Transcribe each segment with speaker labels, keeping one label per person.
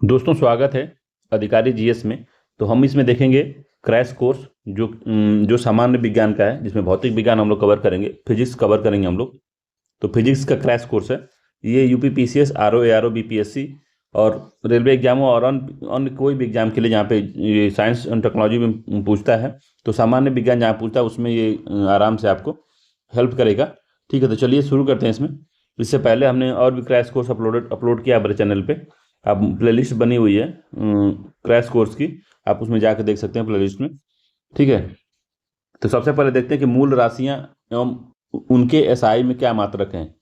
Speaker 1: दोस्तों स्वागत है अधिकारी जीएस में। तो हम इसमें देखेंगे क्रैश कोर्स जो सामान्य विज्ञान का है, जिसमें भौतिक विज्ञान हम लोग कवर करेंगे, फिजिक्स कवर करेंगे हम लोग। तो फिजिक्स का क्रैश कोर्स है ये। UP PCS, RO, ARO, BPSC और रेलवे एग्जामों और अन्य कोई भी एग्जाम के लिए जहाँ पे ये साइंस एंड टेक्नोलॉजी में पूछता है, तो सामान्य विज्ञान जहाँ पूछता है उसमें ये आराम से आपको हेल्प करेगा। ठीक है, तो चलिए शुरू करते हैं इसमें। इससे पहले हमने और भी क्रैश कोर्स अपलोड किया हमारे चैनल पे। आप प्लेलिस्ट बनी हुई है क्रैश कोर्स की, आप उसमें जाकर देख सकते हैं प्लेलिस्ट में। ठीक है, तो सबसे पहले देखते हैं कि मूल राशियां एवं उनके एसआई में क्या मात्रक हैं।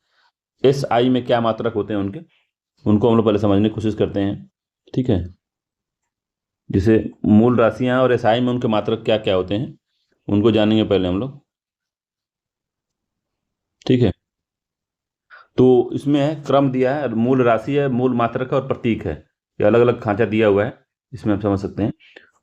Speaker 1: एसआई में क्या मात्रक होते हैं उनके, उनको हम लोग पहले समझने की कोशिश करते हैं। ठीक है, जैसे मूल राशियां और एसआई में उनके मात्रक क्या क्या होते हैं उनको जानेंगे पहले हम लोग। ठीक है, तो इसमें है क्रम दिया है, मूल राशि है, मूल मात्रक है और प्रतीक है। ये अलग अलग खांचा दिया हुआ है, इसमें आप समझ सकते हैं।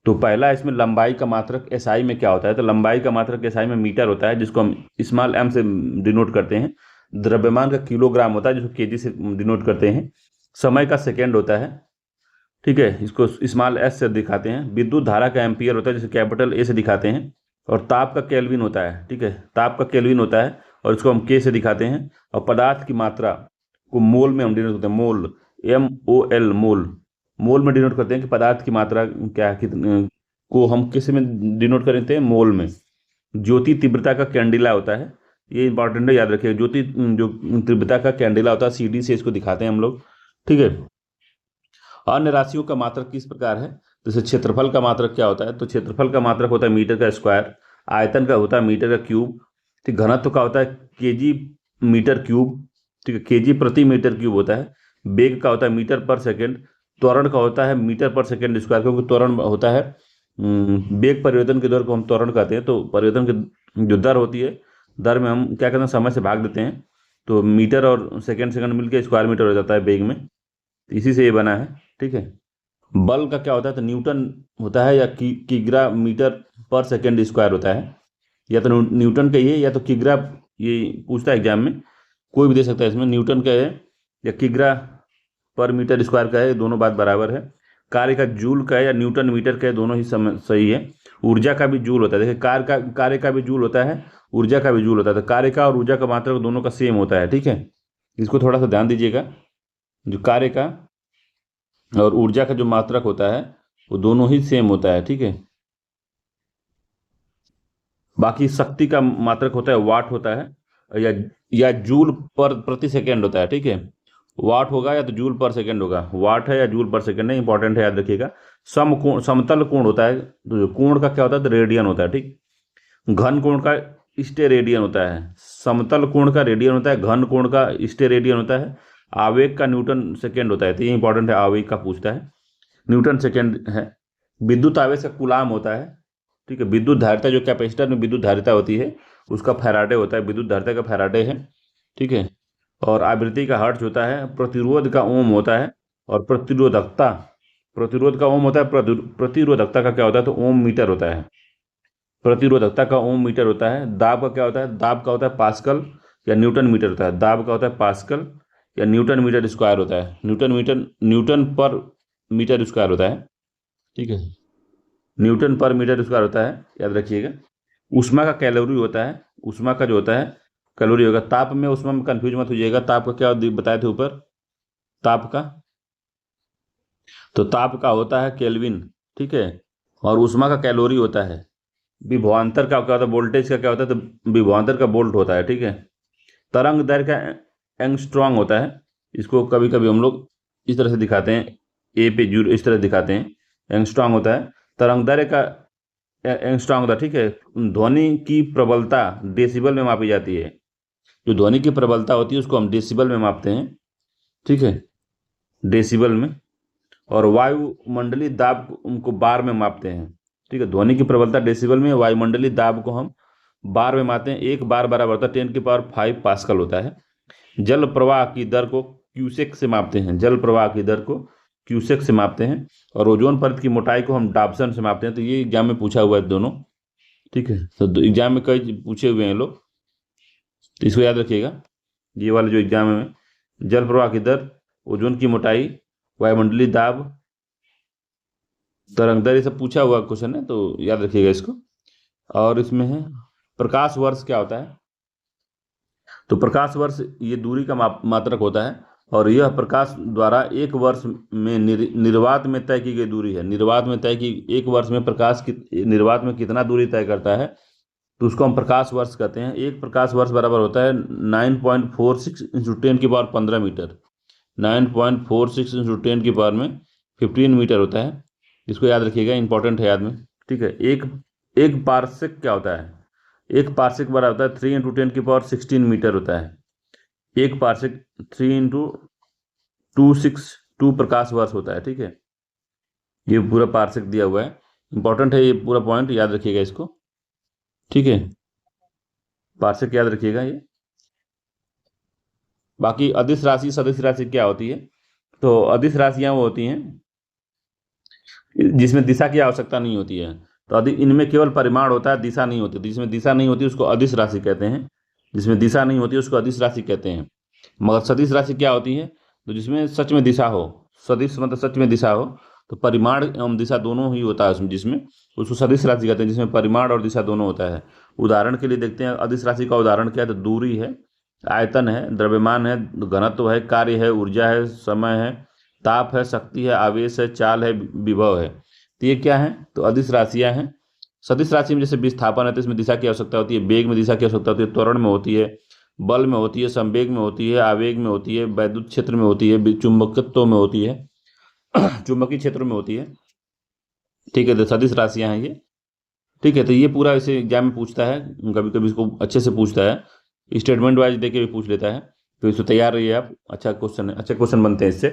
Speaker 1: तो पहला इसमें लंबाई का मात्रक एसआई में क्या होता है। तो लंबाई का मात्रक एसआई में मीटर होता है, जिसको हम स्मॉल एम से डिनोट करते हैं। द्रव्यमान का किलोग्राम होता है, जिसको केजी से डिनोट करते हैं। समय का सेकेंड होता है, ठीक है, इसको स्मॉल एस से दिखाते हैं। विद्युत धारा का एम्पियर होता है, जिसे कैपिटल ए से दिखाते हैं। और ताप का केल्विन होता है, ठीक है, ताप का केल्विन होता है और इसको हम के से दिखाते हैं। और पदार्थ की मात्रा को मोल में हम डिनोट करते हैं, मोल, MOL, मोल। मोल में डिनोट करते हैं कि पदार्थ की मात्रा क्या है, कितने को हम किस में डिनोट करते हैं, मोल में। ज्योति तीव्रता का कैंडिला होता है, ये इंपॉर्टेंट है, याद रखिए। ज्योति जो तीव्रता का कैंडिला होता है, CD से इसको दिखाते हैं हम लोग। ठीक है, अन्य राशियों का मात्रक किस प्रकार है। जैसे क्षेत्रफल का मात्रक क्या होता है, तो क्षेत्रफल का मात्रक होता है मीटर का स्क्वायर। आयतन का होता है मीटर का क्यूब। ठीक, घनत्व का होता है केजी मीटर क्यूब, ठीक है, केजी प्रति मीटर क्यूब होता है। वेग का होता है मीटर पर सेकेंड। त्वरण का होता है मीटर पर सेकेंड स्क्वायर, क्योंकि त्वरण होता है वेग परिवर्तन के दर को हम त्वरण कहते हैं। तो परिवर्तन की जो दर होती है, दर में हम क्या करते हैं, समय से भाग देते हैं, तो मीटर और सेकेंड सेकेंड मिलकर स्क्वायर मीटर हो जाता है वेग में। इसी से ये बना है। ठीक है, बल का क्या होता है, तो न्यूटन होता है, या किग्रा मीटर पर सेकेंड स्क्वायर होता है। या तो न्यूटन का ये, या तो किग्रा, ये पूछता है एग्जाम में, कोई भी दे सकता है इसमें, न्यूटन का है या किग्रा पर मीटर स्क्वायर का है, दोनों बात बराबर है। कार्य का जूल का है या न्यूटन मीटर का है, दोनों ही सही है। ऊर्जा का भी जूल होता है, देखिए कार्य का भी जूल होता है, ऊर्जा का भी जूल होता है। तो कार्य का और ऊर्जा का मात्रक दोनों का सेम होता है। ठीक है, इसको थोड़ा सा ध्यान दीजिएगा। जो कार्य का और ऊर्जा का जो मात्रक होता है वो दोनों ही सेम होता है। ठीक है, बाकी शक्ति का मात्रक होता है वाट होता है, या जूल पर प्रति सेकेंड होता है। ठीक है, वाट होगा या तो जूल पर सेकेंड होगा, वाट है या जूल पर सेकेंड है, इंपॉर्टेंट है, याद रखिएगा। समतल कोण होता है, तो जो कोण का क्या होता है, तो रेडियन होता है। ठीक, घन कोण का स्टेरेडियन होता है। समतल कोण का रेडियन होता है, घन कोण का स्टेरेडियन होता है। आवेग का न्यूटन सेकेंड होता है, तो ये इंपॉर्टेंट है, आवेग का पूछता है, न्यूटन सेकेंड है। विद्युत आवेश का कूलाम होता है। ठीक है, विद्युत धारिता, जो कैपेसिटर में विद्युत धारिता होती है उसका फैराडे होता है, विद्युत धारिता का फैराडे है। ठीक है, और आवृत्ति का हर्ट्ज होता है। प्रतिरोध का ओम होता है। और प्रतिरोधकता, प्रतिरोध का ओम होता है, प्रतिरोधकता का क्या होता है, तो ओम मीटर होता है। प्रतिरोधकता का ओम मीटर होता है। दाब का क्या होता है, दाब का होता है पास्कल या न्यूटन मीटर होता है। दाब का होता है पास्कल या न्यूटन मीटर स्क्वायर होता है। न्यूटन पर मीटर स्क्वायर होता है। ठीक है, न्यूटन पर मीटर स्क्वायर होता है, याद रखिएगा। ऊष्मा का कैलोरी होता है, ऊष्मा का जो होता है कैलोरी होगा। ताप में ऊष्मा में कंफ्यूज मत होइएगा, ताप का क्या बताए थे ऊपर, ताप का, तो ताप का होता है केल्विन। ठीक है, और ऊष्मा का कैलोरी होता है। विभवांतर का क्या होता है, वोल्टेज का क्या होता है, तो विभवांतर का वोल्ट होता है। ठीक है, तरंग दैर्घ्य का एंगस्ट्रॉन्ग होता है। इसको कभी कभी हम लोग इस तरह से दिखाते हैं, ए पे जीरो इस तरह दिखाते हैं, एंगस्ट्रॉन्ग होता है। तरंग दैर्घ्य का एंगस्ट्रॉन्ग होता है। ठीक है, ध्वनि की प्रबलता डेसिबल में मापी जाती है। जो ध्वनि की प्रबलता होती है उसको हम डेसिबल में मापते हैं। ठीक है, डेसिबल में। और वायुमंडलीय दाब उनको बार में मापते हैं। ठीक है, ध्वनि की प्रबलता डेसिबल में, वायुमंडलीय दाब को हम बार में मापते हैं। एक बार बराबर होता है 10⁵ पास्कल होता है। जल प्रवाह की दर को क्यूसेक से मापते हैं, जल प्रवाह की दर को क्यूसेक से मापते हैं। और ओजोन परत की मोटाई को हम डाप्सन से मापते हैं। तो ये एग्जाम में पूछा हुआ है दोनों। ठीक है, तो एग्जाम में कई पूछे हुए हैं लोग, तो इसको याद रखिएगा। ये वाला जो एग्जाम है, जल प्रवाह की दर, ओजोन की मोटाई, वायुमंडलीय दाब तरंगदैर्घ्य से पूछा हुआ क्वेश्चन है, तो याद रखिएगा इसको। और इसमें है प्रकाश वर्ष क्या होता है। तो प्रकाश वर्ष ये दूरी का मात्रक होता है, और यह प्रकाश द्वारा एक वर्ष में निर्वात में तय की गई दूरी है। निर्वात में तय की, एक वर्ष में प्रकाश की निर्वात में कितना दूरी तय करता है, तो उसको हम प्रकाश वर्ष कहते हैं। एक प्रकाश वर्ष बराबर होता है 9.46 इंटू 10 की पावर 15 मीटर। 9.46 इंटू 10 की पावर में 15 मीटर होता है। इसको याद रखिएगा, इंपॉर्टेंट है याद में। ठीक है, एक एक पार्सेक क्या होता है। एक पार्सेक बराबर होता है 3 इंटू 10 की पावर 16 मीटर होता है। एक पार्सेक 3 इंटू 262 प्रकाश वर्ष होता है। ठीक है, ये पूरा पार्सेक दिया हुआ है, इंपॉर्टेंट है ये पूरा पॉइंट, याद रखिएगा इसको। ठीक है, पार्सेक याद रखिएगा ये। बाकी अदिश राशि सदिश राशि क्या होती है। तो अदिश राशियां वो होती हैं जिसमें दिशा की आवश्यकता नहीं होती है। तो इनमें केवल परिमाण होता है, दिशा नहीं होती। जिसमें दिशा नहीं होती उसको अदिश राशि कहते हैं। जिसमें दिशा नहीं होती उसको अदिश राशि कहते हैं। मगर सदिश राशि क्या होती है, तो जिसमें सच में दिशा हो। सदिश मतलब सच में दिशा हो, तो परिमाण एवं दिशा दोनों ही होता है उसमें, जिसमें उसको सदिश राशि कहते हैं, जिसमें परिमाण और दिशा दोनों होता है। उदाहरण के लिए देखते हैं अदिश राशि का उदाहरण क्या है। तो दूरी है, आयतन है, द्रव्यमान है, घनत्व है, कार्य है, ऊर्जा है, समय है, ताप है, शक्ति है, आवेश है, चाल है, विभव है। तो ये क्या है, तो अदिश राशियां हैं। सदिश राशि में जैसे विस्थापन है तो इसमें दिशा की आवश्यकता होती है, वेग में दिशा की आवश्यकता होती है, त्वरण में होती है, बल में होती है, संवेग में होती है, आवेग में होती है, वैद्युत क्षेत्र में होती है, चुंबकत्व में होती है, चुंबकीय क्षेत्र में होती है। ठीक है, तो सदिश राशियां हैं ये। ठीक है, तो ये पूरा इसे एग्जाम में पूछता है, कभी कभी इसको अच्छे से पूछता है, स्टेटमेंट वाइज देके भी पूछ लेता है। तो इसको तैयार रहिए आप, अच्छा क्वेश्चन है, अच्छे क्वेश्चन बनते हैं इससे।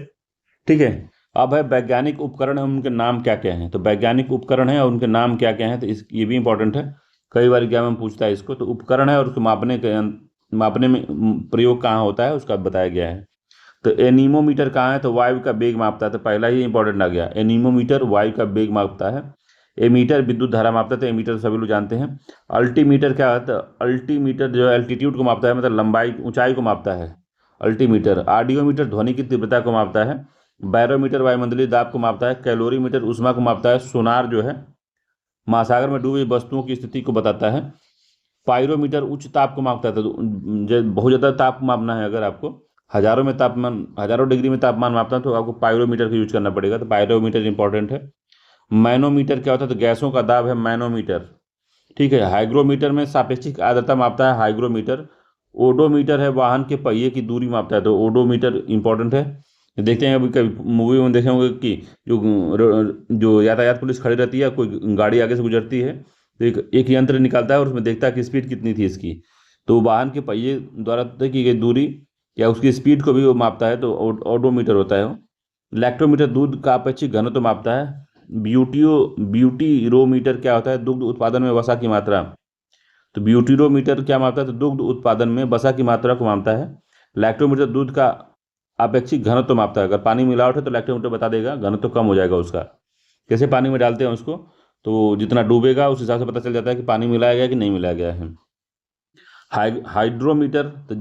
Speaker 1: ठीक है, अब है वैज्ञानिक उपकरण है, उनके नाम क्या क्या हैं। तो वैज्ञानिक उपकरण है और उनके नाम क्या क्या हैं, तो इस ये भी इंपॉर्टेंट है, कई बार एग्जाम में पूछता है इसको। तो उपकरण है और उसको मापने में प्रयोग कहाँ होता है उसका बताया गया है। तो एनीमोमीटर कहाँ है, तो वायु का वेग मापता है। तो पहला ही इंपॉर्टेंट आ गया, एनीमोमीटर वायु का वेग मापता है। एमीटर विद्युत धारा मापता है, तो एमीटर सभी लोग जानते हैं। अल्टीमीटर क्या है, तो अल्टीमीटर जो है एल्टीट्यूड को मापता है, मतलब लंबाई ऊंचाई को मापता है अल्टीमीटर। आर्डियोमीटर ध्वनि की तीव्रता को मापता है। बैरोमीटर वायुमंडलीय दाब को मापता है। कैलोरीमीटर ऊष्मा को मापता है। सोनार जो है महासागर में डूबी वस्तुओं की स्थिति को बताता है। पायरोमीटर उच्च ताप को मापता है। तो बहुत ज़्यादा ताप मापना है, अगर आपको हजारों डिग्री में तापमान मापना है तो आपको पायरोमीटर का यूज करना पड़ेगा। तो पायरोमीटर इंपॉर्टेंट है। मैनोमीटर क्या होता है, तो गैसों का दाब है मैनोमीटर। ठीक है, हाइग्रोमीटर में सापेक्षिक आर्द्रता मापता है हाइग्रोमीटर। ओडोमीटर है वाहन के पहिए की दूरी मापता है, तो ओडोमीटर इंपॉर्टेंट है। देखते हैं अभी कभी मूवी में देखे होंगे कि जो यातायात पुलिस खड़ी रहती है, कोई गाड़ी आगे से गुजरती है, तो एक यंत्र निकालता है और उसमें देखता है कि स्पीड कितनी थी इसकी। तो वाहन के पहिए द्वारा तय की गई दूरी या उसकी स्पीड को भी वो मापता है, तो ओडोमीटर होता है वो। लैक्टोमीटर दूध का अपेक्षित घनत्व मापता है। ब्यूटीरोमीटर क्या होता है, दुग्ध उत्पादन में वसा की मात्रा। तो ब्यूटीरोमीटर क्या मापता है, तो दुग्ध उत्पादन में वसा की मात्रा को मापता है। लैक्टोमीटर दूध का अपेक्षित घनत्व मापता है। अगर पानी मिलावट है तो लैक्टोमीटर बता देगा, घनत्व कम हो जाएगा उसका। कैसे पानी में डालते हैं उसको, तो जितना डूबेगा उस हिसाब से पता चल जाता है कि पानी मिलाया गया कि नहीं मिलाया गया है। हाइड्रोमीटर, तो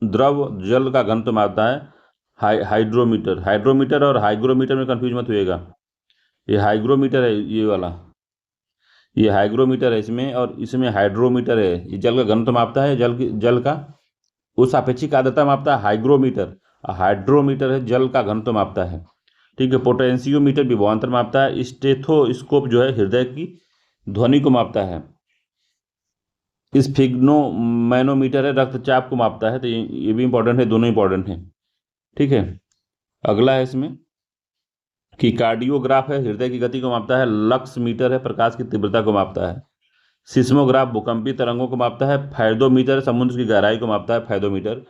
Speaker 1: द्रव जल का घनत्व मापता है। हाइड्रोमीटर और हाइग्रोमीटर में कंफ्यूज मत होइएगा। ये हाइग्रोमीटर है, ये वाला, ये हाइग्रोमीटर है इसमें, और इसमें हाइड्रोमीटर है। ये जल का घनत्व मापता है, जल का उस सापेक्षिक आर्द्रता मापता है हाइग्रोमीटर। हाइड्रोमीटर है जल का घनत्व मापता है। ठीक है, पोटेंशियोमीटर विभवांतर मापता है। स्टेथोस्कोप जो है हृदय की ध्वनि को मापता है। स्फिग्नोमैनोमीटर है रक्तचाप को मापता है। तो ये भी इंपॉर्टेंट है, दोनों इंपॉर्टेंट हैं। ठीक है, अगला है इसमें कि कार्डियोग्राफ है हृदय की गति को मापता है। लक्स मीटर है प्रकाश की तीव्रता को मापता है। सिस्मोग्राफ भूकंपीय तरंगों को मापता है। फायदोमीटर समुद्र की गहराई को मापता है, फायदोमीटर।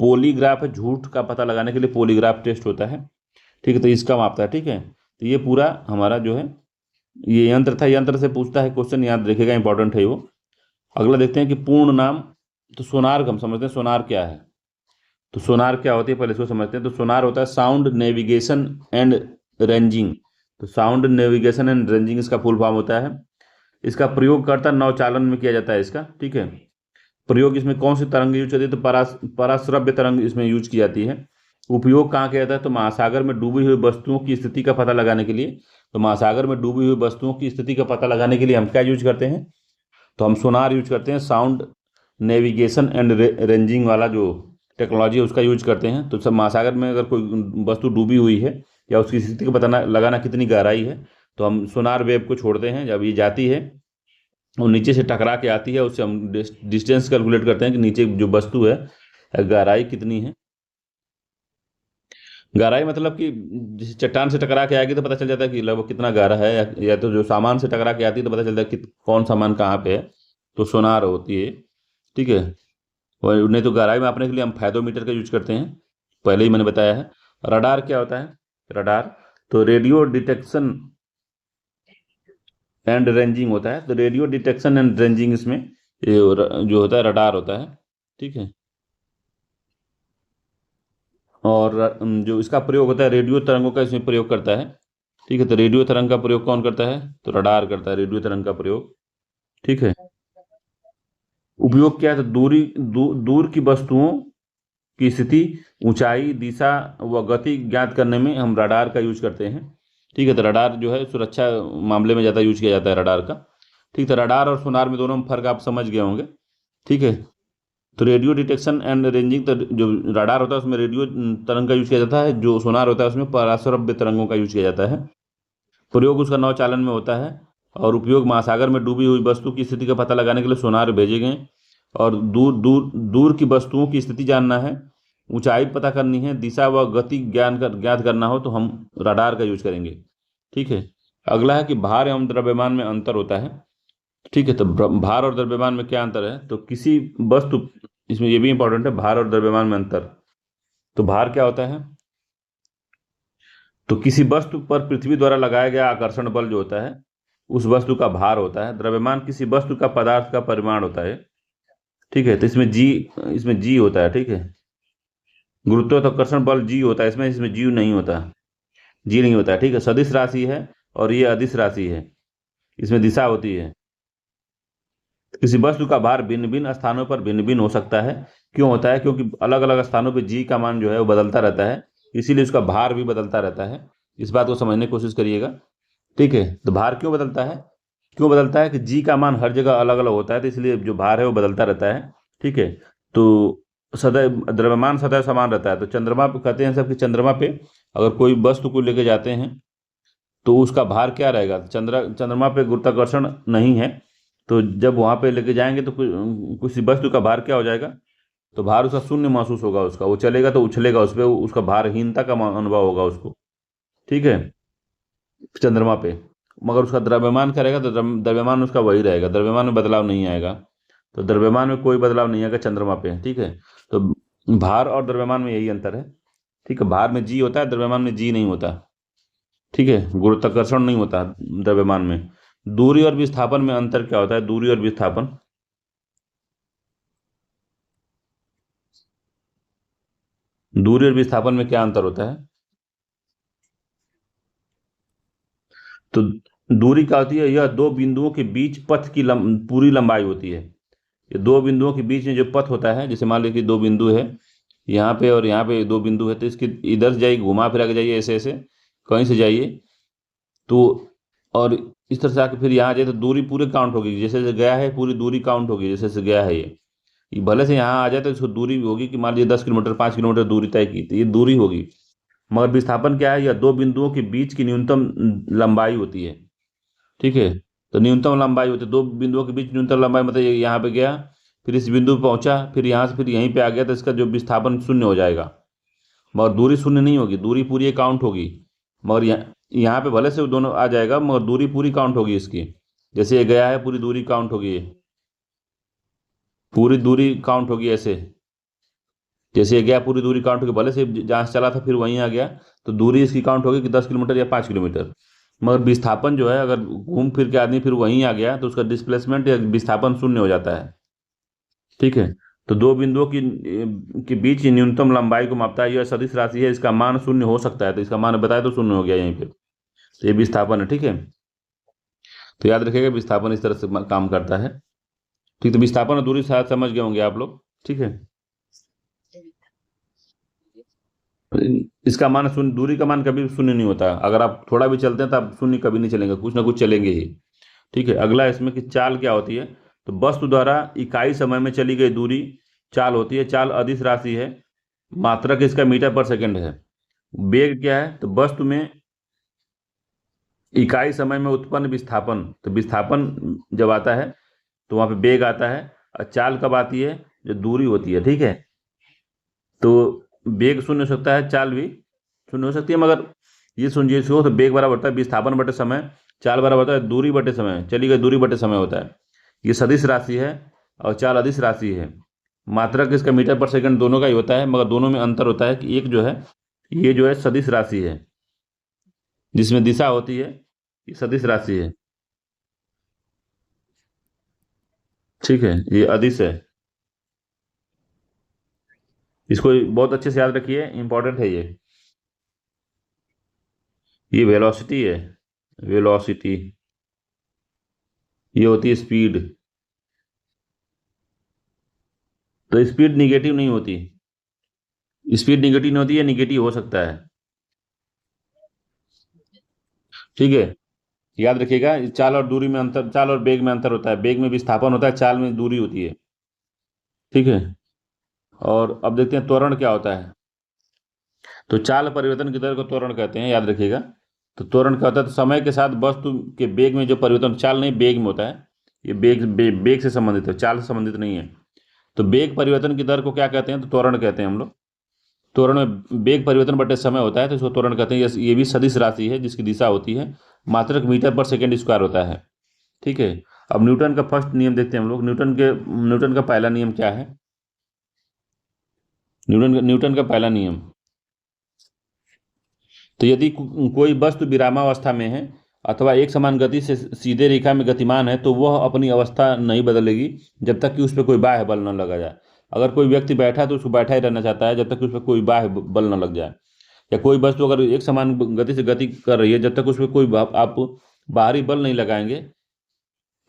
Speaker 1: पोलीग्राफ है झूठ का पता लगाने के लिए पोलीग्राफ टेस्ट होता है। ठीक है, तो इसका मापता है। ठीक है, तो ये पूरा हमारा जो है ये यंत्र था, यंत्र से पूछता है क्वेश्चन, याद रखिएगा, इंपॉर्टेंट है वो। अगला देखते हैं कि पूर्ण नाम। तो सोनार हम समझते हैं, सोनार क्या है। तो सोनार क्या होती है पहले इसको समझते हैं। तो सोनार होता है साउंड नेविगेशन एंड रेंजिंग। तो साउंड नेविगेशन एंड रेंजिंग इसका फुल फॉर्म होता है। इसका प्रयोग करता नौचालन में किया जाता है इसका। ठीक है, प्रयोग इसमें कौन सी तरंग यूज होती है, तो पराश्रव्य तरंग इसमें यूज की जाती है। उपयोग कहाँ किया जाता है? तो महासागर में डूबी हुई वस्तुओं की स्थिति का पता लगाने के लिए। तो महासागर में डूबी हुई वस्तुओं की स्थिति का पता लगाने के लिए हम क्या यूज करते हैं? तो हम सोनार यूज करते हैं। साउंड नेविगेशन एंड रेंजिंग वाला जो टेक्नोलॉजी है उसका यूज करते हैं। तो सब महासागर में अगर कोई वस्तु डूबी हुई है या उसकी स्थिति का पता लगाना कितनी गहराई है, तो हम सोनार वेव को छोड़ते हैं। जब ये जाती है और नीचे से टकरा के आती है, उससे हम डिस्टेंस कैलकुलेट करते हैं कि नीचे जो वस्तु है गहराई कितनी है। गहराई मतलब कि जिस चट्टान से टकरा के आएगी तो पता चल जाता है कि लगभग कितना गहरा है, या तो जो सामान से टकरा के आती है तो पता चलता है कि कौन सामान कहाँ पे है। तो सोनार होती है, ठीक है। और नहीं तो गहराई मापने के लिए हम फायदोमीटर का यूज करते हैं, पहले ही मैंने बताया है। रडार क्या होता है? रडार तो रेडियो डिटेक्शन एंड रेंजिंग होता है। तो रेडियो डिटेक्शन एंड रेंजिंग इसमें जो होता है रडार होता है, ठीक है। और जो इसका प्रयोग होता है रेडियो तरंगों का इसमें प्रयोग करता है, ठीक है। तो रेडियो तरंग का प्रयोग कौन करता है? तो रडार करता है रेडियो तरंग का प्रयोग, ठीक है। उपयोग क्या है? तो दूर की वस्तुओं की स्थिति, ऊंचाई, दिशा व गति ज्ञात करने में हम रडार का यूज करते हैं, ठीक है। तो रडार जो है सुरक्षा मामले में ज़्यादा यूज किया जाता है रडार का, ठीक। तो रडार और सोनार में दोनों में फर्क आप समझ गए होंगे, ठीक है। तो रेडियो डिटेक्शन एंड रेंजिंग, तो जो रडार होता है उसमें रेडियो तरंग का यूज किया जाता है। जो सोनार होता है उसमें पराश्रव्य तरंगों का यूज किया जाता है। प्रयोग उसका नौचालन में होता है। और उपयोग महासागर में डूबी हुई वस्तु की स्थिति का पता लगाने के लिए सोनार भेजे गए। और दूर दूर दूर की वस्तुओं की स्थिति जानना है, ऊंचाई पता करनी है, दिशा व गति ज्ञात करना हो तो हम रडार का यूज करेंगे, ठीक है। अगला है कि भार एवं द्रव्यमान में अंतर होता है, ठीक है। तो भार और द्रव्यमान में क्या अंतर है? तो किसी वस्तु, इसमें ये भी इंपॉर्टेंट है, भार और द्रव्यमान में अंतर। तो भार क्या होता है? तो किसी वस्तु पर पृथ्वी द्वारा लगाया गया आकर्षण बल जो होता है उस वस्तु का भार होता है। द्रव्यमान किसी वस्तु का पदार्थ का परिमाण होता है, ठीक है। तो इसमें जी होता है, ठीक है। गुरुत्वाकर्षण बल जी होता है, इसमें इसमें जी नहीं होता, जी नहीं होता है, ठीक है। सदिश राशि है और ये अदिश राशि है, इसमें दिशा होती है। किसी वस्तु का भार भिन्न भिन्न स्थानों पर भिन्न भिन्न हो सकता है। क्यों होता है? क्योंकि अलग अलग स्थानों पर जी का मान जो है वो बदलता रहता है, इसीलिए उसका भार भी बदलता रहता है। इस बात को समझने की कोशिश करिएगा, ठीक है। तो भार क्यों बदलता है? क्यों बदलता है कि जी का मान हर जगह अलग अलग होता है, तो इसलिए जो भार है वो बदलता रहता है, ठीक है। तो सदैव द्रव्यमान सदैव समान रहता है। तो चंद्रमा पे कहते हैं सब कि चंद्रमा पे अगर कोई वस्तु को लेके जाते हैं तो उसका भार क्या रहेगा? चंद्रमा पे गुरुत्वाकर्षण नहीं है, तो जब वहाँ पे लेके जाएंगे तो किसी वस्तु का भार क्या हो जाएगा? तो भार उसका शून्य महसूस होगा, उसका वो चलेगा तो उछलेगा, उस पर उसका भारहीनता का अनुभव होगा उसको, ठीक है, चंद्रमा पे। मगर उसका द्रव्यमान क्या रहेगा? तो द्रव्यमान उसका वही रहेगा, द्रव्यमान में बदलाव नहीं आएगा। तो द्रव्यमान में कोई बदलाव नहीं आएगा चंद्रमा पे, ठीक है। तो भार और द्रव्यमान में यही अंतर है, ठीक है। भार में जी होता है, द्रव्यमान में जी नहीं होता, ठीक है। गुरुत्वाकर्षण नहीं होता द्रव्यमान में। दूरी और विस्थापन में अंतर क्या होता है? दूरी और विस्थापन, दूरी और विस्थापन में क्या अंतर होता है? तो दूरी क्या होती है? यह दो बिंदुओं के बीच पथ की पूरी लंबाई होती है। ये दो बिंदुओं के बीच में जो पथ होता है, जैसे मान लीजिए कि दो बिंदु है यहाँ पे और यहाँ पे दो बिंदु है, तो इसकी इधर से जाइए, घुमा फिरा के जाइए, ऐसे ऐसे कहीं से जाइए तो, और इस तरह से आके फिर यहाँ जाए तो दूरी पूरी काउंट होगी। जैसे जैसे गया है पूरी दूरी काउंट होगी, जैसे जैसे गया है ये भले से यहाँ आ जाए तो इसको दूरी होगी कि मान लीजिए 10 किलोमीटर 5 किलोमीटर दूरी तय की, तो ये दूरी होगी। मगर विस्थापन क्या है? यह दो बिंदुओं के बीच की न्यूनतम लंबाई होती है, ठीक है। तो न्यूनतम लंबाई होती है दो बिंदुओं के बीच, न्यूनतम लंबाई मतलब ये यहाँ पे गया, फिर इस बिंदु पे पहुंचा, फिर यहाँ से फिर यहीं पे आ गया, तो इसका जो विस्थापन शून्य हो जाएगा। मगर दूरी शून्य नहीं होगी, दूरी पूरी काउंट होगी। मगर यहाँ पे भले से दोनों आ जाएगा मगर दूरी पूरी काउंट होगी इसकी। जैसे ये गया है पूरी दूरी काउंट होगी, ये पूरी दूरी काउंट होगी ऐसे। जैसे ये गया पूरी दूरी काउंट होगी, भले से जहाँ से चला था फिर वहीं आ गया, तो दूरी इसकी काउंट होगी कि 10 किलोमीटर या 5 किलोमीटर। मगर विस्थापन जो है अगर घूम फिर के आदमी फिर वहीं आ गया तो उसका डिस्प्लेसमेंट या विस्थापन शून्य हो जाता है, ठीक है। तो दो बिंदुओं की के बीच की न्यूनतम लंबाई को मापता है, यह सदिश राशि है, इसका मान शून्य हो सकता है, तो इसका मान बताया तो शून्य हो गया यहीं पे। तो ये विस्थापन है, ठीक है। तो याद रखिएगा विस्थापन इस तरह से काम करता है, ठीक। तो विस्थापन और दूरी शायद समझ गए होंगे आप लोग, ठीक है। इसका मान शून्य, दूरी का मान कभी शून्य नहीं होता। अगर आप थोड़ा भी चलते हैं तो आप शून्य कभी नहीं चलेंगे, कुछ ना कुछ चलेंगे ही। ठीक है, अगला इसमें कि चाल क्या होती है। तो वस्तु द्वारा इकाई समय में चली गई दूरी चाल होती है। चाल अदिश राशि है, मात्रक इसका मीटर पर सेकंड है। वेग क्या है, तो वस्तु में इकाई समय में उत्पन्न विस्थापन, तो विस्थापन जब आता है तो वहां पे वेग आता है। और चाल कब आती है, जो दूरी होती है। ठीक है, तो वेग शून्य हो सकता है, चाल भी शून्य हो सकती है, मगर ये सुनिए इसको, तो वेग बराबर होता है विस्थापन बटे समय, चाल बराबर होता है दूरी बटे समय, चली गई दूरी बटे समय होता है। ये सदिश राशि है और चाल अदिश राशि है। मात्रक इसका मीटर पर सेकंड दोनों का ही होता है, मगर दोनों में अंतर होता है कि एक जो है, ये जो है सदिश राशि है, जिसमें दिशा होती है, ये सदिश राशि है। ठीक है, ये अदिश है। इसको बहुत अच्छे से याद रखिए, इंपॉर्टेंट है ये वेलोसिटी है, वेलोसिटी। ये होती है स्पीड। तो स्पीड निगेटिव नहीं होती, स्पीड निगेटिव नहीं होती है, निगेटिव हो सकता है। ठीक है, याद रखिएगा, चाल और दूरी में अंतर, चाल और वेग में अंतर होता है। वेग में विस्थापन होता है, चाल में दूरी होती है। ठीक है, और अब देखते हैं त्वरण क्या होता है। तो चाल परिवर्तन की दर को त्वरण कहते हैं, याद रखिएगा। तो त्वरण क्या होता है, तो समय के साथ वस्तु के वेग में जो परिवर्तन, चाल नहीं वेग में होता है। ये वेग से संबंधित है, चाल से संबंधित नहीं है। तो वेग परिवर्तन की दर को क्या कहते हैं, तो त्वरण कहते हैं हम लोग। त्वरण में वेग परिवर्तन बटे समय होता है, तो इसको त्वरण कहते हैं। ये भी सदिश राशि है, जिसकी दिशा होती है मात्रक मीटर पर सेकंड स्क्वायर होता है। ठीक है, अब न्यूटन का फर्स्ट नियम देखते हैं हम लोग। न्यूटन का पहला नियम क्या है। न्यूटन का पहला नियम, तो यदि कोई वस्तु विरामावस्था में है अथवा एक समान गति से सीधे रेखा में गतिमान है, तो वह अपनी अवस्था नहीं बदलेगी जब तक कि उस पर कोई बाह्य बल न लगा जाए। अगर कोई व्यक्ति बैठा है तो उसको बैठा ही रहना चाहता है जब तक कि उस पर कोई बाह्य बल न लग जाए। या कोई वस्तु अगर एक समान गति से गति कर रही है, जब तक उस पर कोई आप बाहरी बल नहीं लगाएंगे,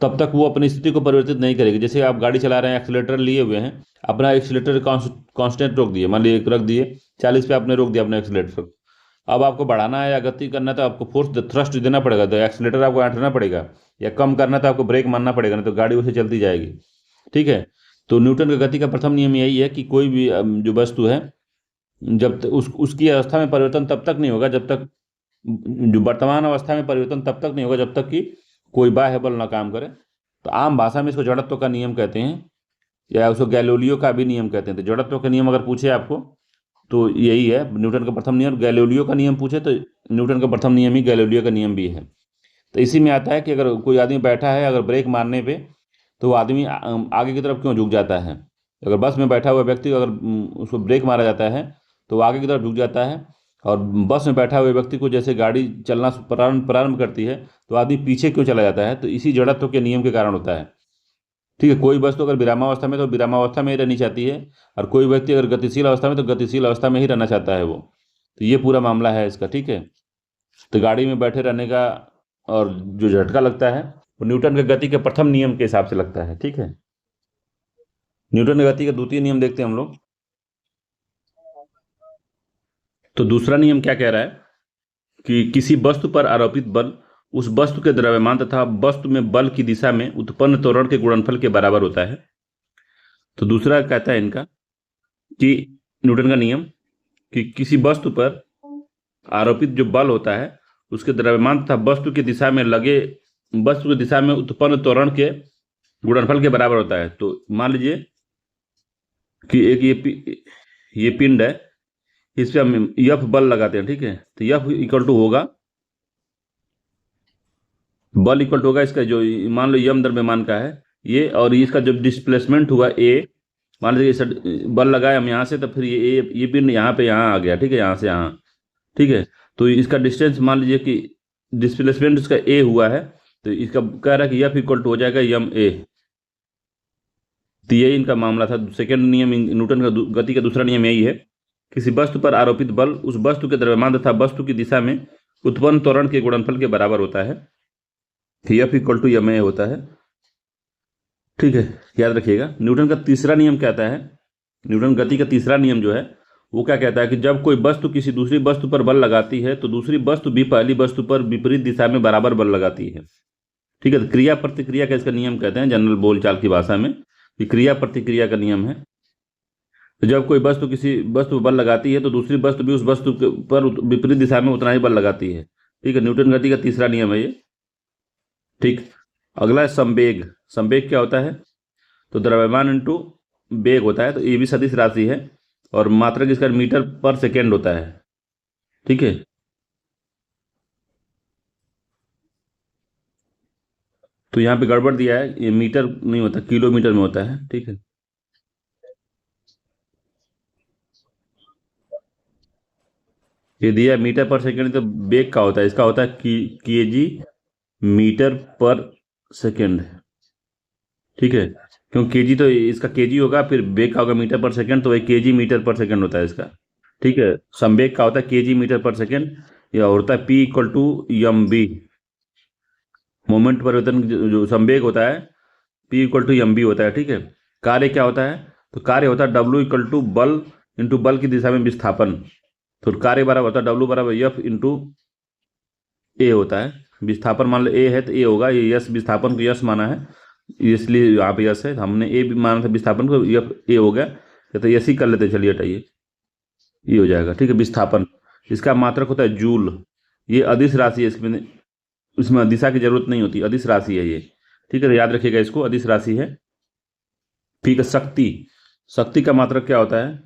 Speaker 1: तब तक वो अपनी स्थिति को परिवर्तित नहीं करेगी। जैसे आप गाड़ी चला रहे हैं, एक्सीलेटर लिए हुए हैं, अपना एक्सीलेटर कांस्टेंट रोक दिए, मान लीजिए रख दिए 40 पे, आपने रोक दिया अपना एक्सीलेटर। अब आपको बढ़ाना है या गति करना है तो आपको फोर्स थ्रस्ट देना पड़ेगा, तो एक्सीलेटर आपको हटाना पड़ेगा। या कम करना है तो आपको ब्रेक मारना पड़ेगा, नहीं तो गाड़ी उसे चलती जाएगी। ठीक है, तो न्यूटन की गति का प्रथम नियम यही है कि कोई भी जो वस्तु है, जब तक उसकी अवस्था में परिवर्तन तब तक नहीं होगा, जब तक जो वर्तमान अवस्था में परिवर्तन तब तक नहीं होगा जब तक कि कोई बाह्य बल ना काम करे। तो आम भाषा में इसको जड़त्व का नियम कहते हैं, या उसको गैलीलियो का भी नियम कहते हैं। तो जड़त्व का नियम अगर पूछे आपको तो यही है न्यूटन का प्रथम नियम। गैलीलियो का नियम पूछे तो न्यूटन का प्रथम नियम ही गैलीलियो का नियम भी है। तो इसी में आता है कि अगर कोई आदमी बैठा है, अगर ब्रेक मारने पे तो वो आदमी आगे की तरफ क्यों झुक जाता है। अगर बस में बैठा हुआ व्यक्ति, अगर उसको ब्रेक मारा जाता है तो वो आगे की तरफ झुक जाता है। और बस में बैठा हुए व्यक्ति को जैसे गाड़ी चलना प्रारंभ करती है तो आदमी पीछे क्यों चला जाता है, तो इसी जड़त्व के नियम के कारण होता है। ठीक है, कोई वस्तु अगर विरामावस्था में तो विरामावस्था में ही रहनी चाहती है, और कोई व्यक्ति अगर गतिशील अवस्था में तो गतिशील अवस्था में ही रहना चाहता है वो। तो ये पूरा मामला है इसका। ठीक है, तो गाड़ी में बैठे रहने का और जो झटका लगता है वो न्यूटन के गति के प्रथम नियम के हिसाब से लगता है। ठीक है, न्यूटन की गति का द्वितीय नियम देखते हैं हम लोग। तो दूसरा नियम क्या कह रहा है कि किसी वस्तु पर आरोपित बल उस वस्तु के द्रव्यमान तथा वस्तु में बल की दिशा में उत्पन्न त्वरण के गुणनफल के बराबर होता है। तो दूसरा कहता है इनका कि न्यूटन का नियम कि किसी वस्तु पर आरोपित जो बल होता है उसके द्रव्यमान तथा वस्तु की दिशा में उत्पन्न त्वरण के गुणनफल के बराबर होता है। तो मान लीजिए कि एक ये पिंड है, इस पे हम यफ बल लगाते हैं। ठीक है, तो यफ इक्वल टू होगा, बल इक्वल टू होगा इसका जो मान लो यम द्रव्यमान का है ये, और इसका जब डिस्प्लेसमेंट हुआ ए, मान लीजिए बल लगाए हम यहाँ से, तो फिर ये पिंड यहाँ पे यहाँ आ गया। ठीक है, यहाँ से यहाँ। ठीक है, तो इसका डिस्टेंस मान लीजिए कि डिस्प्लेसमेंट इसका ए हुआ है, तो इसका कह रहा है कि एफ इक्वल टू हो जाएगा यम ए। तो यही इनका मामला था। सेकेंड नियम न्यूटन का गति का दूसरा नियम यही है, किसी वस्तु पर आरोपित बल उस वस्तु के द्रव्यमान तथा वस्तु की दिशा में उत्पन्न त्वरण के गुणनफल के बराबर होता है। एफ इक्वल टू यम ए होता है। ठीक है, याद रखिएगा। न्यूटन का तीसरा नियम कहता है, न्यूटन गति का तीसरा नियम जो है वो क्या कहता है कि जब कोई वस्तु किसी दूसरी वस्तु पर बल लगाती है तो दूसरी वस्तु भी पहली वस्तु पर विपरीत दिशा में बराबर बल लगाती है। ठीक है, तो क्रिया प्रतिक्रिया का इसका नियम कहते हैं जनरल बोलचाल की भाषा में, कि क्रिया प्रतिक्रिया का नियम है। तो जब कोई वस्तु किसी वस्तु पर बल लगाती है तो दूसरी वस्तु भी उस वस्तु पर विपरीत दिशा में उतना ही बल लगाती है। ठीक है, न्यूटन गति का तीसरा नियम है ये। ठीक, अगला है संवेग। संवेग क्या होता है? तो द्रव्यमान इंटू वेग होता है, तो ये भी सदिश राशि है और मात्रक इसका मीटर पर सेकेंड होता है। ठीक है, तो यहाँ पे गड़बड़ दिया है, ये मीटर नहीं होता, किलोमीटर में होता है। ठीक है, ये दिया है मीटर पर सेकेंड, तो वेग का होता है, इसका होता है केजी मीटर पर सेकेंड। ठीक है, क्योंकि केजी तो इसका केजी होगा, फिर वेग का होगा मीटर पर सेकेंड, तो ये केजी मीटर पर सेकेंड होता है इसका। ठीक है, संवेग का होता है केजी मीटर पर सेकेंड, या होता है P equal to M V. Moment परिवर्तन जो संवेग होता है P equal to M V होता है। ठीक है, कार्य क्या होता है? तो कार्य होता है डब्ल्यू इक्वल टू बल इंटू बल की दिशा में विस्थापन। तो कार्य बराबर होता है डब्ल्यू बराबर एफ इंटू ए होता है। विस्थापन मान लो ए है तो ए होगा, ये यस विस्थापन को यस माना है इसलिए यहाँ पे यस है। हमने ए भी माना था विस्थापन को, एफ ए हो गया, या तो यस ही कर लेते, चलिए हटाइए, ये हो जाएगा। ठीक है, विस्थापन इसका मात्रक होता है जूल। ये अदिश राशि है, इसमें दिशा की जरूरत नहीं होती, अदिश राशि है ये। ठीक है, तो याद रखिएगा इसको, अदिश राशि है। ठीक है, शक्ति। शक्ति का मात्रक क्या होता है?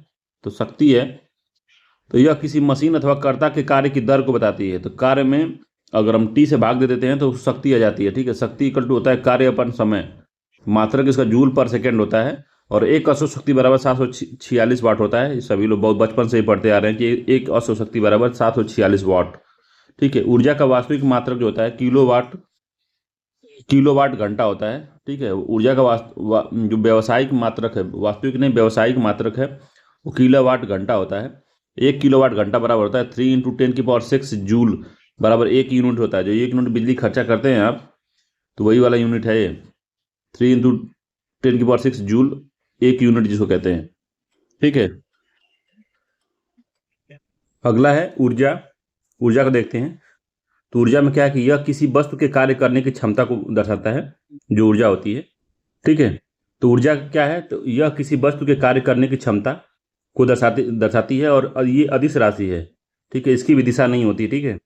Speaker 1: तो शक्ति है तो यह किसी मशीन अथवा कर्ता के कार्य की दर को बताती है। तो कार्य में अगर हम टी से भाग दे देते हैं तो शक्ति आ जाती है। ठीक है, शक्ति इक्वल टू होता है कार्य अपन समय। मात्रक इसका जूल पर सेकेंड होता है और एक अश्व शक्ति बराबर 746 वाट होता है। सभी लोग बहुत बचपन से ही पढ़ते आ रहे हैं कि एक अश्व शक्ति बराबर 746 वाट। ठीक है, ऊर्जा का वास्तविक मात्रक जो होता है किलोवाट घंटा होता है। ठीक है, ऊर्जा का जो व्यावसायिक मात्रक है, वास्तविक नहीं व्यावसायिक मात्रक है, वो किलोवाट घंटा होता है। 1 किलोवाट घंटा बराबर होता है 3 × 10⁶ जूल बराबर 1 यूनिट होता है। जो 1 यूनिट बिजली खर्चा करते हैं आप, तो वही वाला यूनिट है ये, 3 × 10⁶ जूल 1 यूनिट जिसको कहते हैं। ठीक है, अगला है ऊर्जा। ऊर्जा को देखते हैं। तो ऊर्जा में क्या है कि यह किसी वस्तु के कार्य करने की क्षमता को दर्शाता है, जो ऊर्जा होती है। ठीक है, तो ऊर्जा क्या है? तो यह किसी वस्तु के कार्य करने की क्षमता को दर्शाती है और ये अदिश राशि है। ठीक है, इसकी भी दिशा नहीं होती। ठीक है,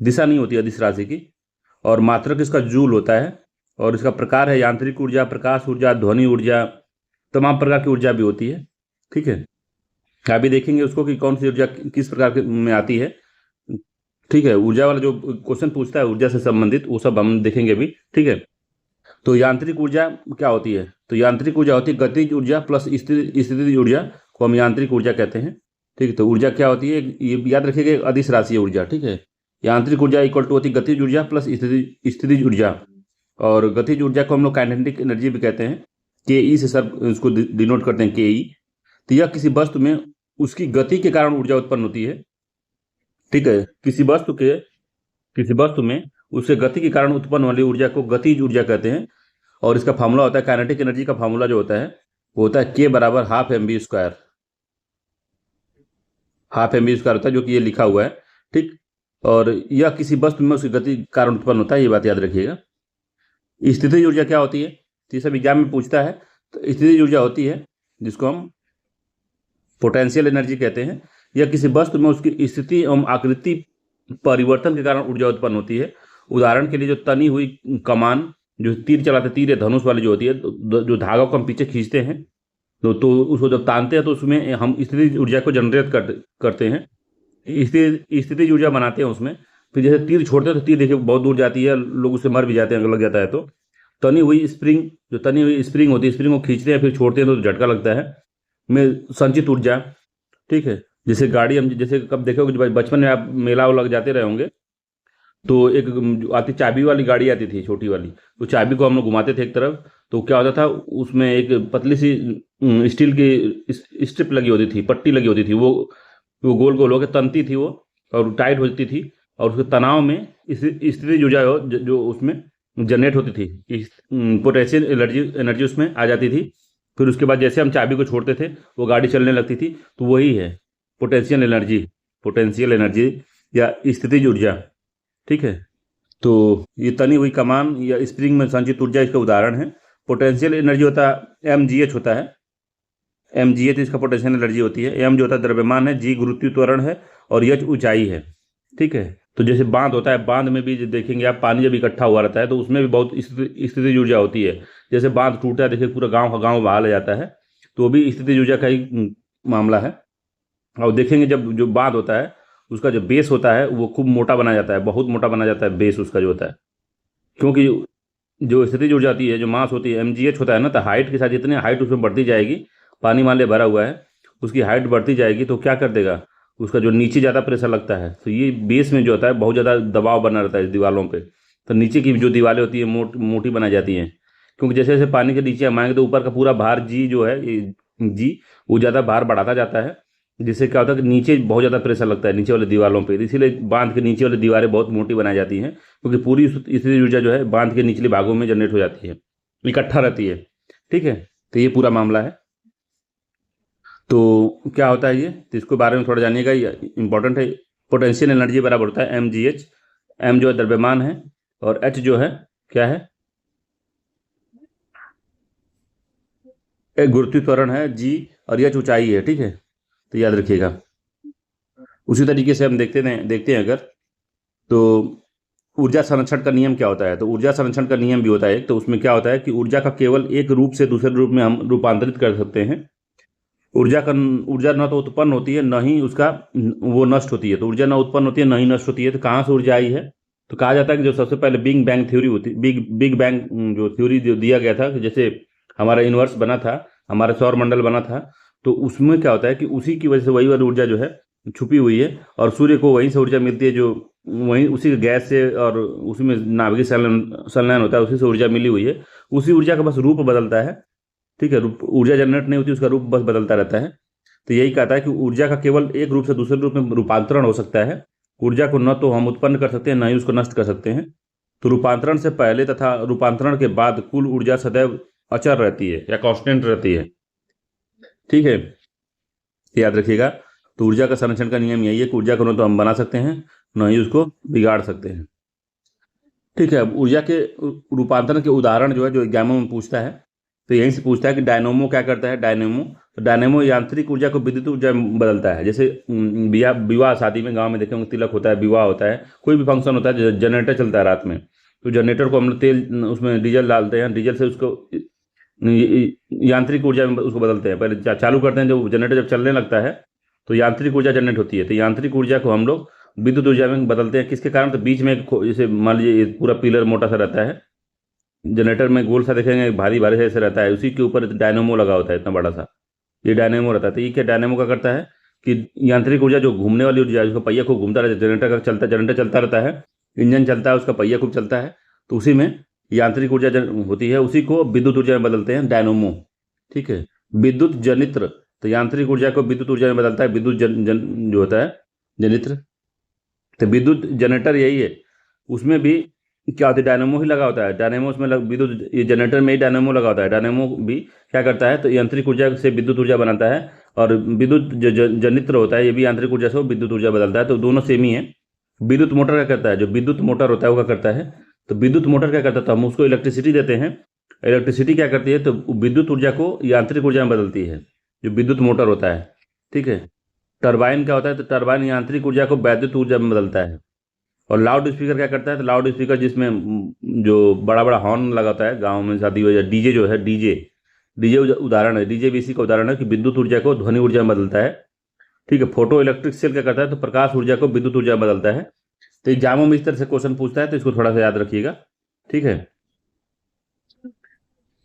Speaker 1: दिशा नहीं होती अदिश राशि की, और मात्रक इसका जूल होता है। और इसका प्रकार है यांत्रिक ऊर्जा, प्रकाश ऊर्जा, ध्वनि ऊर्जा, तमाम प्रकार की ऊर्जा भी होती है। ठीक है, अभी देखेंगे उसको कि कौन सी ऊर्जा किस प्रकार में आती है। ठीक है, ऊर्जा वाला जो क्वेश्चन पूछता है ऊर्जा से संबंधित, वो सब हम देखेंगे अभी। ठीक है, तो यांत्रिक ऊर्जा क्या होती है? तो यांत्रिक ऊर्जा होती है गतिज ऊर्जा प्लस स्थितिज ऊर्जा को हम यांत्रिक ऊर्जा कहते हैं। ठीक है, तो ऊर्जा क्या होती है ये याद रखिएगा, अदिश राशि है ऊर्जा। ठीक है, यांत्रिक ऊर्जा इक्वल टू होती है गतिज ऊर्जा प्लस स्थितिज ऊर्जा, और गतिज ऊर्जा को हम लोग काइनेटिक एनर्जी भी कहते हैं। के ई से सर उसको डिनोट करते हैं, के ई। तो यह किसी वस्तु में उसकी गति के कारण ऊर्जा उत्पन्न होती है। ठीक है, किसी वस्तु में उसके गति के कारण उत्पन्न वाली ऊर्जा को गतिज ऊर्जा कहते हैं। और इसका फार्मूला होता है, काइनेटिक एनर्जी का फार्मूला जो होता है वो होता है के बराबर half M V square. Half M V square होता है, जो कि ये लिखा हुआ है। ठीक, और यह किसी वस्तु में उसकी गति के कारण उत्पन्न होता है, ये बात याद रखिएगा। स्थितिज ऊर्जा क्या होती है? तो ये सब एग्जाम में पूछता है। तो स्थितिज ऊर्जा होती है जिसको हम पोटेंशियल एनर्जी कहते हैं। यह किसी वस्तु में उसकी स्थिति एवं आकृति परिवर्तन के कारण ऊर्जा उत्पन्न होती है। उदाहरण के लिए जो तनी हुई कमान, जो तीर चलाते, तीर या धनुष वाली जो होती है, जो धागा को हम पीछे खींचते हैं, तो उसको जब तानते हैं तो उसमें हम स्थितिज ऊर्जा को जनरेट करते हैं, स्थितिज ऊर्जा बनाते हैं उसमें। फिर जैसे तीर छोड़ते हैं तो तीर देखिए बहुत दूर जाती है, लोग उससे मर भी जाते हैं अगर लग जाता है तो। तनी हुई स्प्रिंग होती है, स्प्रिंग को खींचते हैं फिर छोड़ते हैं तो झटका लगता है, में संचित ऊर्जा। ठीक है, जैसे गाड़ी हम जैसे कब देखोगे बचपन में आप मेला लग जाते रहे होंगे, तो एक आती चाबी वाली गाड़ी आती थी छोटी वाली, तो चाबी को हम लोग घुमाते थे एक तरफ, तो क्या होता था उसमें एक पतली सी स्टील की स्ट्रिप लगी होती थी, पट्टी लगी होती थी, वो गोल गोल होकर तनती थी वो, और टाइट होती थी, और उसके तनाव में स्थितिज ऊर्जा जो उसमें जनरेट होती थी, पोटेंशियल एनर्जी उसमें आ जाती थी। फिर उसके बाद जैसे हम चाबी को छोड़ते थे वो गाड़ी चलने लगती थी। तो वही है, पोटेंशियल एनर्जी या स्थितिज ऊर्जा, ठीक है। तो ये तनी हुई कमान या स्प्रिंग में संचित ऊर्जा इसका उदाहरण है। पोटेंशियल एनर्जी होता है mgh होता है, mgh इसका पोटेंशियल एनर्जी होती है। m जो होता है द्रव्यमान है, g गुरुत्वीय त्वरण है और h ऊंचाई है, ठीक है। तो जैसे बांध होता है, बांध में भी देखेंगे आप, पानी जब इकट्ठा हुआ रहता है तो उसमें भी बहुत स्थितिज ऊर्जा होती है। जैसे बांध टूटा है, देखिए पूरा गांव का गांव बहा ले जाता है, तो वो भी स्थितिज ऊर्जा का ही मामला है। और देखेंगे जब जो बांध होता है उसका जो बेस होता है वो खूब मोटा बना जाता है, बहुत मोटा बना जाता है बेस उसका जो होता है, क्योंकि जो स्थितिज ऊर्जा होती है, जो मास होती है, mgh होता है ना, तो हाइट के साथ जितनी हाइट उसमें बढ़ती जाएगी, पानी मान ले भरा हुआ है, उसकी हाइट बढ़ती जाएगी तो क्या कर देगा, उसका जो नीचे ज़्यादा प्रेशर लगता है, तो ये बेस में जो होता है बहुत ज़्यादा दबाव बना रहता है इस दीवारों पे, तो नीचे की जो दीवारें होती है मोटी बनाई जाती हैं। क्योंकि जैसे जैसे पानी के नीचे हम आएंगे तो ऊपर का पूरा भार जी जो है, जी वो ज़्यादा भार बढ़ाता जाता है, जिससे क्या होता है कि नीचे बहुत ज़्यादा प्रेशर लगता है नीचे वाले दीवारों पे, इसीलिए बांध के नीचे वाली दीवारें बहुत मोटी बनाई जाती हैं, क्योंकि पूरी स्थितिज ऊर्जा जो है बांध के निचले भागों में जनरेट हो जाती है, इकट्ठा रहती है, ठीक है। तो ये पूरा मामला है। तो क्या होता है ये, तो इसके बारे में थोड़ा जानिएगा, ये इंपॉर्टेंट है। पोटेंशियल एनर्जी बराबर होता है mgh, m जो है द्रव्यमान है और h जो है क्या है, एक गुरुत्वीय त्वरण है, g और h ऊंचाई है, ठीक है। तो याद रखिएगा। उसी तरीके से हम देखते हैं अगर, तो ऊर्जा संरक्षण का नियम क्या होता है, तो ऊर्जा संरक्षण का नियम भी होता है। तो उसमें क्या होता है कि ऊर्जा का केवल एक रूप से दूसरे रूप में हम रूपांतरित कर सकते हैं। ऊर्जा न तो उत्पन्न होती है न ही उसका वो नष्ट होती है। तो ऊर्जा न उत्पन्न होती है न ही नष्ट होती है, तो कहाँ से ऊर्जा आई है, तो कहा जाता है कि जो सबसे पहले बिग बैंग थ्योरी होती, बिग बैंग जो थ्योरी जो दिया गया था कि जैसे हमारा यूनिवर्स बना था, हमारा सौर मंडल बना था, तो उसमें क्या होता है कि उसी की वजह से वही वाली ऊर्जा जो है छुपी हुई है, और सूर्य को वहीं से ऊर्जा मिलती है, जो वहीं उसी गैस से और उसी में नाभिकीय संलयन होता है, उसी से ऊर्जा मिली हुई है। उसी ऊर्जा का बस रूप बदलता है, ठीक है। ऊर्जा जनरेट नहीं होती, उसका रूप बस बदलता रहता है। तो यही कहता है कि ऊर्जा का केवल एक रूप से दूसरे रूप में रूपांतरण हो सकता है। ऊर्जा को न तो हम उत्पन्न कर सकते हैं न ही उसको नष्ट कर सकते हैं। तो रूपांतरण से पहले तथा रूपांतरण के बाद कुल ऊर्जा सदैव अचर रहती है या कांस्टेंट रहती है, ठीक है। याद रखिएगा। तो ऊर्जा का संरक्षण का नियम यही है कि ऊर्जा को न तो हम बना सकते हैं न ही उसको बिगाड़ सकते हैं, ठीक है। अब ऊर्जा के रूपांतरण के उदाहरण जो है, जो एग्जामों में पूछता है, तो यहीं से पूछता है कि डायनेमो क्या करता है। तो डायनेमो यांत्रिक ऊर्जा को विद्युत ऊर्जा में बदलता है। जैसे विवाह शादी में, गांव में देखेंगे तिलक होता है, विवाह होता है, कोई भी फंक्शन होता है, जनरेटर चलता है रात में, तो जनरेटर को हम लोग तेल उसमें डीजल डालते हैं, डीजल से उसको यांत्रिक ऊर्जा में उसको बदलते हैं। पहले चालू करते हैं, जब जनरेटर जब चलने लगता है तो यांत्रिक ऊर्जा जनरेट होती है। तो यांत्रिक ऊर्जा को हम लोग विद्युत ऊर्जा में बदलते हैं। किसके कारण, तो बीच में जैसे मान लीजिए पूरा पिलर मोटा सा रहता है, जनरेटर में गोल सा देखेंगे, भारी भारी ऐसे रहता है, उसी के ऊपर डायनेमो लगा होता है, इतना बड़ा सा ये डायनेमो रहता है। तो ये क्या डायनेमो का करता है कि यांत्रिक ऊर्जा जो घूमने वाली ऊर्जा है, उसका पहिया खूब घूमता रहता है, जनरेटर चलता रहता है, इंजन चलता है, उसका पहिया खूब चलता है, तो उसी में यांत्रिक ऊर्जा होती है, उसी को विद्युत ऊर्जा में बदलते हैं, डायनेमो, ठीक है। विद्युत जनित्र, तो यांत्रिक ऊर्जा को विद्युत ऊर्जा में बदलता है विद्युत जो होता है जनित्र। तो विद्युत जनरेटर यही है, उसमें भी क्या होता है, डायनेमो ही लगा होता है। डायनेमो उसमें विद्युत, ये जनरेटर में ही डायनेमो लगा होता है। डायनेमो भी क्या करता है, तो यांत्रिक ऊर्जा से विद्युत ऊर्जा बनाता है, और विद्युत जनित्र होता है, ये भी यांत्रिक ऊर्जा से विद्युत ऊर्जा बदलता है। तो दोनों सेम ही है। विद्युत मोटर क्या करता है, जो विद्युत मोटर होता है वो क्या करता है, तो विद्युत मोटर क्या करता है, तो हम उसको इलेक्ट्रिसिटी देते हैं, इलेक्ट्रिसिटी क्या करती है, तो विद्युत ऊर्जा को यांत्रिक ऊर्जा में बदलती है, जो विद्युत मोटर होता है, ठीक है। टरबाइन क्या होता है, तो टरबाइन यांत्रिक ऊर्जा को वैद्युत ऊर्जा में बदलता है। और लाउड स्पीकर क्या करता है, तो लाउड स्पीकर जिसमें जो बड़ा बड़ा हॉर्न लगाता है गाँव में शादी हो या डीजे जो है, डीजे उदाहरण है, डीजे भी इसी का उदाहरण है कि विद्युत ऊर्जा को ध्वनि ऊर्जा में बदलता है, ठीक है। फोटो इलेक्ट्रिक सेल क्या करता है, तो प्रकाश ऊर्जा को विद्युत ऊर्जा में बदलता है। तो एग्जामों में इस तरह से क्वेश्चन पूछता है, तो इसको थोड़ा सा याद रखिएगा, ठीक है।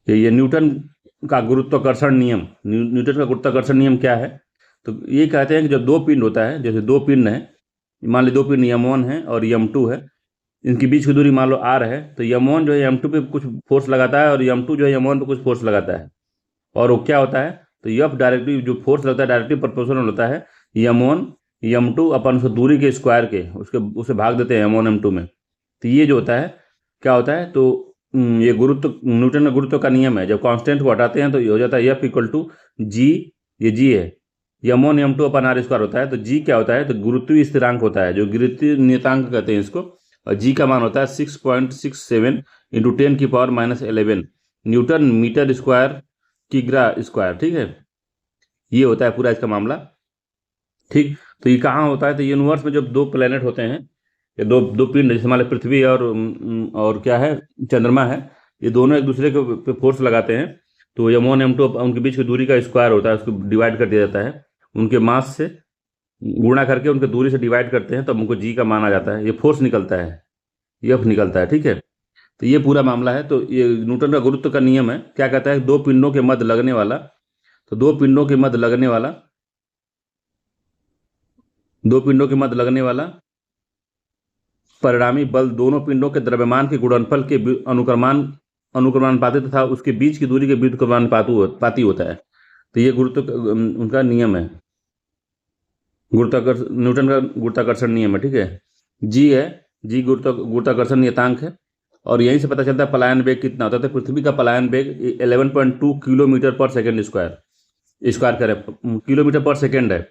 Speaker 1: ये न्यूटन का गुरुत्वाकर्षण नियम, न्यूटन का गुरुत्वाकर्षण नियम क्या है, तो ये कहते हैं कि जब दो पिंड होता है, जैसे दो पिंड है, मान ली दो पिंड m1 है और m2 है, इनके बीच की दूरी मान लो r है, तो m1 जो है m2 पे कुछ फोर्स लगाता है और m2 जो है m1 पे कुछ फोर्स लगाता है, और वो क्या होता है, तो f डायरेक्टली जो फोर्स लगता है डायरेक्टली प्रोपोर्शनल होता है m1 m2 अपन उसको दूरी के स्क्वायर के उसे भाग देते हैं m1 m2 में। तो ये जो होता है क्या होता है, तो ये न्यूटन का गुरुत्व का नियम है। जब कांस्टेंट को हटाते हैं तो ये हो जाता है f इक्वल टू जी, ये जी है, यम1 यम2 अपन आर स्क्वायर होता है। तो जी क्या होता है, तो गुरुत्वीय स्थिरांक होता है, जो गुरुत्वीय नियतांक कहते हैं इसको। और जी का मान होता है 6.67 इंटू 10⁻11 न्यूटन मीटर स्क्वायर किग्रा स्क्वायर। ठीक है, ये होता है पूरा इसका मामला। ठीक, तो ये कहाँ होता है, तो यूनिवर्स में जब दो प्लेनेट होते हैं, ये दो दो पिंड, जैसे हमारे पृथ्वी और क्या है, चंद्रमा है, ये दोनों एक दूसरे के पे फोर्स लगाते हैं। तो यम1 यम2 उनके बीच की दूरी का स्क्वायर होता है, उसको डिवाइड कर दिया जाता है, उनके मास से गुणा करके उनके दूरी से डिवाइड करते हैं, तब उनको जी का मान आ जाता है, ये फोर्स निकलता है, एफ निकलता है। ठीक है, तो ये पूरा मामला है। तो ये न्यूटन का गुरुत्व का नियम है, क्या कहता है, दो पिंडों के मध्य लगने वाला, तो दो पिंडों के मध्य लगने वाला, दो पिंडों के मध्य लगने वाला परिणामी बल दोनों पिंडों के द्रव्यमान के गुणनफल के अनुक्रमानुपाती तथा उसके बीच की दूरी के व्युत्क्रमानुपाती होता है। तो ये गुरुत्व उनका नियम है, गुरुत्वाकर्षण, न्यूटन का गुरुत्वाकर्षण नियम है। ठीक है, जी है, जी गुरुत्वाकर्षण नियतांक है। और यहीं से पता चलता है पलायन वेग कितना होता है। तो पृथ्वी का पलायन वेग 11.2 किलोमीटर पर सेकेंड स्क्वायर करें, किलोमीटर पर सेकेंड है।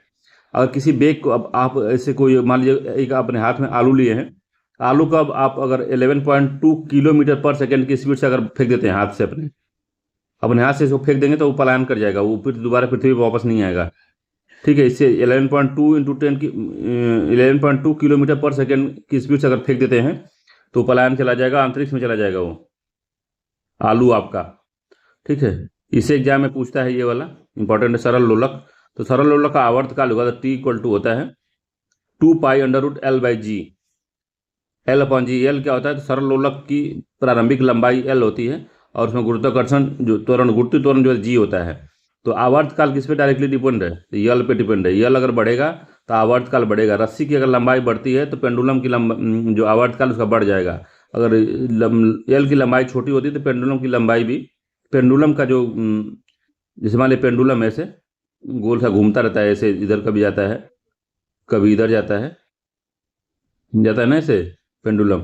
Speaker 1: अगर किसी बेग को, अब आप ऐसे कोई मान लीजिए एक अपने हाथ में आलू लिए हैं, आलू को अब आप अगर 11.2 किलोमीटर पर सेकेंड की स्पीड से अगर फेंक देते हैं हाथ से, अपने अपने हाथ से इसको फेंक देंगे, तो वो पलायन कर जाएगा, वो फिर दोबारा पृथ्वी पर वापस नहीं आएगा। ठीक है, इससे 11.2 इंटू 10 की 11.2 किलोमीटर पर सेकेंड की स्पीड से अगर फेंक देते हैं, तो पलायन चला जाएगा, अंतरिक्ष में चला जाएगा वो आलू आपका। ठीक है, इसे एग्जाम में पूछता है, ये वाला इंपॉर्टेंट है, सरल लोलक। तो सरल लोलक का आवर्तकाल होगा, तो टी इक्वल टू होता है 2π√L/g, L/g। एल क्या होता है, तो सरल लोलक की प्रारंभिक लंबाई L होती है, और उसमें गुरुत्वाकर्षण जो गुरुत्वीय त्वरण जो जी होता है। तो आवर्तकाल किस पे डायरेक्टली डिपेंड है, तो यल पे डिपेंड है। यल अगर बढ़ेगा तो आवर्तकाल बढ़ेगा। रस्सी की अगर लंबाई बढ़ती है तो पेंडुलम की जो आवर्तकाल उसका बढ़ जाएगा। अगर यल की लंबाई छोटी होती है तो पेंडुलम की लंबाई भी, पेंडुलम का जो जैसे मान लीजिए पेंडुलम ऐसे गोल सा घूमता रहता है, ऐसे इधर कभी जाता है, कभी इधर जाता है ना ऐसे पेंडुलम।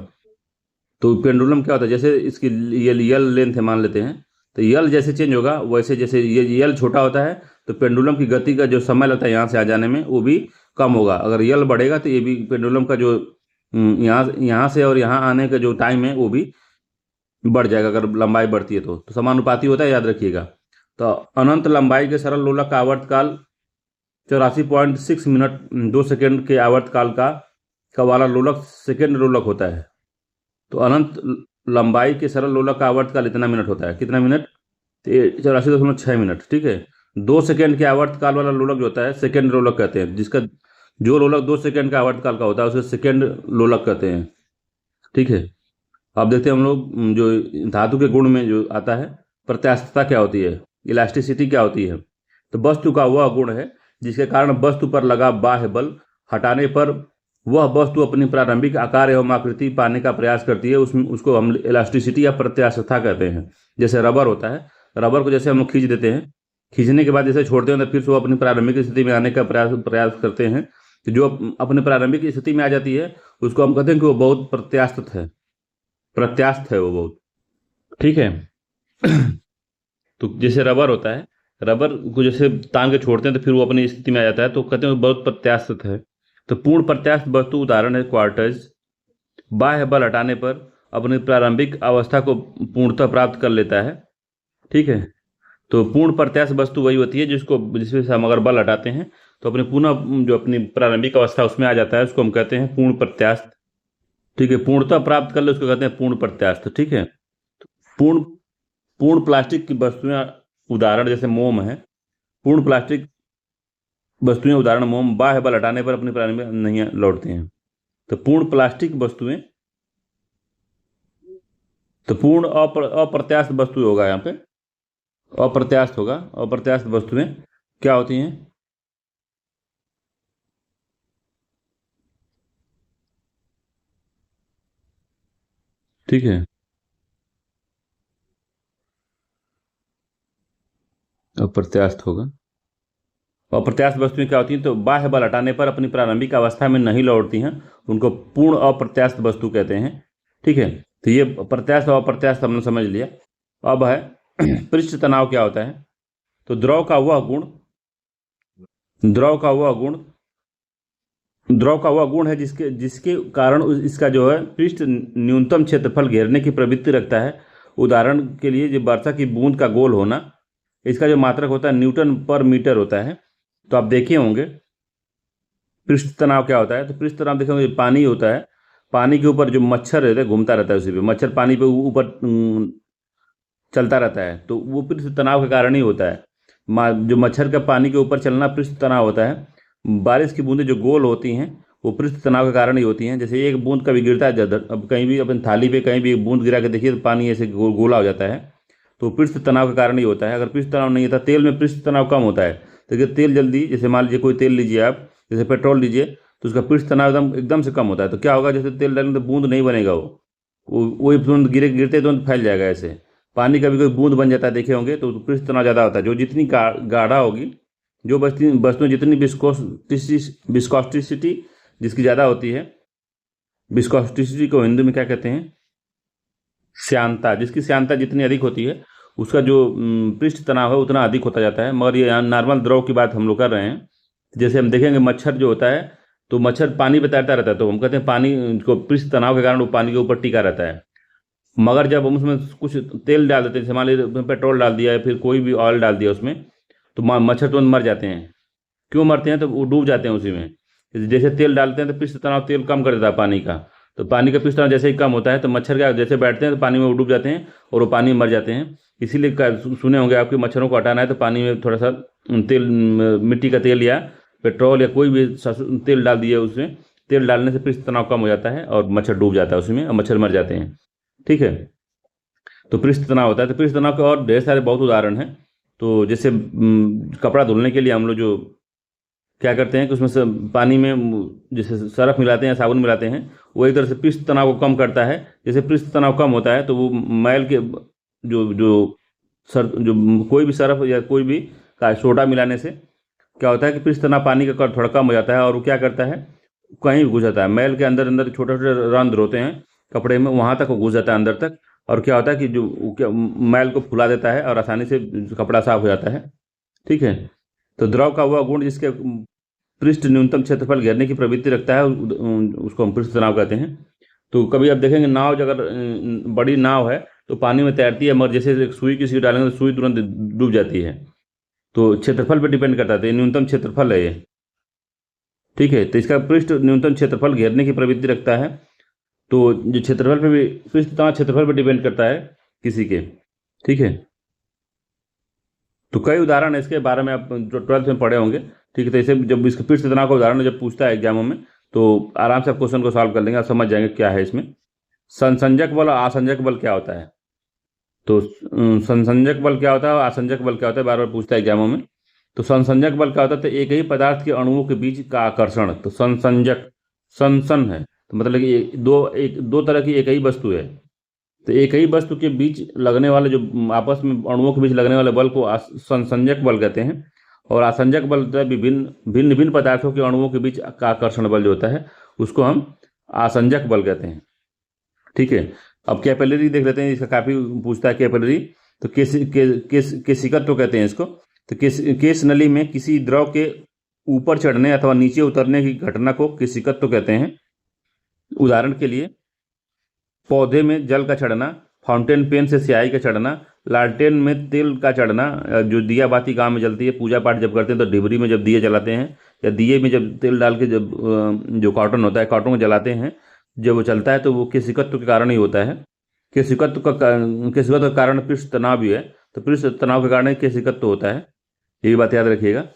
Speaker 1: तो पेंडुलम क्या होता है, जैसे इसकी यल लेंथ है मान लेते हैं, तो यल जैसे चेंज होगा वैसे, जैसे ये यल छोटा होता है तो पेंडुलम की गति का जो समय लगता है यहाँ से आ जाने में, वो भी कम होगा। अगर यल बढ़ेगा तो ये भी पेंडुलम का जो यहाँ से और यहाँ आने का जो टाइम है वो भी बढ़ जाएगा, अगर लंबाई बढ़ती है तो समानुपाती होता है, याद रखिएगा। तो अनंत लंबाई के सरल लोलक का आवर्तकाल 84.6 मिनट 2 सेकेंड के आवर्तकाल का वाला लोलक सेकेंड लोलक होता है। तो अनंत लंबाई के सरल लोलक का आवर्तकाल इतना मिनट होता है, कितना मिनट, 84.6 मिनट। ठीक है, 2 सेकेंड के आवर्तकाल वाला लोलक जो होता है सेकेंड लोलक कहते हैं, जिसका जो लोलक 2 सेकेंड का आवर्तकाल का होता है उसे सेकेंड लोलक कहते हैं। ठीक है, अब देखते हैं हम लोग जो धातु के गुण में जो आता है, प्रत्यास्थता क्या होती है, इलास्टिसिटी क्या होती है। तो वस्तु का वह गुण है जिसके कारण वस्तु पर लगा बाह्य बल हटाने पर वह वस्तु अपनी प्रारंभिक आकार एवं आकृति पाने का प्रयास करती है, उसमें उसको हम इलास्टिसिटी या प्रत्यास्थता कहते हैं। जैसे रबर होता है, रबर को जैसे हम लोग खींच देते हैं, खींचने के बाद जैसे छोड़ते हैं तो फिर से वो अपनी प्रारंभिक स्थिति में आने का प्रयास करते हैं। तो जो अपनी प्रारंभिक स्थिति में आ जाती है उसको हम कहते हैं कि वो बहुत प्रत्यास्थ है वो बहुत। ठीक है तो जैसे रबर होता है, रबर को जैसे तान के छोड़ते हैं तो फिर वो अपनी स्थिति में आ जाता है, तो कहते हैं वो बहुत प्रत्यास्थ है। तो पूर्ण प्रत्यास्थ वस्तु उदाहरण है क्वार्टज, बाह्य बल हटाने पर अपनी प्रारंभिक अवस्था को पूर्णतः प्राप्त कर लेता है। ठीक है, तो पूर्ण प्रत्यास्थ वस्तु वही होती है जिसमें से हम अगर बल हटाते हैं तो अपनी पुनः जो अपनी प्रारंभिक अवस्था उसमें आ जाता है, उसको हम कहते हैं पूर्ण प्रत्यास्थ। ठीक है, पूर्णता प्राप्त कर ले उसको कहते हैं पूर्ण प्रत्यास्थ। ठीक है, पूर्ण पूर्ण प्लास्टिक की वस्तुएं उदाहरण जैसे मोम है, पूर्ण प्लास्टिक वस्तुएं उदाहरण मोम बाह्य बल हटाने पर अपनी प्रारंभिक नहीं लौटते हैं। तो पूर्ण प्लास्टिक वस्तुएं, तो पूर्ण अप्रत्यास्थ वस्तु होगा, यहाँ पे अप्रत्यास्थ होगा। अप्रत्यास्थ वस्तुएं क्या होती हैं, ठीक है, अप्रत्यास्थ होगा। अप्रत्यास्थ वस्तुएं क्या होती हैं, तो बाह्य बल हटाने पर अपनी प्रारंभिक अवस्था में नहीं लौटती हैं, उनको पूर्ण अप्रत्यास्थ वस्तु कहते हैं। ठीक है, तो ये प्रत्यास्थ और अप्रत्यास्थ हमने समझ लिया। अब है पृष्ठ तनाव क्या होता है। तो द्रव का वह गुण द्रव का वह गुण द्रव का वह गुण है जिसके जिसके कारण इसका जो है पृष्ठ न्यूनतम क्षेत्रफल घेरने की प्रवृत्ति रखता है। उदाहरण के लिए जो वर्षा की बूंद का गोल होना, इसका जो मात्रक होता है न्यूटन पर मीटर होता है। तो आप देखे होंगे पृष्ठ तनाव क्या होता है। तो पृष्ठ तनाव देखेंगे पानी होता है, पानी के ऊपर जो मच्छर रहता है घूमता रहता है, उसी पे मच्छर पानी पे ऊपर चलता रहता है, तो वो पृष्ठ तनाव के कारण ही होता है। जो मच्छर का पानी के ऊपर चलना पृष्ठ तनाव होता है। बारिश की बूंदें जो गोल होती हैं वो पृष्ठ तनाव के कारण ही होती हैं। जैसे एक बूंद कभी गिरता है, अब कहीं भी अपन थाली पे कहीं भी एक बूंद गिरा के देखिए तो पानी ऐसे गोला हो जाता है, तो पृष्ठ तनाव के कारण ही होता है। अगर पृष्ठ तनाव नहीं होता, तेल में पृष्ठ तनाव कम होता है। देखिए तेल जल्दी, जैसे मान लीजिए कोई तेल लीजिए आप, जैसे पेट्रोल लीजिए, तो उसका पृष्ठ तनाव एकदम एकदम से कम होता है। तो क्या होगा, जैसे तेल डालेंगे तो बूंद नहीं बनेगा, वो तुरंत गिरते तुरंत फैल जाएगा। ऐसे पानी का भी कोई बूंद बन जाता है, देखे होंगे, तो पृष्ठ तनाव ज़्यादा होता है। जो जितनी गाढ़ा होगी, जो वस्तु जितनी विस्कोस्टिसिटी जिसकी ज़्यादा होती है, विस्कोस्टिसिटी को हिंदी में क्या कहते हैं, श्यानता, जिसकी श्यानता जितनी अधिक होती है उसका जो पृष्ठ तनाव है उतना अधिक होता जाता है। मगर ये नॉर्मल द्रव की बात हम लोग कर रहे हैं। जैसे हम देखेंगे मच्छर जो होता है, तो मच्छर पानी पे तैरता रहता है, तो हम कहते हैं पानी को पृष्ठ तनाव के कारण वो पानी के ऊपर टिका रहता है। मगर जब हम उसमें कुछ तेल डाल देते हैं, जैसे मान लीजिए पेट्रोल डाल दिया या फिर कोई भी ऑयल डाल दिया उसमें, तो मच्छर तुरंत मर जाते हैं। क्यों मरते हैं, तो वो डूब जाते हैं उसी में। जैसे तेल डालते हैं तो पृष्ठ तनाव तेल कम कर देता है पानी का, तो पानी का पृष्ठ तनाव जैसे ही कम होता है तो मच्छर क्या जैसे बैठते हैं तो पानी में वो डूब जाते हैं और वो पानी में मर जाते हैं। इसीलिए सुने होंगे आपके, मच्छरों को हटाना है तो पानी में थोड़ा सा तेल, मिट्टी का तेल या पेट्रोल या कोई भी तेल डाल दिए, उसमें तेल डालने से पृष्ठ तनाव कम हो जाता है और मच्छर डूब जाता है उसमें और मच्छर मर जाते हैं। ठीक है, तो पृष्ठ तनाव होता है। तो पृष्ठ तनाव के और ढेर सारे बहुत उदाहरण हैं। तो जैसे कपड़ा धुलने के लिए हम लोग जो क्या करते हैं कि उसमें से पानी में जैसे सर्फ मिलाते हैं या साबुन मिलाते हैं, वो एक तरह से पृष्ठ तनाव को कम करता है। जैसे पृष्ठ तनाव कम होता है तो वो मैल के जो कोई भी सर्फ या कोई भी का सोडा मिलाने से क्या होता है कि पृष्ठ तनाव पानी का थोड़ा कम हो जाता है और वो क्या करता है, कहीं भी घुस जाता है। मैल के अंदर अंदर छोटे छोटे रंध्र होते हैं कपड़े में, वहाँ तक वो घुस जाता है अंदर तक, और क्या होता है कि जो मैल को फुला देता है और आसानी से कपड़ा साफ हो जाता है। ठीक है, तो द्रव का वह गुण जिसके पृष्ठ न्यूनतम क्षेत्रफल घेरने की प्रवृत्ति रखता है उसको हम पृष्ठ तनाव कहते हैं। तो कभी आप देखेंगे नाव, अगर बड़ी नाव है तो पानी में तैरती है, मगर जैसे एक सुई की सीट डालेंगे तो सुई तुरंत डूब जाती है। तो क्षेत्रफल पर डिपेंड करता है, तो ये न्यूनतम क्षेत्रफल है ये। ठीक है, तो इसका पृष्ठ न्यूनतम क्षेत्रफल घेरने की प्रवृत्ति रखता है। तो जो क्षेत्रफल पे भी, पृष्ठ तनाव क्षेत्रफल पर डिपेंड करता है किसी के। ठीक है, तो कई उदाहरण है इसके बारे में, आप जो 12th में पढ़े होंगे। ठीक है, तो इसे जब इसके पृष्ठ तनाव का उदाहरण जब पूछता है एग्जामों में, तो आराम से आप क्वेश्चन को सॉल्व कर लेंगे, आप समझ जाएंगे क्या है इसमें। संसंजक बल और आसंजक बल क्या होता है। तो संसंजक बल क्या होता है और आसंजक बल क्या होता है, बार बार पूछता है एग्जामों में। तो संसंजक बल क्या होता है, तो एक ही पदार्थ के अणुओं के बीच का आकर्षण। तो संसंजक, संसन है तो मतलब कि दो तरह की एक ही वस्तु है, तो एक ही वस्तु के बीच लगने वाले, जो आपस में अणुओं के बीच लगने वाले बल को संसंजक बल कहते हैं। और आसंजक बल होता है भिन्न भिन्न पदार्थों के अणुओं के बीच का आकर्षण बल जो होता है उसको हम आसंजक बल कहते हैं। ठीक है, अब कैपिलरी देख लेते हैं, इसका काफी पूछता है कैपिलरी। तो केशिकत्व कहते हैं इसको। तो केश नली में किसी द्रव के ऊपर चढ़ने अथवा नीचे उतरने की घटना को केशिकत्व कहते हैं। उदाहरण के लिए पौधे में जल का चढ़ना, फाउंटेन पेन से स्याही का चढ़ना, लालटेन में तेल का चढ़ना, जो दिया बाती गांव में जलती है, पूजा पाठ जब करते हैं तो डिबरी में जब दिए जलाते हैं, या दिए में जब तेल डाल के जब जो कॉटन होता है कॉटन को जलाते हैं, जब वो चलता है तो वो केशिकत्व के कारण ही होता है। केशिकत्व का कारण पृष्ठ तनाव भी है, तो पृष्ठ तनाव के कारण केशिकत्व होता है, ये भी बात याद रखिएगा।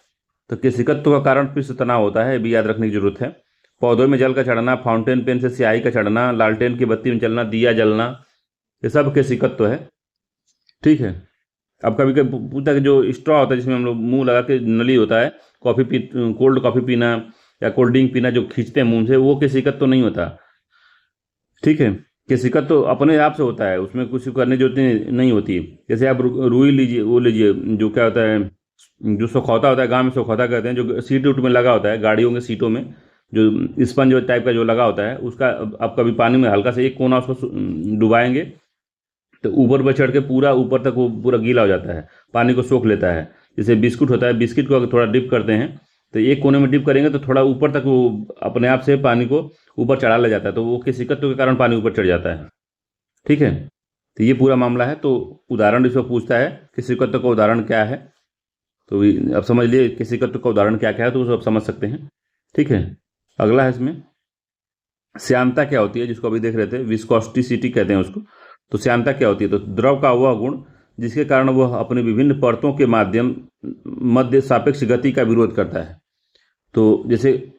Speaker 1: तो केशिकत्व का कारण पृष्ठ तनाव होता है, ये भी याद रखने की जरूरत है। पौधों में जल का चढ़ना, फाउंटेन पेन से स्याही का चढ़ना, लालटेन की बत्ती में चलना, दिया जलना, ये सब केशिकत्व है। ठीक है, अब कभी कभी पूछता है कि जो स्ट्रॉ होता है जिसमें हम लोग मुंह लगा के नली होता है, कोल्ड कॉफ़ी पीना या कोल्ड ड्रिंक पीना जो खींचते हैं मुंह से, वो केशिकत्व नहीं होता। ठीक है, केशिकत्व तो अपने आप से होता है, उसमें कुछ करने की जरूरत नहीं होती। जैसे आप रुई लीजिए, वो लीजिए जो क्या होता है, जो सोखौता होता है, गाँव में सोखौता कहते हैं, जो सीट उट में लगा होता है, गाड़ियों के सीटों में जो स्पंज टाइप का जो लगा होता है, उसका आप कभी पानी में हल्का से एक कोना उसको डुबाएंगे तो ऊपर पर चढ़ के पूरा ऊपर तक वो पूरा गीला हो जाता है, पानी को सोख लेता है। जैसे बिस्कुट होता है, बिस्किट को अगर थोड़ा डिप करते हैं तो एक कोने में डिप करेंगे तो थोड़ा ऊपर तक वो अपने आप से पानी को ऊपर चढ़ा ले जाता है, तो वो किसिकत्व के कारण पानी ऊपर चढ़ जाता है। ठीक है, तो ये पूरा मामला है। तो उदाहरण इसको पूछता है किसिकत्व का उदाहरण क्या है, तो अब समझ लिए किसिकत्व का उदाहरण क्या क्या है, तो वो सब समझ सकते हैं। ठीक है, अगला है इसमें श्यानता क्या होती है, जिसको अभी देख रहे थे, विस्कोसिटी कहते हैं उसको। तो श्यानता क्या होती है, तो द्रव का वह गुण जिसके कारण वह अपने विभिन्न परतों के माध्यम मध्य सापेक्ष गति का विरोध करता है। तो जैसे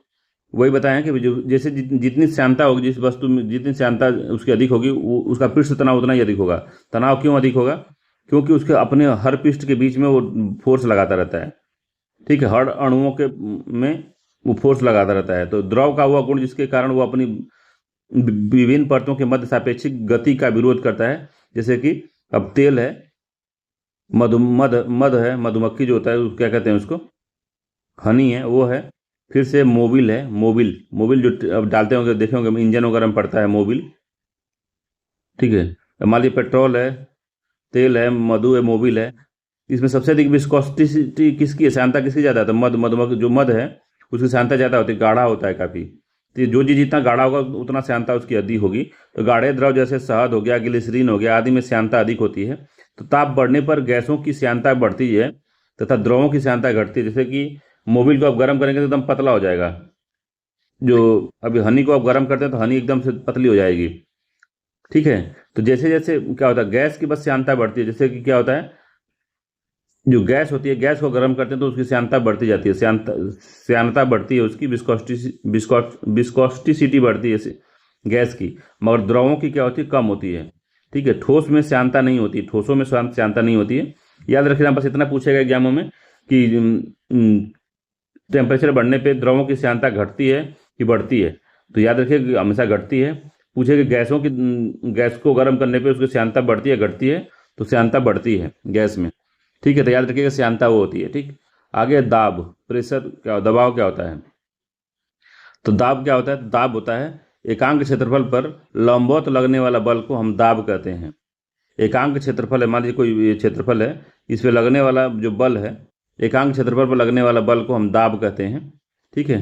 Speaker 1: वही बताएं कि जैसे जितनी श्यानता होगी, जिस वस्तु में जितनी श्यानता उसकी अधिक होगी, वो उसका पृष्ठ तनाव उतना ही अधिक होगा। तनाव क्यों अधिक होगा? क्योंकि उसके अपने हर पृष्ठ के बीच में वो फोर्स लगाता रहता है। ठीक है, हर अणुओं के में वो फोर्स लगाता रहता है। तो द्रव का वह गुण जिसके कारण वो अपनी विभिन्न परतों के मध्य सापेक्षिक गति का विरोध करता है। जैसे कि अब तेल है, मध है, मधुमक्खी जो होता है क्या कहते हैं उसको, हनी है, वो है। फिर से मोबिल है, मोबिल जो अब डालते होंगे, देखे होंगे इंजन वगैरह में पड़ता है मोबिल। ठीक है, मान लीजिए पेट्रोल है, तेल है, मधु है, मोबिल है। इसमें सबसे अधिक विस्कोसिटी किसकी है, श्यानता किसकी ज़्यादा है? तो मधुमक्खी जो मध है उसकी श्यानता ज़्यादा होती है, गाढ़ा होता है काफ़ी। तो जो चीज़ जितना गाढ़ा होगा उतना श्यानता उसकी अधिक होगी। तो गाढ़े द्रव जैसे शहद हो गया, ग्लिसरीन हो गया आदि में श्यानता अधिक होती है। तो ताप बढ़ने पर गैसों की श्यानता बढ़ती है तथा द्रवों की श्यानता घटती है। जैसे कि मोबिल को आप गर्म करेंगे तो एकदम पतला हो जाएगा। जो अभी हनी को आप गर्म करते हैं तो हनी एकदम से पतली हो जाएगी। ठीक है, तो जैसे जैसे क्या होता है, गैस की बस श्यानता बढ़ती है। जैसे कि क्या होता है, जो गैस होती है, गैस को गर्म करते हैं तो उसकी श्यानता बढ़ती जाती है, श्यानता बढ़ती है, उसकी विस्कोसिटी बढ़ती है गैस की। मगर द्रवों की क्या होती है, कम होती है। ठीक है, ठोस में श्यानता नहीं होती, ठोसों में श्यानता नहीं होती है। याद रखना, बस इतना पूछेगा एग्जामों में कि टेम्परेचर बढ़ने पे द्रवों की श्यानता घटती है कि बढ़ती है। तो याद रखिए कि हमेशा घटती है। पूछे कि गैस को गर्म करने पे उसकी श्यानता बढ़ती है घटती है, तो श्यानता बढ़ती है गैस में। ठीक है, तो याद रखिएगा श्यानता वो होती है। ठीक, आगे दाब, प्रेशर क्या, दबाव क्या होता है? तो दाब क्या होता है? दाब होता है एकांक क्षेत्रफल पर लंबवत लगने वाला बल को हम दाब कहते हैं। एकांक क्षेत्रफल है, मान लीजिए कोई क्षेत्रफल है, इस पे लगने वाला जो बल है, एकांक क्षेत्रफल पर लगने वाला बल को हम दाब कहते हैं। ठीक है,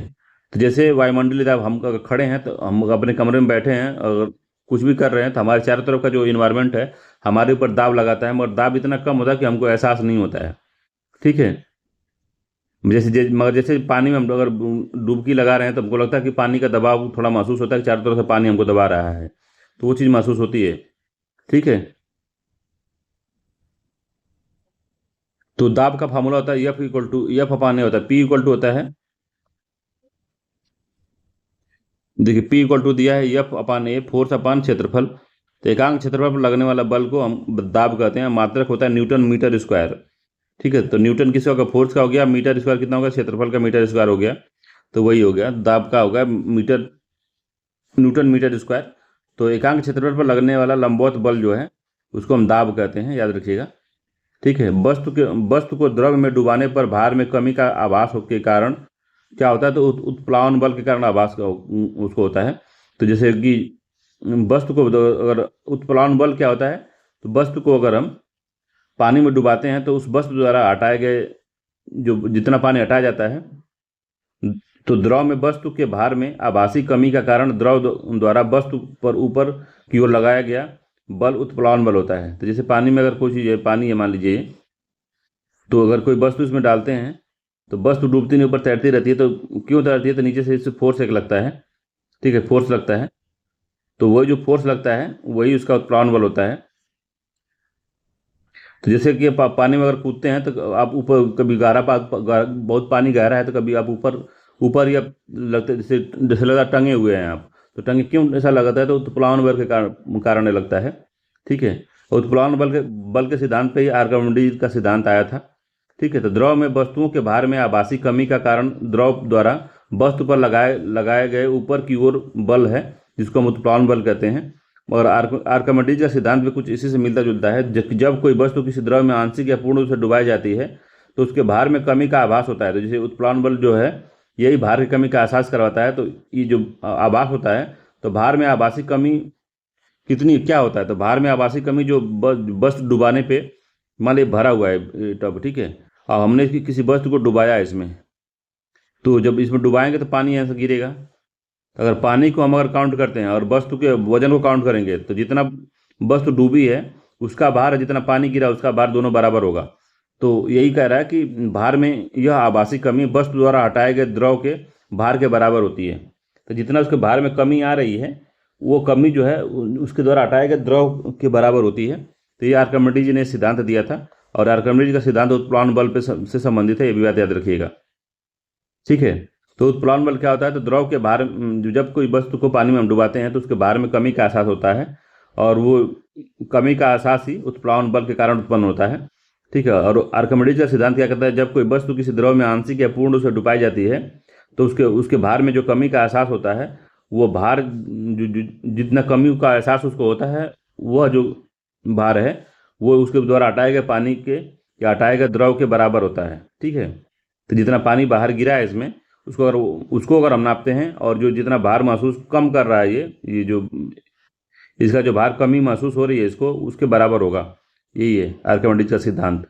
Speaker 1: तो जैसे वायुमंडलीय दाब, हम अगर खड़े हैं तो हम अपने कमरे में बैठे हैं, अगर कुछ भी कर रहे हैं तो हमारे चारों तरफ का जो इन्वायरमेंट है हमारे ऊपर दाब लगाता है, मगर दाब इतना कम होता है कि हमको एहसास नहीं होता है। ठीक है, मगर जैसे पानी में हम अगर डुबकी लगा रहे हैं तो हमको लगता है कि पानी का दबाव थोड़ा महसूस होता है कि चारों तरफ से पानी हमको दबा रहा है, तो वो चीज़ महसूस होती है। ठीक है, तो दाब का फार्मूला होता है एफ इक्वल टू एफ अपान ए होता है, पी इक्वल टू होता है, देखिए पी इक्वल टू दिया है एफ अपान ए, फोर्स अपान क्षेत्रफल। तो एकांक क्षेत्रफल पर लगने वाला बल को हम दाब कहते हैं। मात्रक होता है न्यूटन मीटर स्क्वायर। ठीक है, तो न्यूटन किसका होगा, फोर्स का हो गया, मीटर स्क्वायर कितना होगा, क्षेत्रफल का मीटर स्क्वायर हो गया, तो वही हो गया, दाब का होगा मीटर, न्यूटन मीटर स्क्वायर। तो एकांक क्षेत्रफल पर लगने वाला लंबवत बल जो है उसको हम दाब कहते हैं, याद रखिएगा। ठीक है, वस्तु को द्रव में डुबाने पर भार में कमी का आभास के कारण क्या होता है, तो उत्प्लावन बल के कारण आभास उसको होता है। तो जैसे कि वस्तु को अगर उत्प्लावन बल क्या होता है, तो वस्तु को अगर हम पानी में डुबाते हैं तो उस वस्तु द्वारा हटाए गए जो जितना पानी हटाया जाता है, तो द्रव में वस्तु के भार में आभासी कमी का कारण द्रव द्वारा वस्तु पर ऊपर की ओर लगाया गया बल उत्प्लावन बल होता है। तो जैसे पानी में अगर कोई चीज़ है, पानी है मान लीजिए, तो अगर कोई वस्तु इसमें डालते हैं तो वस्तु डूबती नहीं, ऊपर तैरती रहती है। तो क्यों तैरती है, तो नीचे से इससे फोर्स एक लगता है। ठीक है, फोर्स लगता है, तो वही जो फोर्स लगता है वही उसका उत्प्लावन बल होता है। तो जैसे कि पानी में अगर कूदते हैं तो आप ऊपर, कभी बहुत पानी गहरा है तो कभी आप ऊपर ऊपर या लगते जैसे जैसे लगा टंगे हुए हैं आप, तो टंगे क्यों ऐसा लगता है, तो उत्प्लावन बल के कारण लगता है। ठीक है, उत्प्लावन बल के सिद्धांत पे ही आर्किमिडीज का सिद्धांत आया था। ठीक है, तो द्रव में वस्तुओं के भार में आभासी कमी का कारण द्रव द्वारा वस्तु पर लगाए गए ऊपर की ओर बल है, जिसको हम उत्प्लावन बल कहते हैं। और आर्किमिडीज का सिद्धांत भी कुछ इसी से मिलता जुलता है। जब कोई वस्तु किसी द्रव में आंशिक या पूर्ण रूप से डुबाई जाती है तो उसके भार में कमी का आभास होता है। तो जैसे उत्प्लावन बल जो है यही भार की कमी का एहसास करवाता है। तो ये जो आभास होता है, तो भार में आभासी कमी कितनी क्या होता है, तो भार में आभासी कमी जो वस्तु डुबाने पे, मान लीजिए भरा हुआ है टब, ठीक है, और हमने किसी वस्तु को डुबाया है इसमें, तो जब इसमें डुबाएंगे तो पानी यहाँ से गिरेगा। तो अगर पानी को हम अगर काउंट करते हैं और वस्तु के वजन को काउंट करेंगे तो जितना वस्तु डूबी है उसका भार और जितना पानी गिरा उसका भार दोनों बराबर होगा। तो यही कह रहा है कि भार में यह आभासी कमी वस्तु द्वारा हटाए गए द्रव के भार के बराबर होती है। तो जितना उसके भार में कमी आ रही है वो कमी जो है उसके द्वारा हटाए गए द्रव के बराबर होती है। तो ये आर्किमिडीज ने सिद्धांत दिया था और आर्किमिडीज का सिद्धांत उत्प्लावन बल पे से संबंधित है, ये भी बात याद रखिएगा। ठीक है। तो उत्प्लावन बल क्या होता है? तो द्रव के भार, जब कोई वस्तु को पानी में हम डुबाते हैं तो उसके भार में कमी का एहसास होता है और वो कमी का एहसास ही उत्प्लावन बल के कारण उत्पन्न होता है। ठीक है। और आर्किमिडीज का सिद्धांत क्या कहता है? जब कोई वस्तु किसी द्रव में आंशिक या पूर्ण रूप से डुबाई जाती है तो उसके उसके भार में जो कमी का एहसास होता है वो भार जितना कमी का एहसास उसको होता है वह जो भार है वो उसके द्वारा हटाए गए पानी के या हटाए गए द्रव के बराबर होता है। ठीक है। तो जितना पानी बाहर गिरा है इसमें उसको अगर हम नापते हैं और जो जितना भार महसूस कम कर रहा है ये जो इसका जो भार कमी महसूस हो रही है इसको उसके बराबर होगा। यही है आर्किमिडीज का सिद्धांत।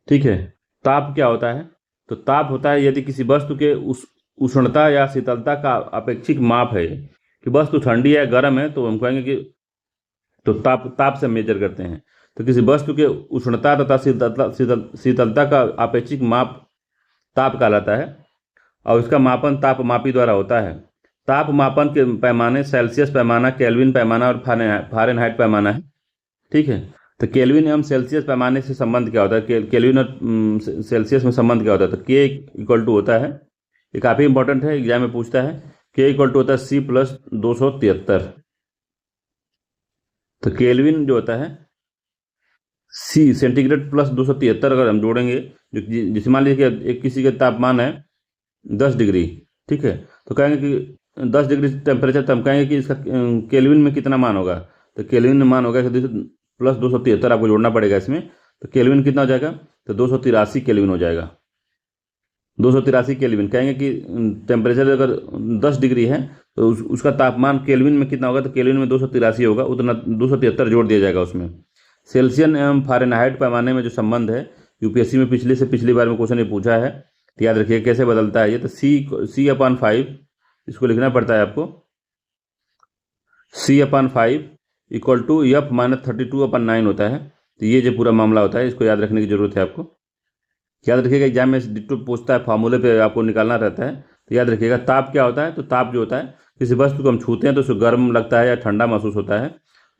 Speaker 1: ठीक है। ताप क्या होता है? तो ताप होता है यदि किसी वस्तु के उष्णता या शीतलता का अपेक्षिक माप है कि वस्तु ठंडी है गर्म है तो हम कहेंगे कि तो ताप से मेजर करते हैं। तो किसी वस्तु के उष्णता तथा शीतलता का अपेक्षिक माप ताप कहलाता है और इसका मापन तापमापी द्वारा होता है। ताप मापन के पैमाने सेल्सियस पैमाना, केल्विन पैमाना और फारेनहाइट पैमाना है। ठीक है। तो केल्विन एवं सेल्सियस पैमाने से संबंध क्या होता है? केल्विन और सेल्सियस में संबंध क्या होता है? तो के इक्वल टू होता है, ये काफ़ी इंपॉर्टेंट है, एग्जाम में पूछता है, के इक्वल टू होता है C + 273। तो केल्विन जो होता है C सेंटीग्रेड प्लस 273 अगर हम जोड़ेंगे, जिसे मान लीजिए कि एक किसी का तापमान है 10 डिग्री। ठीक है। तो कहेंगे कि 10 डिग्री टेम्परेचर, तो हम कहेंगे कि इसका केल्विन में कितना मान होगा? तो केल्विन में मान होगा प्लस 273 आपको जोड़ना पड़ेगा इसमें। तो केल्विन कितना हो जाएगा? तो 283 केल्विन हो जाएगा। 283 केल्विन कहेंगे कि टेम्परेचर अगर 10 डिग्री है तो उसका तापमान केल्विन में कितना होगा? तो केल्विन में 283 होगा, उतना 273 जोड़ दिया जाएगा उसमें। सेल्सियन एवं फारेनहाइट पैमाने में जो संबंध है यूपीएससी में पिछली बार में क्वेश्चन ये पूछा है, तो याद रखिए कैसे बदलता है ये। तो C/5 इसको लिखना पड़ता है आपको, C/5 इक्वल टू F - 32/9 होता है। तो ये जो पूरा मामला होता है इसको याद रखने की जरूरत है आपको। याद रखिएगा एग्जाम में डिट्टो पूछता है, फार्मूले पे आपको निकालना रहता है। तो याद रखिएगा ताप क्या होता है? तो ताप जो होता है किसी वस्तु को हम छूते हैं तो उसको गर्म लगता है या ठंडा महसूस होता है,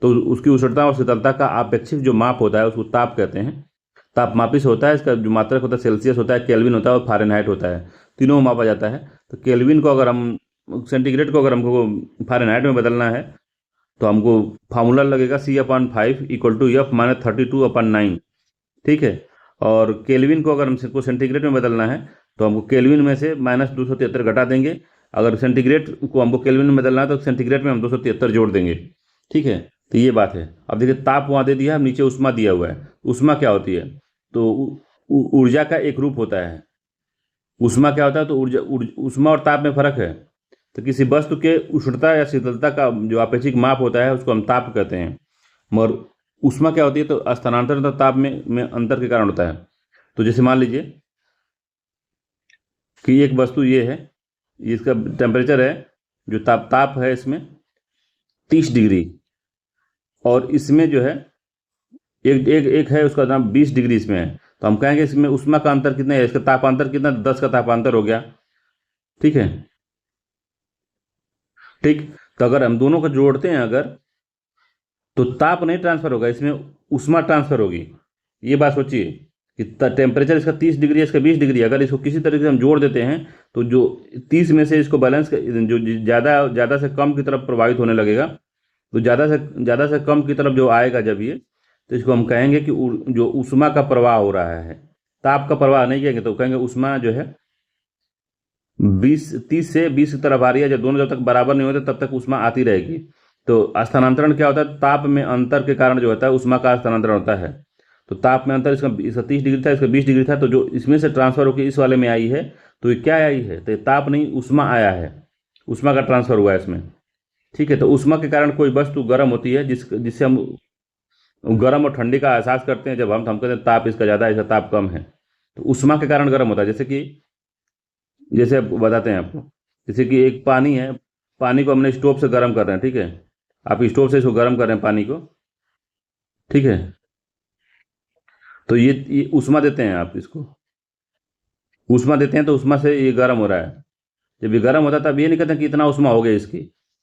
Speaker 1: तो उसकी उष्णता और शीतलता का अपेक्षिक जो माप होता है उसको ताप कहते हैं। तापमापी से होता है, इसका जो मात्रक होता है सेल्सियस होता है, केल्विन होता है और फारेनहाइट होता है, तीनों में मापा जाता है। तो केल्विन को अगर हम सेंटीग्रेड को अगर हमको फारेनहाइट में बदलना है तो हमको फार्मूला लगेगा C/5 इक्वल टू F - 32/9। ठीक है। और केल्विन को अगर हमको सेंटीग्रेड में बदलना है तो हमको केल्विन में से -273 घटा देंगे। अगर सेंटीग्रेड को हमको केल्विन में बदलना है तो सेंटीग्रेड में हम 273 जोड़ देंगे। ठीक है। तो ये बात है। अब देखिए ताप वहाँ दे दिया है, नीचे उष्मा दिया हुआ है। उष्मा क्या होती है? तो ऊर्जा का एक रूप होता है। उष्मा क्या होता है? तो उष्मा और ताप में फर्क है। तो किसी वस्तु के उष्णता या शीतलता का जो अपेक्षिक माप होता है उसको हम ताप कहते हैं। मगर उष्मा क्या होती है? तो स्थानांतरण तथा ताप में अंतर के कारण होता है। तो जैसे मान लीजिए कि एक वस्तु ये है, इसका टेम्परेचर है जो ताप है इसमें 30 डिग्री और इसमें जो है एक है उसका नाम 20 डिग्री इसमें है। तो हम कहेंगे इसमें उष्मा का अंतर कितना है? इसका तापांतर कितना? 10 का तापांतर हो गया। ठीक है। ठीक। तो अगर हम दोनों को जोड़ते हैं अगर, तो ताप नहीं ट्रांसफर होगा, इसमें उष्मा ट्रांसफर होगी। ये बात सोचिए कि टेम्परेचर इसका 30 डिग्री है, इसका 20 डिग्री। अगर इसको किसी तरीके से हम जोड़ देते हैं तो जो 30 में से इसको बैलेंस जो ज़्यादा से कम की तरफ प्रभावित होने लगेगा, तो ज़्यादा से कम की तरफ जो आएगा जब ये, तो इसको हम कहेंगे कि जो उष्मा का प्रवाह हो रहा है। ताप का प्रवाह नहीं कहेंगे, तो कहेंगे उष्मा जो है 30 से 20 की तरफ आ रही है। जब दोनों जब तक बराबर नहीं होते तब तक उष्मा आती रहेगी। तो स्थानांतरण क्या होता है? ताप में अंतर के कारण जो होता है उष्मा का स्थानांतरण होता है। तो ताप में अंतर इसका 30 डिग्री था, इसका 20 डिग्री था, तो जो इसमें से ट्रांसफर होकर इस वाले में आई है तो ये क्या आई है? तो ये ताप नहीं उष्मा आया है, उष्मा का ट्रांसफर हुआ है इसमें। ठीक है। तो उष्मा के कारण कोई वस्तु गर्म होती है जिससे हम गर्म और ठंडी का एहसास करते हैं। जब हम कहते हैं ताप इसका ज़्यादा है, इसका ताप कम है, तो उष्मा के कारण गर्म होता है। जैसे कि जैसे अब बताते हैं आपको। जैसे कि एक पानी है, पानी को हमने स्टोव से गर्म कर रहे हैं, ठीक है। आप स्टोव से इसको गर्म कर रहे हैं पानी को, ठीक है। तो ये उष्मा देते हैं आप इसको, उष्मा देते हैं तो उष्मा से ये गर्म हो रहा है। जब ये गर्म होता है तब ये नहीं कहते कि इतना उष्मा हो गया इसकी,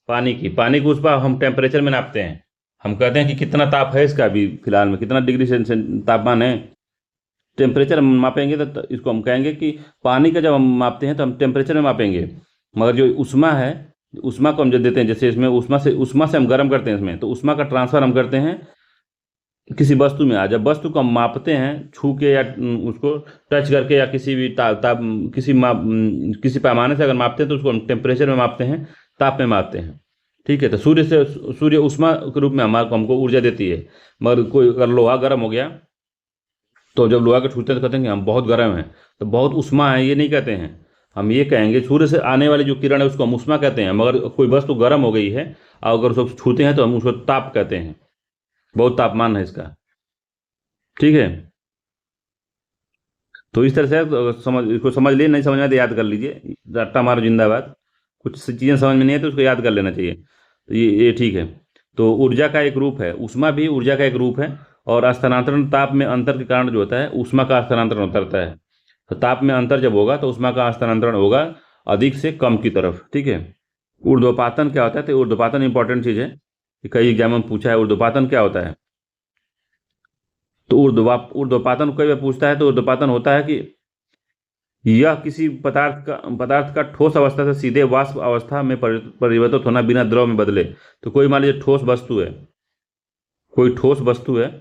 Speaker 1: पानी की उष्मा हम टेम्परेचर में नापते हैं। हम कहते हैं कि कितना ताप है इसका अभी फिलहाल में, कितना डिग्री तापमान है। टेम्परेचर हम मापेंगे तो इसको हम कहेंगे कि पानी का जब हम मापते हैं तो हम टेम्परेचर में मापेंगे। मगर जो उष्मा है, उष्मा को हम जब देते हैं, जैसे इसमें उष्मा से हम गर्म करते हैं इसमें, तो उष्मा का ट्रांसफर हम करते हैं किसी वस्तु में। आ जब वस्तु को हम मापते हैं छू के या उसको टच करके या किसी भी किसी पैमाने से अगर मापते हैं तो उसको हम टेम्परेचर में मापते हैं, ताप में मापते हैं, ठीक है। तो सूर्य उष्मा के रूप में हमारे को हमको ऊर्जा देती है। मगर कोई अगर लोहा गर्म हो गया तो जब लोहा को छूते हैं तो कहते हैं कि हम बहुत गर्म हैं, तो बहुत उष्मा है, ये नहीं कहते हैं। हम ये कहेंगे सूर्य से आने वाली जो किरण है उसको हम उष्मा कहते हैं। मगर कोई वस्तु गर्म हो गई है और अगर उसको छूते हैं तो हम उसको ताप कहते हैं, बहुत तापमान है इसका, ठीक है। तो इस तरह से इसको समझ लिए, नहीं समझ में तो याद कर लीजिए, रट्टा मारो जिंदाबाद। कुछ चीज़ें समझ में नहीं है तो उसको याद कर लेना चाहिए। तो ये ठीक है। तो ऊर्जा का एक रूप है, ऊष्मा भी ऊर्जा का एक रूप है। और स्थानांतरण ताप में अंतर के कारण जो होता है ऊष्मा का स्थानांतरण उतरता है। तो ताप में अंतर जब होगा तो ऊष्मा का स्थानांतरण होगा अधिक से कम की तरफ, ठीक है। ऊर्ध्वपातन क्या होता है? तो ऊर्ध्वपातन इंपॉर्टेंट चीज़ है, कई एग्जाम में पूछा है ऊर्ध्वपातन क्या होता है। तो ऊर्ध्वपातन कोई भी पूछता है तो ऊर्ध्वपातन होता है कि यह किसी पदार्थ का ठोस अवस्था से सीधे वाष्प अवस्था में परिवर्तित होना बिना द्रव में बदले। तो कोई मान लीजिए ठोस वस्तु है, कोई ठोस वस्तु है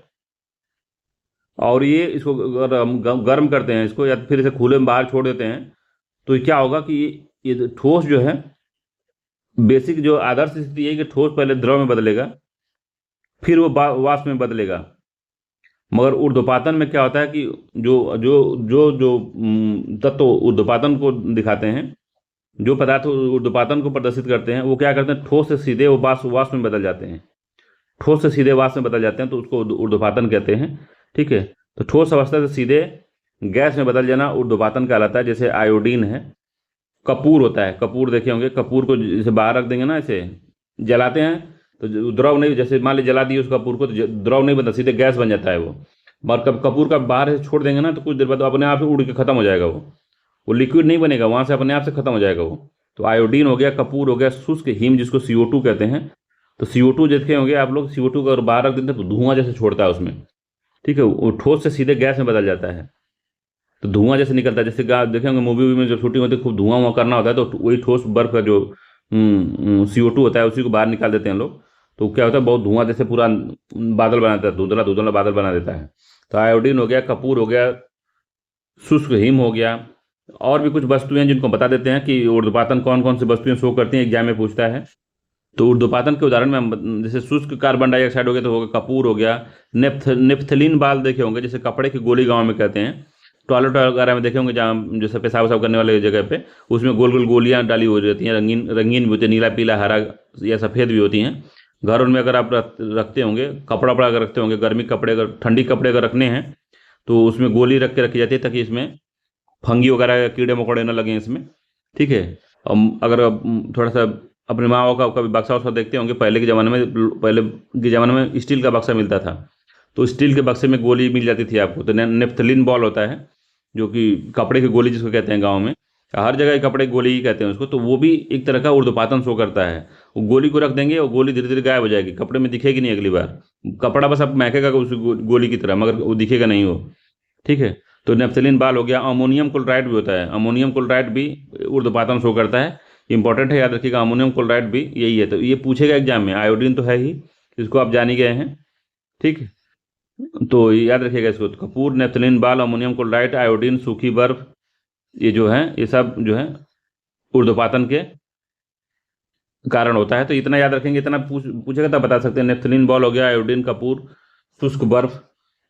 Speaker 1: और ये इसको अगर हम गर्म करते हैं इसको या फिर इसे खुले में बाहर छोड़ देते हैं तो क्या होगा कि ये ठोस जो है, बेसिक जो आदर्श स्थिति है कि ठोस पहले द्रव में बदलेगा फिर वो वाष्प में बदलेगा। मगर ऊर्ध्वपातन में क्या होता है कि जो जो जो जो तत्व ऊर्ध्वपातन को दिखाते हैं, जो पदार्थ ऊर्ध्वपातन को प्रदर्शित करते हैं, वो क्या करते हैं, ठोस से सीधे वो वाष्प में बदल जाते हैं। ठोस से सीधे वाष्प में बदल जाते हैं तो उसको ऊर्ध्वपातन कहते हैं, ठीक है। तो ठोस अवस्था से सीधे गैस में बदल जाना ऊर्ध्वपातन कहलाता है। जैसे आयोडीन है, कपूर होता है, कपूर देखे होंगे, कपूर को जैसे बाहर रख देंगे ना, ऐसे जलाते हैं तो द्रव नहीं, जैसे मान लीजिए जला दिए उस कपूर को तो द्रव नहीं बनता, सीधे गैस बन जाता है वो। और कब कपूर का बाहर से छोड़ देंगे ना तो कुछ देर बाद अपने आप ही उड़ के खत्म हो जाएगा वो लिक्विड नहीं बनेगा, वहाँ से अपने आप से खत्म हो जाएगा वो। तो आयोडीन हो गया, कपूर हो गया, शुष्क हिम जिसको CO2 कहते हैं। तो CO2 देखे होंगे आप लोग, CO2 को अगर बाहर रख देते हैं तो धुआं जैसे छोड़ता है उसमें, ठीक है। वो ठोस से सीधे गैस में बदल जाता है तो धुआं जैसे निकलता है। जैसे देखे होंगे मूवी में जब शूटिंग होती है खूब धुआं वुआं करना होता है तो वही ठोस बर्फ का जो CO2 होता है उसी को बाहर निकाल देते हैं लोग। तो क्या होता है, बहुत धुआं जैसे पूरा बादल बनाता है, धुंधला धुंधला बादल बना देता है। तो आयोडीन हो गया, कपूर हो गया, शुष्क हिम हो गया। और भी कुछ वस्तुएं हैं जिनको बता देते हैं कि ऊर्ध्वपातन कौन कौन सी वस्तुएं शो करती हैं, एग्जाम में पूछता है। तो ऊर्ध्वपातन के उदाहरण में हम जैसे शुष्क कार्बन डाइऑक्साइड हो गया तो होगा, कपूर हो गया, नेफ्थलीन बाल देखे होंगे, जैसे कपड़े की गोली गाँव में कहते हैं। टॉयलेट वगैरह में देखे होंगे जहाँ जैसे पेशाब वसाब करने वाले जगह पे उसमें गोल गोल गोलियां डाली हुई रहती हैं, रंगीन रंगीन भी होती है, नीला पीला हरा या सफ़ेद भी होती हैं। घरों में अगर आप रखते होंगे, कपड़ा वपड़ा अगर रखते होंगे, गर्मी कपड़े अगर ठंडी कपड़े अगर रखने हैं तो उसमें गोली रख के रखी जाती है ताकि इसमें फंगी वगैरह कीड़े मकोड़े न लगें इसमें, ठीक है। अगर थोड़ा सा अपने माँ का कभी बक्सा वक्सा देखते होंगे, पहले के ज़माने में स्टील का बक्सा मिलता था तो स्टील के बक्से में गोली मिल जाती थी आपको। तो नेफ्थलीन बॉल होता है जो कि कपड़े की गोली जिसको कहते हैं, गाँव में हर जगह कपड़े की गोली ही कहते हैं उसको। तो वो भी एक तरह का ऊर्ध्वपातन शो करता है। वो गोली को रख देंगे और गोली धीरे धीरे गायब हो जाएगी, कपड़े में दिखेगी नहीं अगली बार, कपड़ा बस अब महकेगा उस गोली की तरह मगर वो दिखेगा नहीं वो, ठीक है। तो नेफ्थलीन बाल हो गया। अमोनियम क्लोराइड भी होता है, अमोनियम क्लोराइड भी ऊर्ध्वपातन शो करता है। इंपॉर्टेंट है, याद रखिएगा, अमोनियम क्लोराइड भी यही है। तो ये पूछेगा एग्जाम में, आयोडीन तो है ही, इसको आप जान ही गए हैं, ठीक है। तो याद रखिएगा इसको, तो कपूर, नेफ्थलीन बाल, अमोनियम क्लोराइड, आयोडीन, सूखी बर्फ, ये जो है ये सब जो है ऊर्ध्वपातन के कारण होता है। तो इतना याद रखेंगे, इतना पूछेगा तब बता सकते हैं। नेफ्थलीन बॉल हो गया, आयोडीन, कपूर, शुष्क बर्फ,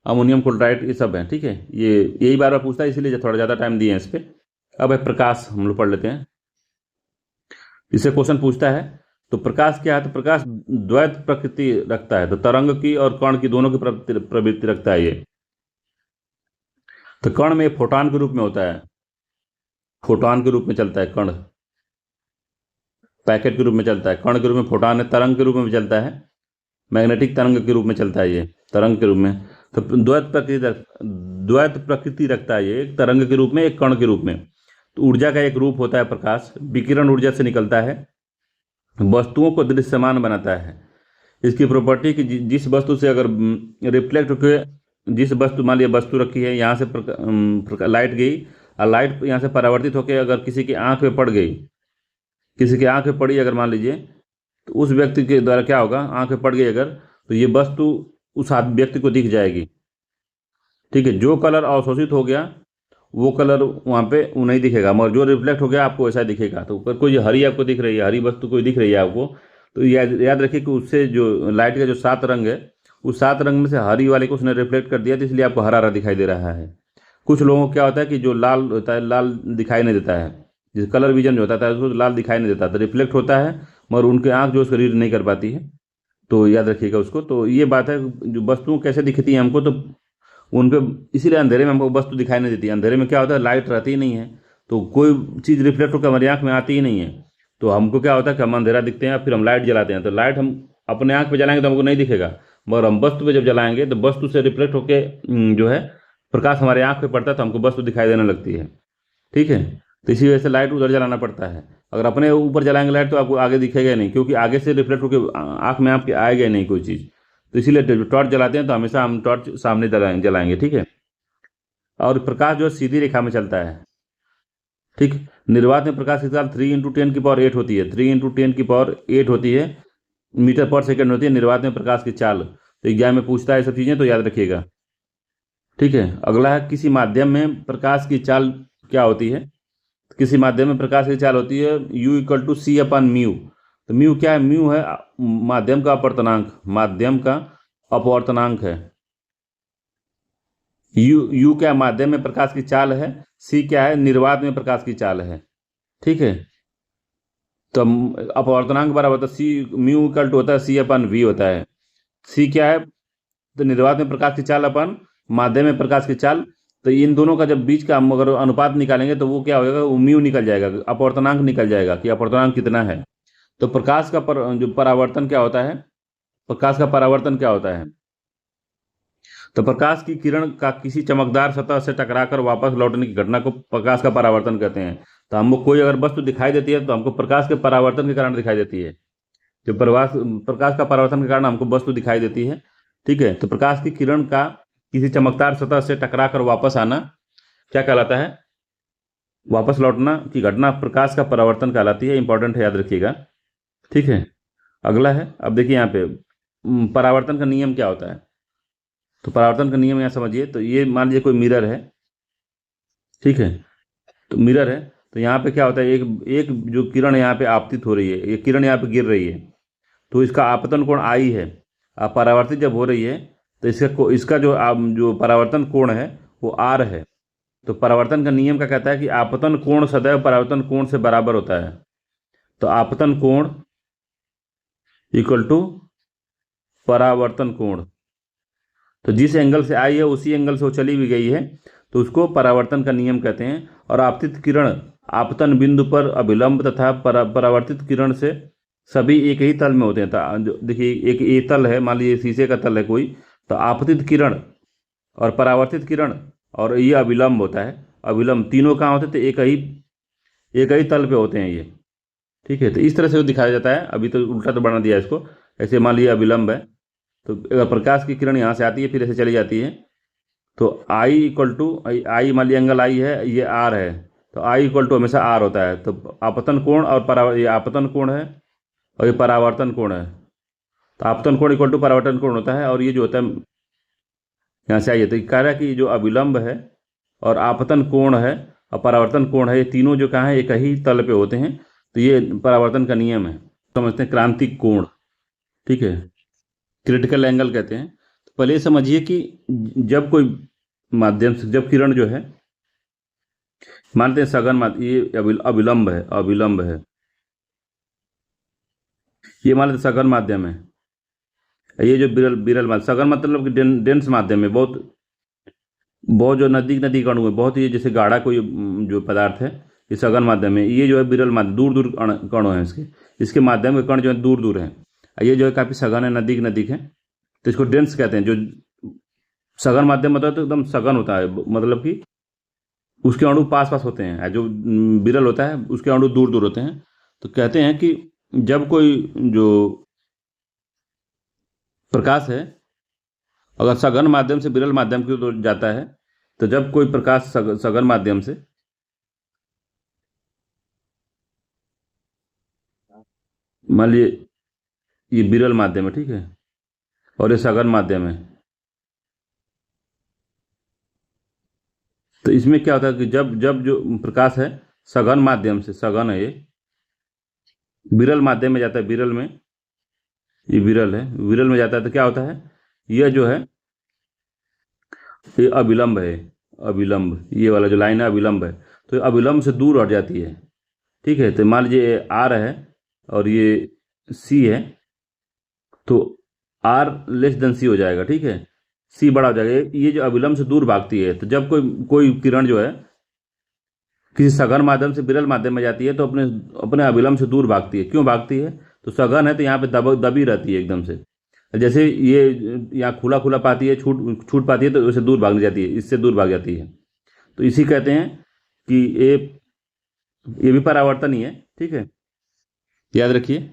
Speaker 1: अमोनियम क्लोराइड, ये सब है, ठीक है। ये यही बार बार पूछता है इसलिए थोड़ा ज़्यादा टाइम दिए हैं इस पर। अब है प्रकाश, हम लोग पढ़ लेते हैं। इससे क्वेश्चन पूछता है तो प्रकाश क्या है? तो प्रकाश द्वैत प्रकृति रखता है, तो तरंग की और कण की दोनों की प्रवृत्ति रखता है ये। तो कण में फोटॉन के रूप में होता है, फोटॉन के रूप में चलता है, कण पैकेट के रूप में चलता है, कण के रूप में फोटॉन है, तरंग के रूप में भी चलता है, मैग्नेटिक तरंग के रूप में चलता है ये, तरंग के रूप में। तो द्वैत प्रकृति रखता है ये, एक तरंग के रूप में, एक कण के रूप में। तो ऊर्जा का एक रूप होता है प्रकाश, विकिरण ऊर्जा से निकलता है, वस्तुओं को दृश्यमान बनाता है। इसकी प्रॉपर्टी कि जिस वस्तु से अगर रिफ्लेक्ट होकर, जिस वस्तु, मान लिया वस्तु रखी है, यहाँ से लाइट गई और लाइट यहाँ से परावर्तित होकर अगर किसी की आंख में पड़ गई, किसी की आंख में पड़ी अगर मान लीजिए, तो उस व्यक्ति के द्वारा क्या होगा, आंख में पड़ गई अगर, तो ये वस्तु उस व्यक्ति को दिख जाएगी। ठीक है, जो कलर अवशोषित हो गया वो कलर वहाँ पे वो नहीं दिखेगा, मगर जो रिफ्लेक्ट हो गया आपको वैसा दिखेगा। तो ऊपर कोई हरी आपको दिख रही है, हरी वस्तु कोई दिख रही है आपको, तो याद रखिए कि उससे जो लाइट का जो 7 रंग है, उस 7 रंग में से हरी वाले को उसने रिफ्लेक्ट कर दिया, तो इसलिए आपको हरा हरा दिखाई दे रहा है। कुछ लोगों को क्या होता है कि जो लाल होता है, लाल दिखाई नहीं देता है, जिस कलर विजन जो होता है उसको लाल दिखाई नहीं देता, तो रिफ्लेक्ट होता है मगर उनकी आँख जो उसको रीड नहीं कर पाती है। तो याद रखिएगा उसको। तो ये बात है, जो वस्तुओं कैसे दिखती हैं हमको, तो उन पे इसीलिए अंधेरे में हमको वस्तु दिखाई नहीं देती। अंधेरे में क्या होता है, लाइट रहती ही नहीं है, तो कोई चीज़ रिफ्लेक्ट होकर हमारी आँख में आती ही नहीं है। तो हमको क्या होता है कि हम अंधेरा दिखते हैं, फिर हम लाइट जलाते हैं, तो लाइट हम अपने आँख पे जलाएंगे तो हमको नहीं दिखेगा, मगर हम वस्तु पे जब जलाएंगे तो वस्तु से रिफ्लेक्ट होकर जो है प्रकाश हमारे आँख पे पड़ता है, तो हमको वस्तु दिखाई देने लगती है। ठीक है, तो इसी वजह से लाइट उधर जलाना पड़ता है। अगर अपने ऊपर जलाएंगे लाइट तो आपको आगे दिखेगा ही नहीं, क्योंकि आगे से रिफ्लेक्ट होकर आँख में आपके आएगा ही नहीं कोई चीज़। तो इसीलिए टॉर्च जलाते हैं तो हमेशा हम टॉर्च सामने जलाएंगे। ठीक है, और प्रकाश जो है सीधी रेखा में चलता है। ठीक, निर्वात में प्रकाश की चाल 3 × 10⁸ होती है, 3 × 10⁸ होती है, मीटर पर सेकंड होती है निर्वात में प्रकाश की चाल। तो एग्जाम में पूछता है सब चीज़ें, तो याद रखिएगा। ठीक है, अगला है किसी माध्यम में प्रकाश की चाल क्या होती है। किसी माध्यम में प्रकाश की चाल होती है U = C/μ। तो म्यू क्या है, म्यू है माध्यम का अपवर्तनांक, माध्यम का अपवर्तनांक है। यू क्या माध्यम में प्रकाश की चाल है, सी क्या है निर्वात में प्रकाश की चाल है। ठीक है, तो अपवर्तनांक बराबर होता है सी, म्यू इक्वल टू होता है C/V होता है। सी क्या है, तो निर्वात में प्रकाश की चाल अपन माध्यम में प्रकाश की चाल। तो इन दोनों का जब बीच का हम अगर अनुपात निकालेंगे तो वो क्या होगा, वो म्यू निकल जाएगा, अपवर्तनांक निकल जाएगा कि अपवर्तनांक कितना है। तो प्रकाश का जो परावर्तन क्या होता है, प्रकाश का परावर्तन क्या होता है, तो प्रकाश की किरण का किसी चमकदार सतह से टकराकर वापस लौटने की घटना को प्रकाश का परावर्तन कहते हैं। तो हमको कोई अगर वस्तु दिखाई देती है तो हमको प्रकाश के परावर्तन के कारण दिखाई देती है, जो प्रकाश का परावर्तन के कारण हमको वस्तु दिखाई देती है। ठीक है, तो प्रकाश की किरण का किसी चमकदार सतह से टकराकर वापस आना क्या कहलाता है, वापस लौटना की घटना प्रकाश का परावर्तन कहलाती है। इंपॉर्टेंट है, याद रखिएगा। ठीक है, अगला है, अब देखिए यहाँ पे परावर्तन का नियम क्या होता है। तो परावर्तन का नियम यहाँ समझिए। तो ये मान लीजिए कोई मिरर है, ठीक है, तो मिरर है, तो यहाँ पे क्या होता है, एक जो किरण यहाँ पे आपतित हो रही है, ये किरण यहाँ पे गिर रही है, तो इसका आपतन कोण आई है। अब परावर्तित जब हो रही है तो इसका जो परावर्तन कोण है वो आर है। तो परावर्तन का नियम क्या कहता है कि आपतन कोण सदैव परावर्तन कोण से बराबर होता है। तो आपतन कोण इक्वल टू परावर्तन कोण। तो जिस एंगल से आई है उसी एंगल से वो चली भी गई है, तो उसको परावर्तन का नियम कहते हैं। और आपतित किरण आपतन बिंदु पर अभिलंब तथा परावर्तित किरण से सभी एक ही तल में होते हैं। तो देखिए एक ये तल है, मान लीजिए शीशे का तल है कोई, तो आपतित किरण और परावर्तित किरण और ये अभिलंब होता है, अभिलंब तीनों कहाँ होते हैं, तो एक ही तल पे होते हैं ये। ठीक है, तो इस तरह से वो दिखाया जाता है। अभी तो उल्टा तो बना दिया इसको, ऐसे मान लीजिए अभिलंब है, तो अगर प्रकाश की किरण यहाँ से आती है फिर ऐसे चली जाती है, तो आई इक्वल टू आई, मान लीजिए एंगल आई है, ये आर है, तो आई इक्वल टू हमेशा आर होता है। तो आपतन कोण और ये आपतन कोण है और ये परावर्तन कोण है। तो आपतन कोण इक्वल टू परावर्तन कोण होता है। और ये जो होता है यहाँ से आइए, तो कह रहा है कि जो अभिलंब है और आपतन कोण है और परावर्तन कोण है, ये तीनों जो कहाँ है एक ही तल पे होते हैं। तो ये परावर्तन का नियम है, समझते हैं क्रांतिक कोण। ठीक है, क्रिटिकल एंगल कहते हैं। तो पहले समझिए कि जब कोई माध्यम से जब किरण जो है, मानते हैं सघन माध्यम, ये अभिलंब है, अभिलंब है, ये मान लेते सघन माध्यम है, ये जो बिरल माध्यम, सघन मतलब कि डेंस माध्यम है, बहुत जो नजदीक अणु है, बहुत ही जैसे गाढ़ा कोई जो पदार्थ है, ये सघन माध्यम है, ये जो है विरल माध्यम, दूर दूर कण है इसके, इसके माध्यम के कण जो है दूर दूर है। ये जो है काफ़ी सघन है, नज़दीक नज़दीक है, तो इसको डेंस कहते हैं। जो सघन माध्यम होता है तो एकदम सघन होता है, मतलब कि उसके अणु पास पास होते हैं। जो विरल होता है उसके अणु दूर दूर होते हैं। तो कहते हैं कि जब कोई जो प्रकाश है अगर सघन माध्यम से विरल माध्यम की ओर जाता है, तो जब कोई प्रकाश सघन माध्यम से, मान लीजिए ये विरल माध्यम है, ठीक है, और ये सघन माध्यम है, तो इसमें क्या होता है कि जब जब जो प्रकाश है सघन माध्यम से, सघन है ये, विरल माध्यम में जाता है, विरल में, ये विरल है, विरल में जाता है, तो क्या होता है, यह जो है ये अविलंब है, अविलंब, ये वाला जो लाइन है अविलंब है, तो अविलंब से दूर हट जाती है, ठीक है। तो मान लीजिए आर है और ये सी है, तो आर लेस देन सी हो जाएगा, ठीक है, सी बड़ा हो जाएगा। ये जो अविलंब से दूर भागती है, तो जब कोई कोई किरण जो है किसी सघन माध्यम से विरल माध्यम में जाती है, तो अपने अपने अविलंब से दूर भागती है। क्यों भागती है, तो सघन है तो यहाँ पे दबी रहती है एकदम से, जैसे ये यहाँ खुला खुला पाती है, छूट छूट पाती है, तो उससे दूर भाग जाती है, इससे दूर भाग जाती है। तो इसी कहते हैं कि ये भी परावर्तन ही है, ठीक है, याद रखिए।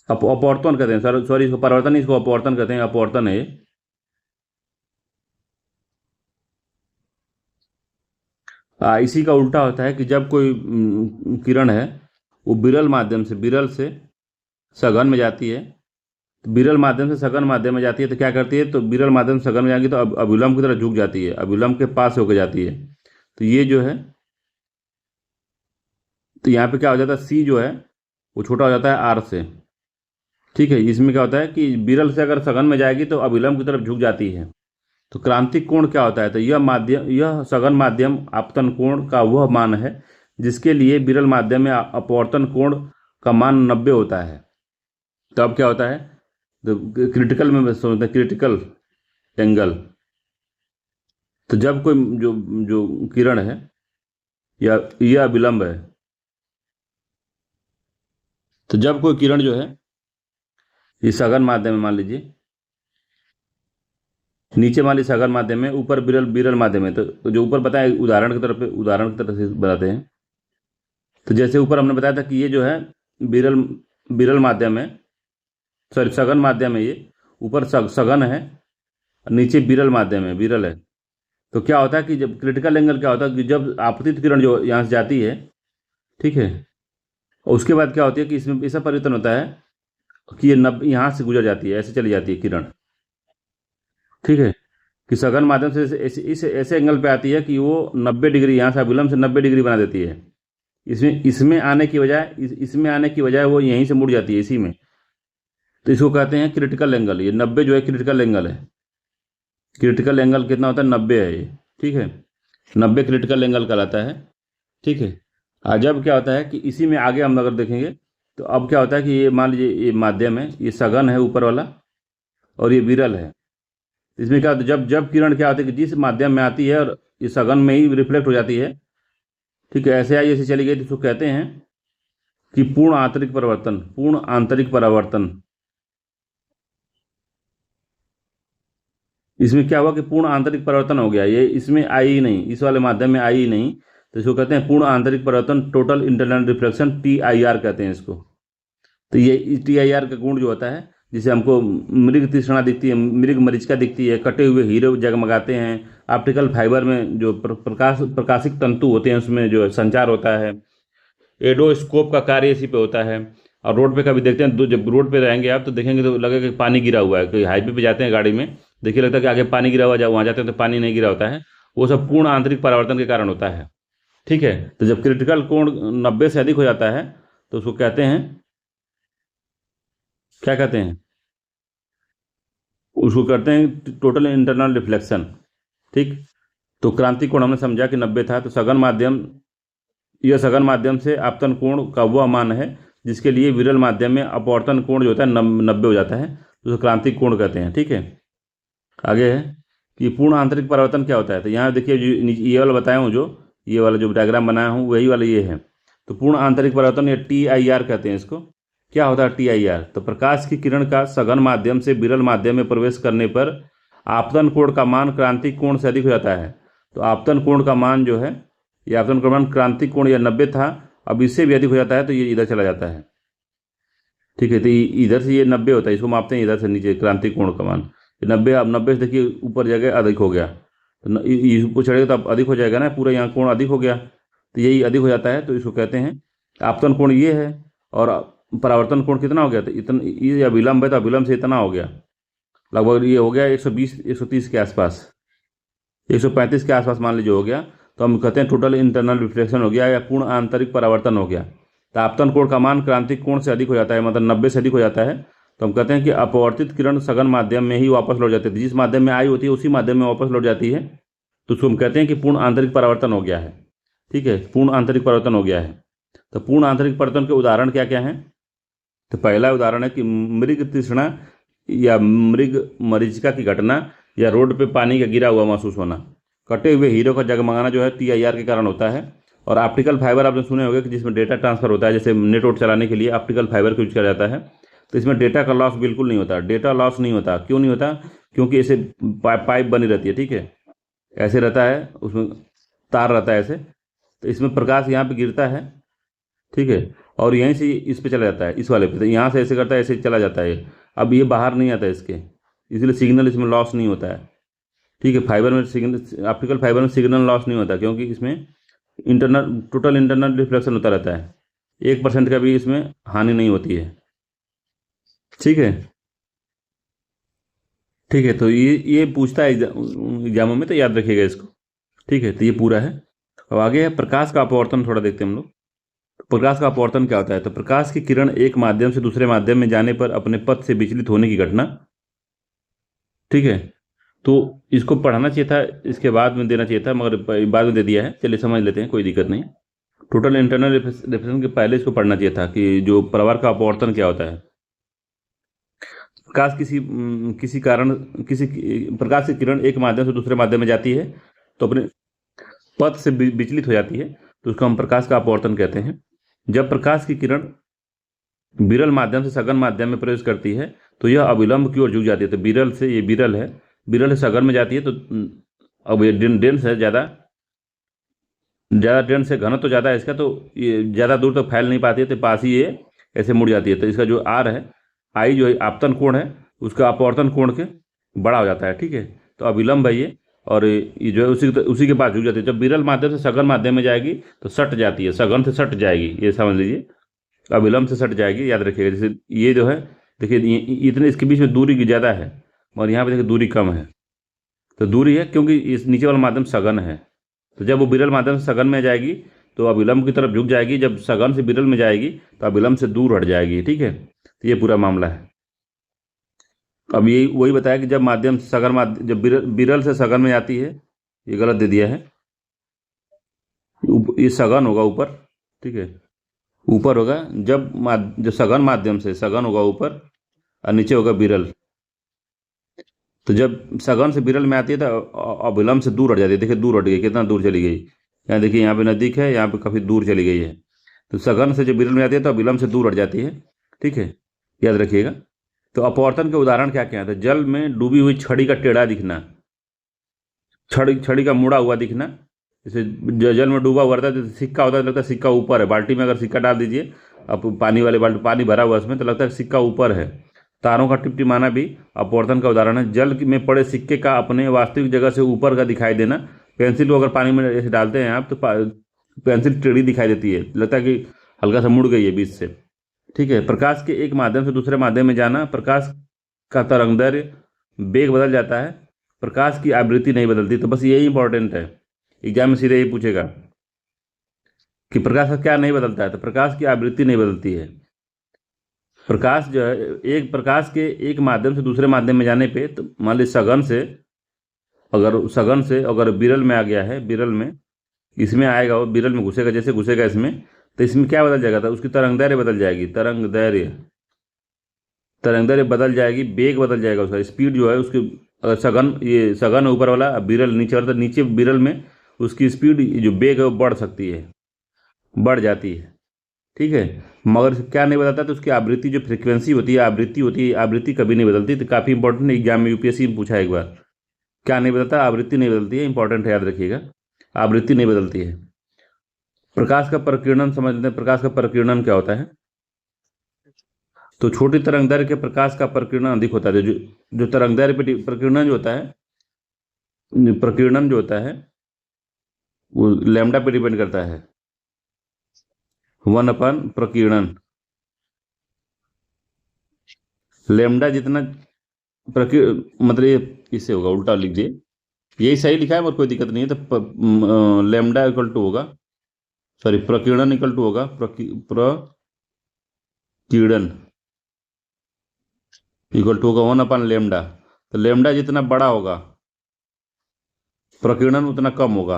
Speaker 1: अपवर्तन कहते हैं, सर सॉरी, इसको परावर्तन नहीं, इसको अपवर्तन कहते हैं, अपवर्तन है ये। इसी का उल्टा होता है कि जब कोई किरण है वो विरल माध्यम से, विरल से सघन में जाती है, तो विरल माध्यम से सघन माध्यम में जाती है, तो क्या करती है, तो विरल माध्यम से सघन में जाएगी तो अभिलंब की तरफ झुक जाती है, अभिलंब के पास होकर जाती है। तो ये जो है, तो यहाँ पे क्या हो जाता है, सी जो है वो छोटा हो जाता है आर से, ठीक है। इसमें क्या होता है कि विरल से अगर सघन में जाएगी तो अभिलंब की तरफ झुक जाती है। तो क्रांतिक कोण क्या होता है, तो यह सघन माध्यम आपतन कोण का वह मान है जिसके लिए विरल माध्यम में अपवर्तन कोण का मान 90 होता है। तो अब क्या होता है, तो क्रिटिकल में समझते हैं, क्रिटिकल एंगल। तो जब कोई जो जो किरण है या यह अविलंब है, तो जब कोई किरण जो है ये सघन माध्यम में, मान लीजिए नीचे मान लीजिए सघन माध्यम में, ऊपर विरल विरल माध्यम है, तो जो ऊपर बताया उदाहरण की तरफ से बताते हैं। तो जैसे ऊपर हमने बताया था कि ये जो है विरल विरल माध्यम है, सॉरी सघन माध्यम है, ये ऊपर सघन है, नीचे विरल माध्यम है, विरल है। तो क्या होता है कि जब क्रिटिकल एंगल क्या होता है कि जब आपतित किरण जो यहाँ से जाती है, ठीक है, और उसके बाद क्या होती है कि इसमें ऐसा परिवर्तन होता है कि ये यहाँ से गुजर जाती है, ऐसे चली जाती है किरण, ठीक है, कि सघन माध्यम से ऐसे एंगल पे आती है कि वो 90 डिग्री, यहाँ से अभिलंब से 90 डिग्री बना देती है। इसमें आने की बजाय इसमें आने की बजाय वो यहीं से मुड़ जाती है, इसी में। तो इसको कहते हैं क्रिटिकल एंगल। ये 90 जो है क्रिटिकल एंगल है। क्रिटिकल एंगल कितना होता है, 90 है ये, ठीक है, 90 क्रिटिकल एंगल कहलाता है, ठीक है। जब क्या होता है कि इसी में आगे हम अगर देखेंगे, तो अब क्या होता है कि ये मान लीजिए ये माध्यम है, ये सघन है ऊपर वाला, और ये विरल है। इसमें क्या होता है, जब जब किरण क्या होता है कि जिस माध्यम में आती है और ये सघन में ही रिफ्लेक्ट हो जाती है, ठीक है, ऐसे आई ऐसे चली गई, तो इसको कहते हैं कि पूर्ण आंतरिक परिवर्तन, पूर्ण आंतरिक परावर्तन। इसमें क्या हुआ कि पूर्ण आंतरिक परिवर्तन हो गया, ये इसमें आई ही नहीं, इस वाले माध्यम में आई ही नहीं, तो इसको कहते हैं पूर्ण आंतरिक परिवर्तन, टोटल इंटरनल रिफ्लेक्शन, TIR कहते हैं इसको। तो ये TIR का गुण जो होता है, जिसे हमको मृग तृष्णा दिखती है, मृग मरीचिका दिखती है, कटे हुए हीरे जगमगाते हैं, ऑप्टिकल फाइबर में जो प्रकाशिक तंतु होते हैं उसमें जो संचार होता है, एडोस्कोप का कार्य इसी पे होता है। और रोड पे कभी देखते हैं, जब रोड पे रहेंगे आप तो देखेंगे तो लगेगा कि पानी गिरा हुआ है, कोई हाईवे पे जाते हैं गाड़ी में, देखिए लगता है कि आगे पानी गिरा हुआ है, वहाँ जाते हैं तो पानी नहीं गिरा होता है, वो सब पूर्ण आंतरिक परावर्तन के कारण होता है, ठीक है। तो जब क्रिटिकल कोण 90 से अधिक हो जाता है तो उसको कहते हैं, क्या कहते हैं, उसको करते हैं टोटल इंटरनल रिफ्लेक्शन, ठीक। तो क्रांतिक कोण हमने समझा कि 90 था। तो सघन माध्यम, यह सघन माध्यम से आपतन कोण का वह मान है जिसके लिए विरल माध्यम में अपवर्तन कोण जो होता है 90 हो जाता है, तो उसको क्रांतिक कोण कहते हैं, ठीक है। आगे है कि पूर्ण आंतरिक परावर्तन क्या होता है। तो यहाँ देखिए ये वाला बताया हूँ जो, ये वाला जो डायग्राम बनाया हूँ वही वाला ये है। तो पूर्ण आंतरिक परावर्तन या TIR कहते हैं इसको। क्या होता है TIR? तो प्रकाश की किरण का सघन माध्यम से विरल माध्यम में प्रवेश करने पर आपतन कोण का मान क्रांतिक कोण से अधिक हो जाता है। तो आपतन कोण का मान जो है, ये आपतन कोण मान क्रांतिक कोण या 90 था, अब इससे भी अधिक हो जाता है तो ये इधर चला जाता है। ठीक है, तो इधर से ये 90 होता है, इसको मापते हैं इधर से नीचे क्रांतिक कोण का मान 90। अब 90 से देखिए ऊपर जाएगा, अधिक हो गया, तो ऊपर चढ़ेगा तो अब अधिक हो जाएगा ना, पूरा यहाँ कोण अधिक हो गया, तो यही अधिक हो जाता है, तो इसको कहते हैं आपतन कोण ये है। और परावर्तन कोण कितना हो गया? तो इतना, ये अभिलंब है तो अभिलंब से इतना हो गया, लगभग ये हो गया 120 130 के आसपास, 135 के आसपास मान लीजिए हो गया। तो हम कहते हैं टोटल इंटरनल रिफ्लेक्शन हो गया या पूर्ण आंतरिक परावर्तन हो गया। तो आपतन कोण का मान क्रांतिक कोण से अधिक हो जाता है, मतलब 90 से अधिक हो जाता है, तो हम कहते हैं कि अपवर्तित किरण सघन माध्यम में ही वापस लौट जाती है। जिस माध्यम में आई होती है उसी माध्यम में वापस लौट जाती है, तो उसको हम कहते हैं कि पूर्ण आंतरिक परावर्तन हो गया है। ठीक है, पूर्ण आंतरिक परावर्तन हो गया है। तो पूर्ण आंतरिक परावर्तन के उदाहरण क्या क्या हैं? तो पहला उदाहरण है कि मृग तृष्णा या मृग मरीचिका की घटना या रोड पे पानी का गिरा हुआ महसूस होना। कटे हुए हीरो का जगमगाना जो है TIR के कारण होता है। और ऑप्टिकल फाइबर आपने सुने होंगे कि जिसमें डेटा ट्रांसफर होता है, जैसे नेटवर्क चलाने के लिए ऑप्टिकल फाइबर का यूज किया जाता है, तो इसमें डेटा का लॉस बिल्कुल नहीं होता। डेटा लॉस नहीं होता, क्यों नहीं होता? क्योंकि ऐसे पाइप बनी रहती है, ठीक है, ऐसे रहता है, उसमें तार रहता है ऐसे, तो इसमें प्रकाश यहाँ पे गिरता है, ठीक है, और यहीं से इस पे चला जाता है, इस वाले पे, तो यहाँ से ऐसे करता है, ऐसे चला जाता है। अब ये बाहर नहीं आता है इसके, इसलिए सिग्नल इसमें लॉस नहीं होता है। ठीक है, फाइबर में सिग्नल, ऑप्टिकल फाइबर में सिग्नल लॉस नहीं होता, क्योंकि इसमें टोटल इंटरनल रिफ्लेक्शन होता रहता है, 1% का भी इसमें हानि नहीं होती है। ठीक है, ठीक है, तो ये पूछता है एग्जामों में, तो याद रखिएगा इसको। ठीक है, तो ये पूरा है। अब आगे है प्रकाश का अपवर्तन, थोड़ा देखते हैं हम लोग। प्रकाश का अपवर्तन क्या होता है? तो प्रकाश की किरण एक माध्यम से दूसरे माध्यम में जाने पर अपने पथ से विचलित होने की घटना। ठीक है, तो इसको पढ़ाना चाहिए था, इसके बाद में देना चाहिए था, मगर बाद में दे दिया है, चलिए समझ लेते हैं, कोई दिक्कत नहीं। टोटल इंटरनल रिफ्लेक्शन के पहले इसको पढ़ना चाहिए था कि जो प्रवाह का अपवर्तन क्या होता है। प्रकाश किसी कारण किसी प्रकाश की किरण एक माध्यम से दूसरे माध्यम में जाती है तो अपने पथ से विचलित हो जाती है, तो उसको हम प्रकाश का अपवर्तन कहते हैं। जब प्रकाश की किरण विरल माध्यम से सघन माध्यम में प्रवेश करती है तो यह अविलंब की ओर झुक जाती है। तो विरल से, ये विरल है, विरल से सघन में जाती है, तो अब ये डेंस है, ज़्यादा डेंस है, घनत्व तो ज़्यादा है इसका, तो ये ज़्यादा दूर तक फैल नहीं पाती है, तो पास ही ये ऐसे मुड़ जाती है। तो इसका जो आर है, आई जो है आपतन कोण है, उसका अपवर्तन कोण के बड़ा हो जाता है। ठीक है, तो अविलंब है ये, और ये जो है उसी के पास झुक जाती है। जब विरल माध्यम से सघन माध्यम में जाएगी तो सट जाती है, सघन से सट जाएगी, ये समझ लीजिए, अविलंब से सट जाएगी, याद रखिएगा। जैसे ये जो है, देखिए इतने इसके बीच में दूरी ज़्यादा है और यहाँ पे देखिए दूरी कम है, तो दूरी है क्योंकि इस नीचे वाला माध्यम सघन है। तो जब वो विरल माध्यम से सघन में जाएगी तो अविलंब की तरफ झुक जाएगी, जब सघन से विरल में जाएगी तो अविलंब से दूर हट जाएगी। ठीक है, तो ये पूरा मामला है। अब ये वही बताया कि जब माध्यम से सघन माध्यम, जब विरल से सघन में जाती है, ये गलत दे दिया है, ये सघन होगा ऊपर, ठीक है, ऊपर होगा, जब सघन माध्यम से सघन होगा ऊपर और नीचे होगा विरल। तो जब सघन से विरल में आती है तो अविलंब से दूर हट जाती है। देखिए दूर हट गई, कितना दूर चली गई, यहाँ देखिए, यहाँ पे नज़दीक है, यहाँ पे काफ़ी दूर चली गई है। तो सघन से जब विरल में आती है तो अविलंब से दूर हट जाती है। ठीक है, याद रखिएगा। तो अपवर्तन के उदाहरण क्या क्या है? तो जल में डूबी हुई छड़ी का टेढ़ा दिखना, छड़ी का मुड़ा हुआ दिखना। जैसे जल में डूबा हुआ रहता है, जैसे सिक्का होता है, लगता है सिक्का ऊपर है। बाल्टी में अगर सिक्का डाल दीजिए, अब पानी वाले बाल्टी, पानी भरा हुआ उसमें, तो लगता है सिक्का ऊपर है। तारों का टिपटिमाना भी अपवर्तन का उदाहरण है। जल में पड़े सिक्के का अपने वास्तविक जगह से ऊपर का दिखाई देना। पेंसिल को अगर पानी में ऐसे डालते हैं आप, तो पेंसिल टेढ़ी दिखाई देती है, लगता है कि हल्का सा मुड़ गई है बीच से। ठीक है, प्रकाश के एक माध्यम से दूसरे माध्यम में जाना, प्रकाश का तरंगदैर्घ्य, वेग बदल जाता है, प्रकाश की आवृत्ति नहीं बदलती। तो बस यही इंपॉर्टेंट है, एग्जाम में सीधे यही पूछेगा कि प्रकाश का क्या नहीं बदलता है? तो प्रकाश की आवृत्ति नहीं बदलती है। प्रकाश जो है, एक प्रकाश के एक माध्यम से दूसरे माध्यम में जाने पे, तो मान लीजिए सघन से अगर विरल में आ गया है, विरल में इसमें आएगा, वो विरल में घुसेगा, जैसे घुसेगा इसमें, तो इसमें क्या बदल जाएगा? तो उसकी तरंगदैर्घ्य बदल जाएगी, तरंगदैर्घ्य बदल जाएगी, वेग बदल जाएगा, उसका स्पीड जो है उसकी, अगर सघन, ये सघन ऊपर वाला, विरल नीचे वाला, तो नीचे विरल में उसकी स्पीड जो वेग है वो बढ़ सकती है, बढ़ जाती है, ठीक है। मगर क्या नहीं बदलता, तो उसकी आवृत्ति जो फ्रीक्वेंसी होती है, आवृत्ति होती है, आवृत्ति कभी नहीं बदलती। तो काफ़ी इंपॉर्टेंट, एग्जाम में यूपीएससी में पूछा है एक बार, क्या नहीं बदलता, आवृत्ति नहीं बदलती है, इंपॉर्टेंट है, याद रखिएगा, आवृत्ति नहीं बदलती है। प्रकाश का प्रकीर्णन समझ लेते हैं, प्रकाश का प्रकीर्णन क्या होता है। तो छोटी तरंगदैर्घ्य के प्रकाश का प्रकीर्णन अधिक होता है। जो तरंगदैर्घ्य पे प्रकीर्णन जो होता है, प्रकीर्णन जो होता है वो लैम्डा पे डिपेंड करता है, 1/प्रकीर्णन। लैम्डा जितना मतलब ये इससे होगा, उल्टा लिख दिए, यही सही लिखा है और कोई दिक्कत नहीं है। तो लैम्डा इक्वल टू होगा, सॉरी प्रकीर्णन इक्वल टू होगा प्रकीर्णन इक्वल टू होगा 1/लैम्डा। तो लैम्डा जितना बड़ा होगा प्रकीर्णन उतना कम होगा,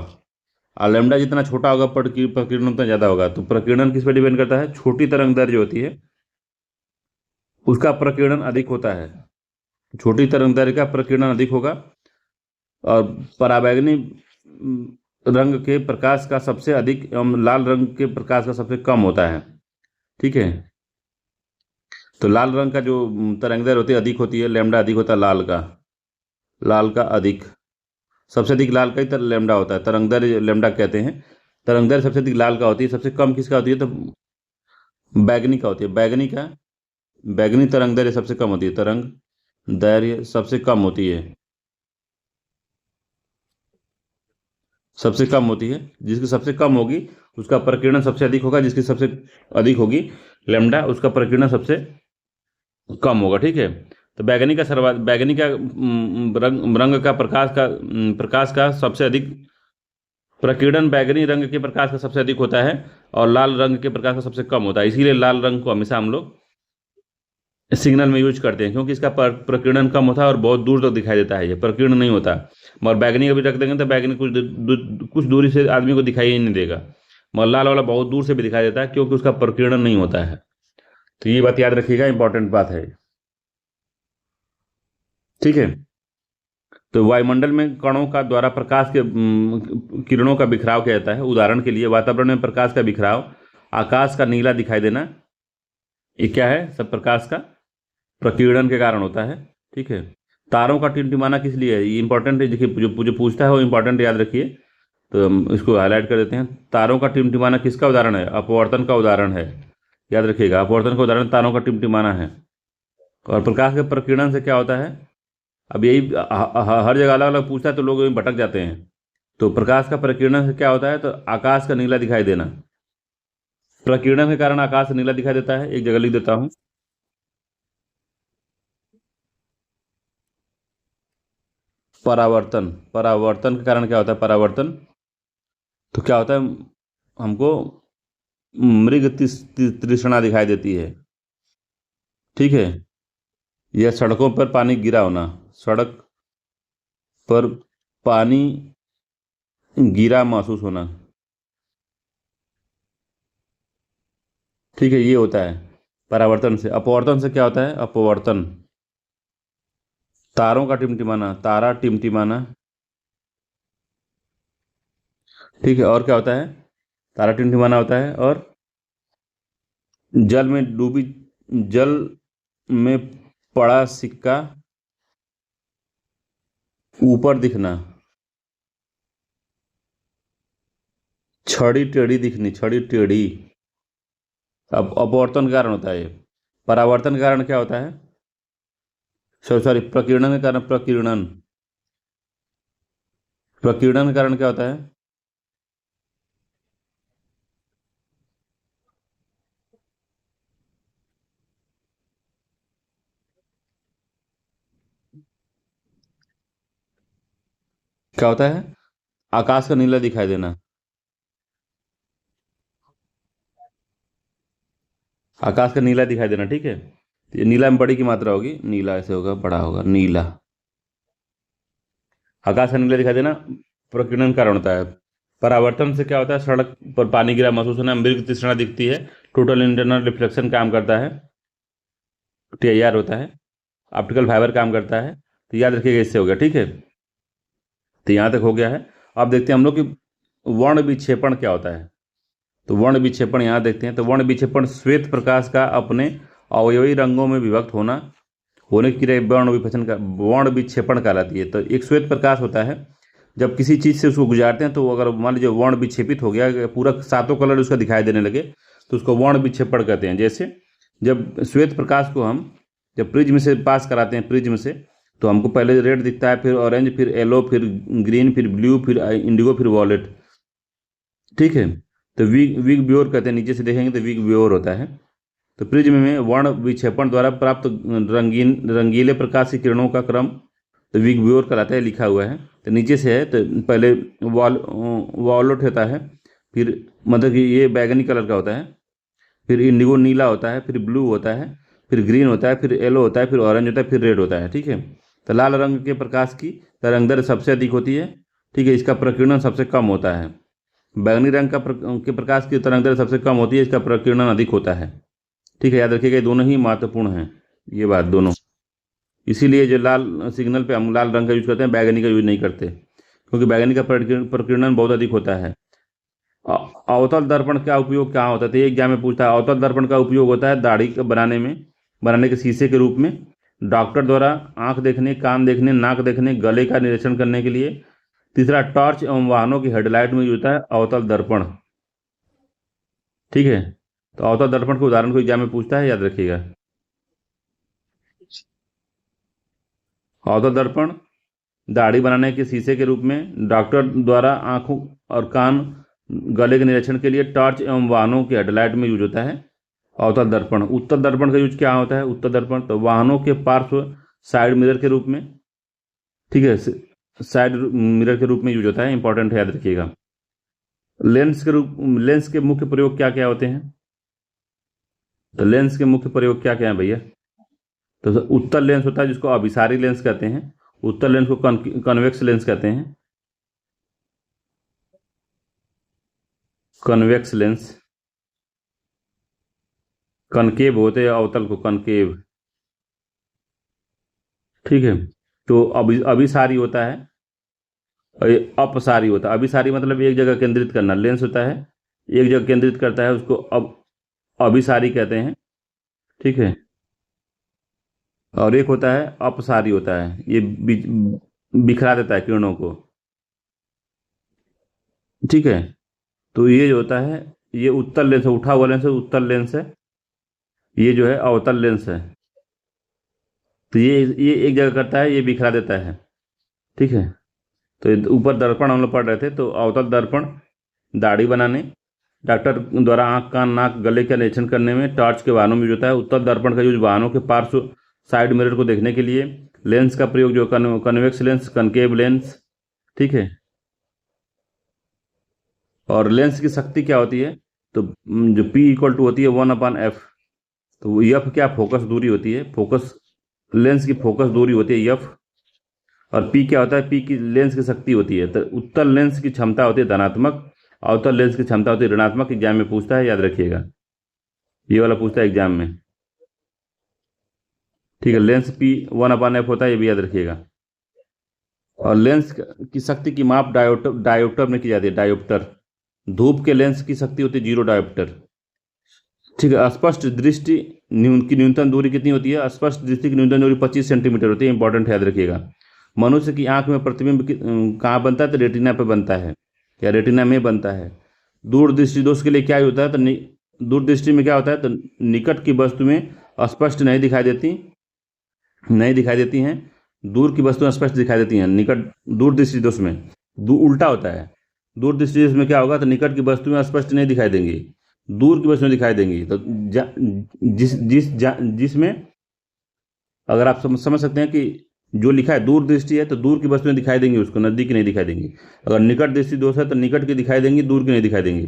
Speaker 1: और लैम्डा जितना छोटा होगा प्रकीर्णन उतना ज़्यादा होगा। तो प्रकीर्णन किस पे डिपेंड करता है, छोटी तरंगदैर्घ्य जो होती है उसका प्रकीर्णन अधिक होता है, छोटी तरंगदैर्घ्य का प्रकीर्णन अधिक होगा। और पराबैंगनी रंग के प्रकाश का सबसे अधिक एवं लाल रंग के प्रकाश का सबसे कम होता है, ठीक है। तो लाल रंग का जो तरंगदैर्घ्य होती है अधिक होती है, लैम्डा अधिक होता है लाल का अधिक, सबसे अधिक लाल का ही लैम्डा होता है, तरंगदैर्घ्य लैम्डा कहते हैं। तरंगदैर्घ्य सबसे अधिक लाल का होती है, सबसे कम किसका होती है, तो बैगनी का होती है। बैगनी तरंगदैर्घ्य सबसे कम होती है, तरंगदैर्घ्य सबसे कम होती है, सबसे कम होती है। जिसकी सबसे कम होगी उसका प्रकीर्णन सबसे अधिक होगा, जिसकी सबसे अधिक होगी लैम्डा, उसका प्रकीर्णन सबसे कम होगा, ठीक है। तो बैगनी का रंग का प्रकाश का सबसे अधिक प्रकीर्णन बैगनी रंग के प्रकाश का सबसे अधिक होता है, और लाल रंग के प्रकाश का सबसे कम होता है। इसीलिए लाल रंग को हमेशा हम लोग सिग्नल में यूज करते हैं, क्योंकि इसका प्रकीर्णन कम होता है और बहुत दूर तक दिखाई देता है, ये प्रकीर्ण नहीं होता। मगर बैगनी का भी रख देंगे तो बैगनी कुछ दूरी से आदमी को दिखाई ही नहीं देगा, मगर लाल वाला बहुत दूर से भी दिखाई देता है, क्योंकि उसका प्रकीर्णन नहीं होता है। तो ये बात याद रखिएगा, इंपॉर्टेंट बात है, ठीक है। तो वायुमंडल में कणों का द्वारा प्रकाश के किरणों का बिखराव किया जाता है। उदाहरण के लिए वातावरण में प्रकाश का बिखराव, आकाश का नीला दिखाई देना, ये क्या है, सब प्रकाश का प्रकीर्णन के कारण होता है, ठीक है। तारों का टिमटिमाना किस लिए है, ये इंपॉर्टेंट है, देखिए जो पूछता है वो इंपॉर्टेंट, याद रखिए। तो हम इसको हाईलाइट कर देते हैं। तारों का टिमटिमाना किसका उदाहरण है, अपवर्तन का उदाहरण है, याद रखिएगा, अपवर्तन का उदाहरण तारों का टिमटिमाना है। और प्रकाश के प्रकीर्णन से क्या होता है, अब यही हर जगह अलग अलग पूछता है तो लोग यही भटक जाते हैं। तो प्रकाश का प्रकीर्णन से क्या होता है, तो आकाश का नीला दिखाई देना, प्रकीर्णन के कारण आकाश नीला दिखाई देता है। एक जगह लिख देता हूं, परावर्तन के कारण क्या होता है, परावर्तन तो क्या होता है, हमको मृग तृष्णा दिखाई देती है, ठीक है। यह सड़कों पर पानी गिरा होना, सड़क पर पानी गिरा महसूस होना, ठीक है, ये होता है परावर्तन से। अपवर्तन से क्या होता है, अपवर्तन तारों का टिमटिमाना, तारा टिमटिमाना, ठीक है। और क्या होता है, तारा टिमटिमाना होता है। और जल में डूबी, जल में पड़ा सिक्का ऊपर दिखना, छड़ी टेढ़ी दिखनी, छड़ी टेढ़ी। अब अपवर्तन के कारण होता है ये। परावर्तन के कारण क्या होता है, सॉरी प्रकीर्णन के कारण, प्रकीर्णन के कारण क्या होता है, क्या होता है, आकाश का नीला दिखाई देना, आकाश का नीला दिखाई देना, ठीक है। तो ये नीला में बड़ी की मात्रा होगी, नीला ऐसे होगा, बड़ा होगा, नीला। आकाश का नीला दिखाई देना प्रकीर्णन का कारण होता है। परावर्तन से क्या होता है, सड़क पर पानी गिरा महसूस होना, मृग तृष्णा दिखती है, टोटल इंटरनल रिफ्लेक्शन काम करता है, TIR होता है, ऑप्टिकल फाइबर काम करता है। तो याद रखिएगा, इससे हो गया, ठीक है। तो यहाँ तक हो गया है। अब देखते हैं हम लोग कि वर्ण विक्षेपण क्या होता है? तो वर्ण विक्षेपण यहाँ देखते हैं। तो वर्ण विक्षेपण श्वेत प्रकाश का अपने अवयवी रंगों में विभक्त होने की क्रिया वर्ण विक्षेपण कहलाती है। तो एक श्वेत प्रकाश होता है, जब किसी चीज़ से उसको गुजारते हैं तो अगर मान लीजिए वर्ण विक्षेपित हो गया, पूरा सातों कलर उसका दिखाई देने लगे, तो उसको वर्ण विक्षेपण कहते हैं। जैसे जब श्वेत प्रकाश को हम जब प्रिज्म से पास कराते हैं, प्रिज्म से, तो हमको पहले रेड दिखता है, फिर ऑरेंज, फिर येलो, फिर ग्रीन, फिर ब्लू, फिर इंडिगो, फिर वॉलेट। ठीक है, तो विग ब्योर कहते हैं। नीचे से देखेंगे तो विग ब्योर होता है। तो प्रिज्म में वर्ण विक्षेपण द्वारा प्राप्त रंगीले प्रकाश की किरणों का क्रम तो विग ब्योर कहलाता है, लिखा हुआ है। तो नीचे से है, तो पहले वॉलेट होता है, फिर मतलब कि ये बैगनी कलर का होता है, फिर इंडिगो नीला होता है, फिर ब्लू होता है, फिर ग्रीन होता है, फिर येलो होता है, फिर ऑरेंज होता है, फिर रेड होता है। ठीक है, तो लाल रंग के प्रकाश की तरंगदैर्घ्य सबसे अधिक होती है। ठीक है, इसका प्रकीर्णन सबसे कम होता है। बैगनी रंग के प्रकाश की तरंगदैर्घ्य सबसे कम होती है, इसका प्रकीर्णन अधिक होता है। ठीक है, याद रखिएगा, दोनों ही महत्वपूर्ण हैं, ये बात दोनों। इसीलिए जो लाल सिग्नल पे हम लाल रंग का यूज करते हैं, बैगनी का यूज नहीं करते, क्योंकि बैगनी का प्रकीर्णन बहुत अधिक होता है। अवतल दर्पण का उपयोग क्या होता है? तो ये एग्जाम में पूछता है। अवतल दर्पण का उपयोग होता है दाढ़ी बनाने के शीशे के रूप में, डॉक्टर द्वारा आंख देखने, कान देखने, नाक देखने, गले का निरीक्षण करने के लिए। तीसरा, टॉर्च एवं वाहनों की हेडलाइट में यूज होता है अवतल दर्पण। ठीक है, तो अवतल दर्पण के उदाहरण को एग्जाम में पूछता है, याद रखिएगा। अवतल दर्पण दाढ़ी बनाने के शीशे के रूप में, डॉक्टर द्वारा आंखों और कान, गले के निरीक्षण के लिए, टॉर्च एवं वाहनों की हेडलाइट में यूज होता है अवतल दर्पण। उत्तल दर्पण का यूज क्या होता है? उत्तल दर्पण तो वाहनों के पार्श्व साइड मिरर के रूप में, ठीक है, साइड मिरर के रूप में यूज होता है, इंपॉर्टेंट है, याद रखिएगा। लेंस के मुख्य प्रयोग क्या क्या होते हैं? तो लेंस के मुख्य प्रयोग क्या क्या है भैया? तो उत्तल लेंस होता है जिसको अभिसारी लेंस कहते हैं, उत्तल लेंस को कन्वेक्स लेंस कहते हैं, कन्वेक्स लेंस। कनकेव होते हैं अवतल को कनकेव। ठीक है, तो अभिसारी होता है और ये अपसारी होता है। अभिसारी मतलब एक जगह केंद्रित करना, लेंस होता है एक जगह केंद्रित करता है, उसको अभिसारी कहते हैं। ठीक है, और एक होता है अपसारी होता है, ये बिखरा देता है किरणों को। ठीक है, तो ये जो होता है ये उत्तल लेंस है, उठा हुआ लेंस है, उत्तल लेंस है। ये जो है अवतल लेंस है। तो ये एक जगह करता है, ये बिखरा देता है। ठीक है, तो ऊपर दर्पण हम लोग पढ़ रहे थे। तो अवतल दर्पण दाढ़ी बनाने, डॉक्टर द्वारा आंख, कान, नाक, गले का निरीक्षण करने में, टॉर्च के वाहनों में यूज होता है। उत्तल दर्पण का यूज वाहनों के पार्श्व साइड मिरर को देखने के लिए। लेंस का प्रयोग जो कन्वेक्स लेंस, कनकेव लेंस। ठीक है, और लेंस की शक्ति क्या होती है? तो जो P इक्वल टू होती है 1/f। तो एफ क्या? फोकस दूरी होती है, फोकस लेंस की फोकस दूरी होती है एफ। और P क्या होता है? P की लेंस की शक्ति होती है। तो उत्तल लेंस की क्षमता होती है धनात्मक, अवतल लेंस की क्षमता होती है ऋणात्मक। एग्जाम में पूछता है, याद रखिएगा, ये वाला पूछता है एग्जाम में। ठीक है, लेंस P 1/f होता है, ये भी याद रखिएगा। और लेंस की शक्ति की माप डायोप्टर में की जाती है, डायोप्टर। धूप के लेंस की शक्ति होती है 0 डायोप्टर। ठीक है, स्पष्ट दृष्टि की न्यूनतम दूरी कितनी होती है? स्पष्ट दृष्टि की न्यूनतम दूरी 25 सेंटीमीटर होती है, इंपॉर्टेंट याद रखिएगा। मनुष्य की आंख में प्रतिबिंब कहाँ बनता है? तो रेटिना पे बनता है, या रेटिना में बनता है। दूरदृष्टि दोष के लिए क्या होता है? तो दूरदृष्टि में क्या होता है? तो निकट की वस्तुएं स्पष्ट नहीं दिखाई देती हैं, दूर की वस्तुएं स्पष्ट दिखाई देती हैं। निकट दूरदृष्टि दोष में उल्टा होता है। दूरदृष्टि दोष में क्या होगा? तो निकट की वस्तुएं स्पष्ट नहीं दिखाई देंगी, दूर की वस्तुएं दिखाई देंगी। तो जिसमें अगर आप समझ सकते हैं कि जो लिखा है दूर दृष्टि है तो दूर की वस्तुएं दिखाई देंगी, उसको नजदीक की नहीं दिखाई देंगी। अगर निकट दृष्टि दोष है तो निकट की दिखाई देंगी, दूर की नहीं दिखाई देंगी।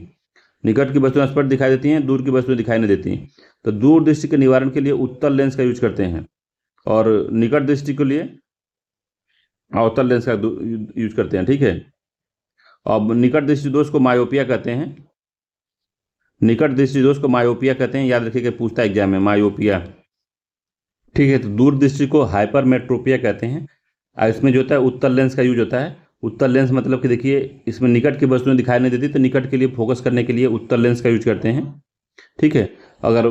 Speaker 1: निकट की वस्तुएं स्पष्ट दिखाई देती हैं, दूर की वस्तुएं दिखाई नहीं देती। तो दूर दृष्टि के निवारण के लिए उत्तल लेंस का यूज करते हैं, और निकट दृष्टि के लिए अवतल लेंस का यूज करते हैं। ठीक है, अब निकट दृष्टि दोष को मायोपिया कहते हैं, निकट दृष्टि दोष को मायोपिया कहते हैं, याद रखिएगा, पूछता है एग्जाम में, मायोपिया। ठीक है, तो दूर दृष्टि को हाइपरमेट्रोपिया कहते हैं। और इसमें जो होता है उत्तल लेंस का यूज होता है, उत्तल लेंस मतलब कि देखिए इसमें निकट की वस्तुएं दिखाई नहीं देती, तो निकट के लिए फोकस करने के लिए उत्तल लेंस का यूज करते हैं। ठीक है। अगर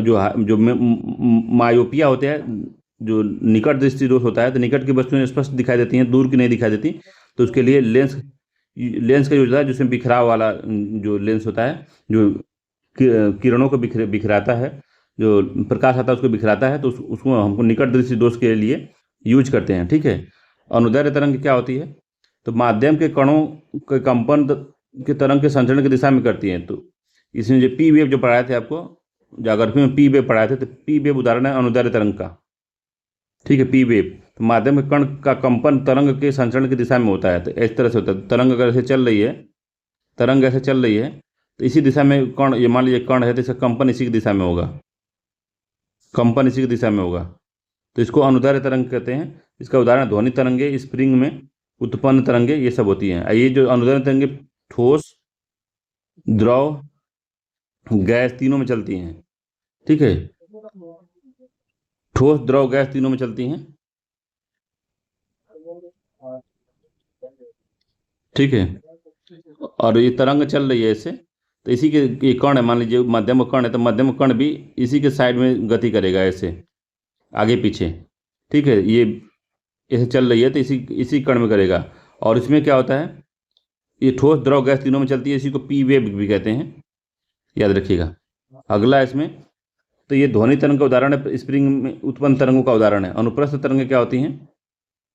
Speaker 1: जो मायोपिया होते हैं, जो निकट दृष्टि दोष होता है, तो निकट की वस्तुएं स्पष्ट दिखाई देती हैं, दूर की नहीं दिखाई देती, तो उसके लिए लेंस लेंस का यूज होता है, जिसमें बिखराव वाला जो लेंस होता है, जो किरणों को बिखराता है, जो प्रकाश आता है उसको बिखराता है, तो उसको हमको निकट दृष्टि दोष के लिए यूज करते हैं। ठीक है। अनुदैर्ध्य तरंग क्या होती है? तो माध्यम के कणों के कंपन के तरंग के संचरण की दिशा में करती है। तो इसमें जो पी वेव जो पढ़ाए थे आपको, ज्योग्राफी में पी वेव पढ़ाए थे, तो पी वेव उदाहरण है अनुदैर्ध्य तरंग का। ठीक है। पी वेव तो माध्यम के कण का कंपन तरंग के संचरण की दिशा में होता है। तो इस तरह से होता है, तरंग अगर ऐसे चल रही है, तरंग ऐसे चल रही है, तो इसी दिशा में कण, ये मान लीजिए कण है, तो इसका कंपन इसी की दिशा में होगा, कंपन इसी की दिशा में होगा, तो इसको अनुदैर्ध्य तरंग कहते हैं। इसका उदाहरण ध्वनि तरंगे, स्प्रिंग में उत्पन्न तरंगे, ये सब होती हैं। ये जो अनुदैर्ध्य तरंगे ठोस, द्रव, गैस तीनों में चलती हैं। ठीक है। ठोस, द्रव, गैस तीनों में चलती हैं। ठीक है। और ये तरंग चल रही है ऐसे, तो इसी के ये कण है, मान लीजिए मध्यम कण है, तो मध्यम कण भी इसी के साइड में गति करेगा ऐसे, आगे पीछे। ठीक है। ये ऐसे चल रही है, तो इसी इसी कण में करेगा। और इसमें क्या होता है, ये ठोस, द्रव, गैस तीनों में चलती है, इसी को पी वेव भी कहते हैं, याद रखिएगा। अगला इसमें, तो ये ध्वनि तरंग का उदाहरण है, स्प्रिंग में उत्पन्न तरंगों का उदाहरण है। अनुप्रस्थ तरंगें क्या होती हैं?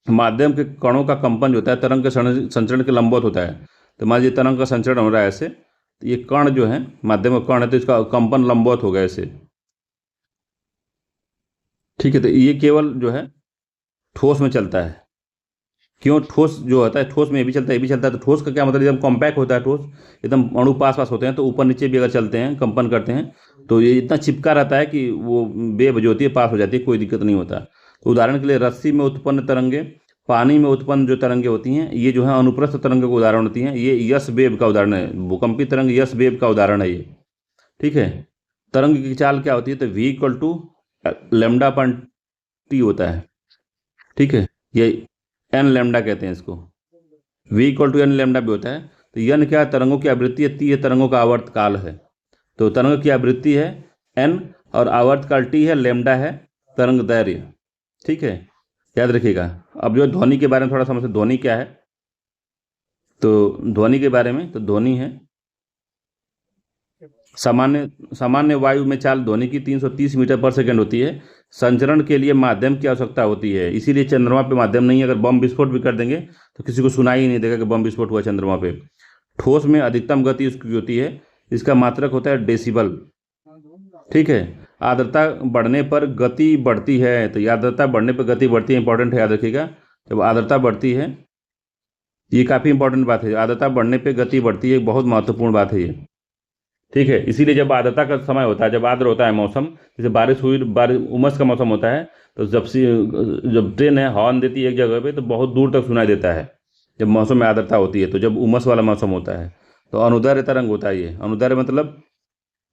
Speaker 1: माध्यम के कणों का कंपन जो होता है तरंग के संचरण के लंबवत होता है। तो मान लीजिए तरंग का संचरण हो रहा है ऐसे, तो ये कण जो है, माध्यम का कण है, तो इसका कंपन लंबवत होगा ऐसे। ठीक है। तो ये केवल जो है ठोस में चलता है। क्यों? ठोस जो होता है, ठोस में ये भी चलता है, ये भी चलता है। तो ठोस का क्या मतलब, जब कॉम्पैक्ट होता है ठोस, एकदम अणु पास पास होते हैं, तो ऊपर नीचे भी अगर चलते हैं, कंपन करते हैं, तो ये इतना चिपका रहता है कि वो वेव जो होती है पास हो जाती है, कोई दिक्कत नहीं होता। तो उदाहरण के लिए रस्सी में उत्पन्न तरंगे, पानी में उत्पन्न जो तरंगे होती हैं, ये जो है अनुप्रस्थ तरंगों का उदाहरण होती हैं। ये यस वेव का उदाहरण है, भूकंपी तरंग यस वेव का उदाहरण है ये। ठीक है। तरंग की चाल क्या होती है? तो V equal to lambda upon T होता है। ठीक है। ये एन लेमडा कहते हैं इसको, V equal to N lambda भी होता है। तो एन क्या है? तरंगों की आवृत्ति है, टी है तरंगों का आवर्त काल है। तो तरंग की आवृत्ति है एन, और आवर्त काल टी है, लेमडा है तरंग दैर्ध्य। ठीक है, याद रखिएगा। अब जो ध्वनि के बारे में थोड़ा समझते, ध्वनि क्या है? तो ध्वनि के बारे में, तो ध्वनि है सामान्य सामान्य वायु में चाल ध्वनि की 330 मीटर पर सेकंड होती है। संचरण के लिए माध्यम की आवश्यकता होती है, इसीलिए चंद्रमा पे माध्यम नहीं है। अगर बम विस्फोट भी कर देंगे तो किसी को सुनाई ही नहीं देगा कि बम विस्फोट हुआ चंद्रमा पे। ठोस में अधिकतम गति उसकी होती है, इसका मात्रक होता है डेसिबल। ठीक है। आर्द्रता बढ़ने पर गति बढ़ती है, तो आर्द्रता बढ़ने पर गति बढ़ती है, इंपॉर्टेंट है, याद रखिएगा। जब आर्द्रता बढ़ती है, ये काफ़ी इंपॉर्टेंट बात है, आर्द्रता बढ़ने पर गति बढ़ती है, बहुत महत्वपूर्ण बात है ये। ठीक है। इसीलिए जब आर्द्रता का समय होता है, जब आर्द्र होता है मौसम, जैसे बारिश हुई, बारिश उमस का मौसम होता है, तो जब ट्रेन है हॉर्न देती है एक जगह पे, तो बहुत दूर तक सुनाई देता है जब मौसम में आर्द्रता होती है। तो जब उमस वाला मौसम होता है, तो अनुदैर्ध्य तरंग होता है ये। अनुदैर्ध्य मतलब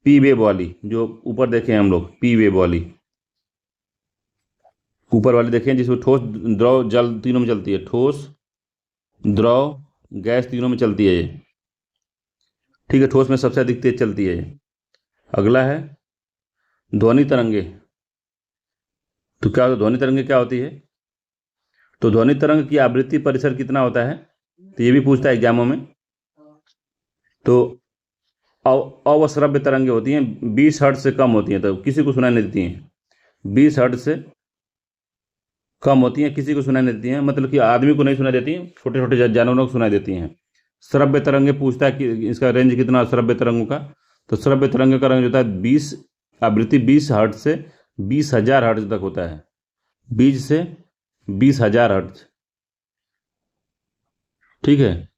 Speaker 1: पी वेव वाली, जो ऊपर देखे हम लोग, पी वेव वाली ऊपर वाली देखें, जिसमें ठोस, द्रव, जल तीनों में चलती है। ठोस, द्रव, गैस तीनों में चलती है ये। ठीक है। ठोस में सबसे अधिक तेज चलती है ये। अगला है ध्वनि तरंगे। तो क्या होता है? ध्वनि तरंगे क्या होती है? तो ध्वनि तरंग की आवृत्ति परिसर कितना होता है, तो ये भी पूछता है एग्जामों में। तो अवश्रव्य तरंगे होती हैं, 20 हर्ट्ज से कम होती हैं, तो किसी को सुनाई नहीं देती हैं। 20 हर्ट्ज से कम होती हैं, किसी को सुनाई नहीं देती हैं, मतलब कि आदमी को नहीं सुनाई देती हैं, छोटे छोटे जानवरों को सुनाई देती हैं। श्रव्य तरंगे पूछता है कि इसका रेंज कितना श्रव्य तरंगों का। तो श्रव्य तरंग का रेंज होता है 20, आवृत्ति 20 हर्ट्ज से 20,000 हर्ट्ज तक होता है। 20 से 20,000 हर्ट्ज। ठीक है।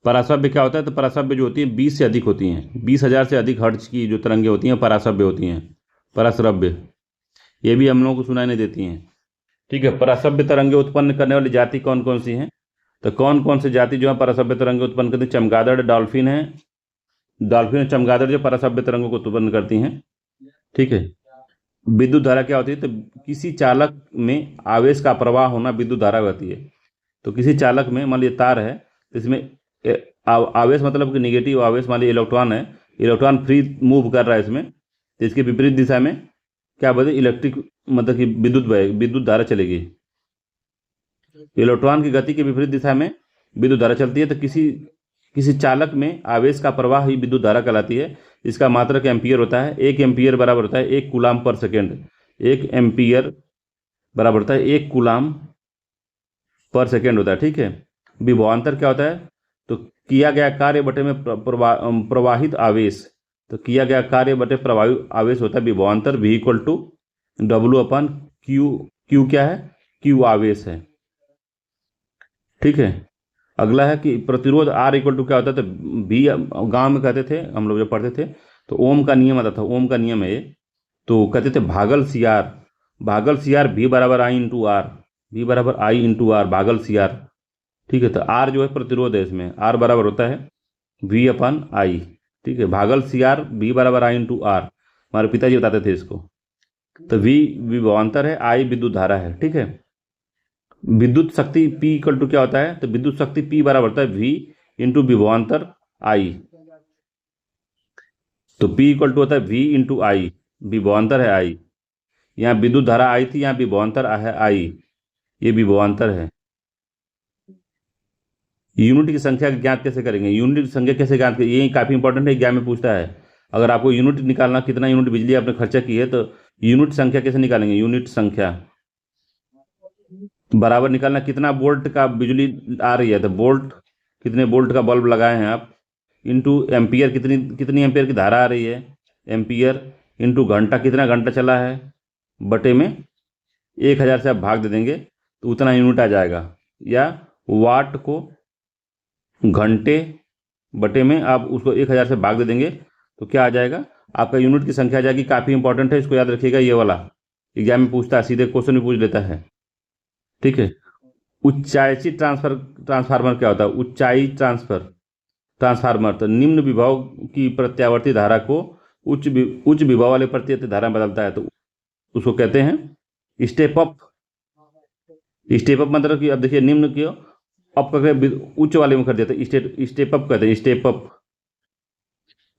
Speaker 1: पराश्रव्य क्या होता है? तो पराश्रव्य जो होती है 20 से अधिक होती हैं, 20,000 से अधिक हर्ट्ज की जो तरंगे होती हैं पराश्रव्य होती हैं। पराश्रव्य ये भी हम लोगों को सुनाई नहीं देती हैं। ठीक है। पराश्रव्य तरंगे उत्पन्न करने वाली जाति कौन कौन सी हैं? तो कौन कौन सी जाति जो है पराश्रव्य तरंगे उत्पन्न करती है? चमगादड़, डॉल्फिन है, डॉल्फिन और चमगादड़ जो पराश्रव्य तरंगों को उत्पन्न करती हैं। ठीक है। विद्युत धारा क्या होती है? तो किसी चालक में आवेश का प्रवाह होना विद्युत धारा होती है। तो किसी चालक में मान लीजिए तार है, तो इसमें आवेश मतलब कि निगेटिव आवेश, मान लीजिए इलेक्ट्रॉन है, इलेक्ट्रॉन फ्री मूव कर रहा है इसमें, तो इसके विपरीत दिशा में क्या बदले इलेक्ट्रिक मतलब कि विद्युत धारा चलेगी। इलेक्ट्रॉन की गति के विपरीत दिशा में विद्युत धारा चलती है, तो किसी चालक में आवेश का प्रवाह ही विद्युत धारा कहलाती है। इसका मात्रक एम्पियर होता है। 1 एम्पियर बराबर होता है 1 कूलाम पर सेकेंड। 1 एम्पियर बराबर होता है 1 कूलाम पर सेकेंड होता है, ठीक है। विभवांतर क्या होता है, तो किया गया कार्य बटे में प्रवाहित आवेश, तो किया गया कार्य बटे प्रवाहित आवेश होता है विभवांतर। V equal to W/Q। Q क्या है, Q आवेश है, ठीक है। अगला है कि प्रतिरोध R इक्वल टू क्या होता है, तो V गांव में कहते थे हम लोग जब पढ़ते थे, तो ओम का नियम आता था, ओम का नियम है ये, तो कहते थे भागल CR V बराबर I इंटू आर, V बराबर I इंटू आर, भागल CR, ठीक है। तो R जो है प्रतिरोध है, इसमें R बराबर होता है V/I, ठीक है। भागल CR V बराबर I इंटू आर, हमारे पिताजी बताते थे इसको। तो V विभवांतर है, I विद्युत धारा है, ठीक है। विद्युत शक्ति P इक्वल टू क्या होता है, तो विद्युत शक्ति P बराबर होता है V इंटू विभवांतर I। तो P इक्वल टू होता है V इंटू I, विभवांतर है I। यहाँ विद्युत धारा I थी, यहाँ विभवांतर है I, ये विभवांतर है। यूनिट की संख्या ज्ञात कैसे करेंगे, यूनिट की संख्या कैसे ज्ञात करेंगे, ये काफ़ी इंपॉर्टेंट है, एग्जाम में पूछता है। अगर आपको यूनिट निकालना, कितना यूनिट बिजली आपने खर्चा की है, तो यूनिट संख्या कैसे निकालेंगे, यूनिट संख्या बराबर निकालना कितना वोल्ट का बिजली आ रही है, तो वोल्ट कितने वोल्ट का बल्ब लगाए हैं आप, इंटू एम्पियर कितनी एम्पियर की धारा आ रही है, एम्पियर इंटू घंटा कितना घंटा चला है, बटे में 1000 से आप भाग दे देंगे तो उतना यूनिट आ जाएगा। या वाट को घंटे बटे में आप उसको 1000 से भाग दे देंगे तो क्या आ जाएगा, आपका यूनिट की संख्या आ जाएगी। काफ़ी इंपॉर्टेंट है, इसको याद रखिएगा, ये वाला एग्जाम में पूछता है, सीधे क्वेश्चन भी पूछ लेता है, ठीक है। उच्चायची ट्रांसफार्मर क्या होता है, ऊंचाई ट्रांसफार्मर, तो निम्न विभव की प्रत्यावर्ती धारा को उच्च विभव वाले प्रत्यावर्ती धारा में बदलता है, तो उसको कहते हैं स्टेप अप। स्टेप अप मतलब कि अब देखिए, निम्न क्यों अप करके उच्च वाले में कर देते हैं, स्टेप अप कहते हैं, स्टेप अप।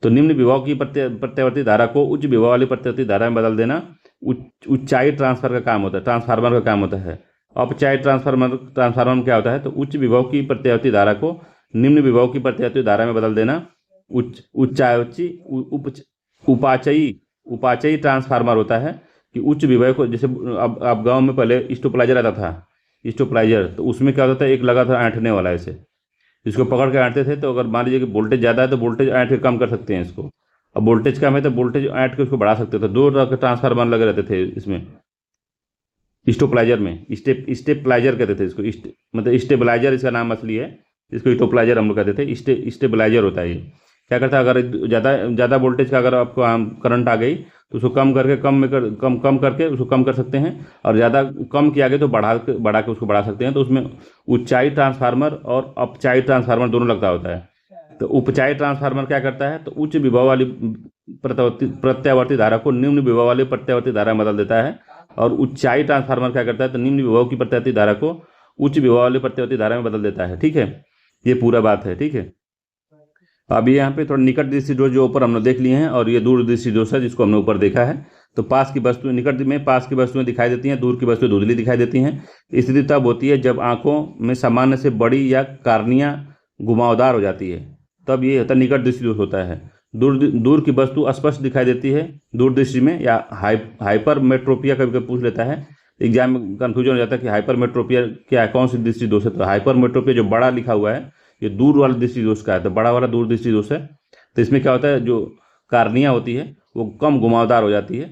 Speaker 1: तो निम्न विभव की प्रत्यावर्ती धारा को उच्च विभव वाली प्रत्यावर्ती धारा में बदल देना ऊंचाई ट्रांसफर का काम होता है, ट्रांसफार्मर का काम होता है। अपचाई ट्रांसफार्मर में क्या होता है, तो उच्च विभव की प्रत्यावर्ती धारा को निम्न विभव की प्रत्यावर्ती धारा में बदल देना उपाचयी ट्रांसफार्मर होता है कि उच्च विभव को, जैसे अब आप गांव में पहले स्टोपलाइजर आता था, स्टोपलाइजर, तो उसमें क्या होता था, एक लगा था ऐंठने वाला, ऐसे इसको पकड़ के ऐंठते थे। तो अगर मान लीजिए कि वोल्टेज ज़्यादा है तो वोल्टेज ऐंठ के कम कर सकते हैं इसको, अब वोल्टेज कम है तो वोल्टेज ऐंठ के उसको बढ़ा सकते थे। 2 तरह के ट्रांसफार्मर लगे रहते थे इसमें, स्टोपलाइजर में। स्टेपलाइजर कहते थे इसको, मतलब स्टेबलाइजर इसका नाम असली है, इसको स्टोपलाइजर हम लोग कहते थे। स्टेबलाइजर होता है ये, क्या करता है, अगर ज़्यादा वोल्टेज का अगर आपको करंट आ गई तो उसको कम करके कम करके उसको कम कर सकते हैं, और ज़्यादा कम किया गया तो बढ़ा के उसको बढ़ा सकते हैं। तो उसमें ऊंचाई ट्रांसफार्मर और अपचाई ट्रांसफार्मर दोनों लगता होता है। तो उपचाई ट्रांसफार्मर क्या करता है, तो उच्च विभव वाली प्रत्यावर्ती धारा को निम्न विभव वाली प्रत्यावर्ती धारा में बदल देता है, और ऊंचाई ट्रांसफार्मर क्या करता है, तो निम्न विभव की प्रत्यावर्ती धारा को उच्च विभव वाली प्रत्यावर्ती धारा में बदल देता है, ठीक है। ये पूरा बात है, ठीक है। अब ये यहाँ पे थोड़ा निकट दृष्टि दोष जो ऊपर हमने देख लिए हैं, और ये दूर दृष्टि दोष है जिसको हमने ऊपर देखा है। तो पास की वस्तुएं निकट में पास की वस्तुएं दिखाई देती हैं, दूर की वस्तुएं धुंधली दिखाई देती हैं। स्थिति तब होती है जब आंखों में सामान्य से बड़ी या कार्निया घुमावदार हो जाती है, तब ये होता है निकट दृष्टि दोष होता है। दूर की वस्तु स्पष्ट दिखाई देती है दूर दृष्टि में, या हाइपरमेट्रोपिया कभी पूछ लेता है एग्जाम में, कन्फ्यूजन हो जाता है कि हाइपरमेट्रोपिया क्या है, कौन सी दृष्टि दोष है। तो हाइपरमेट्रोपिया जो बड़ा लिखा हुआ है ये दूर वाला दृष्टि दोष का है, तो बड़ा वाला दूर दृष्टि दोष है। तो इसमें क्या होता है, जो कार्निया होती है वो कम घुमावदार हो जाती है।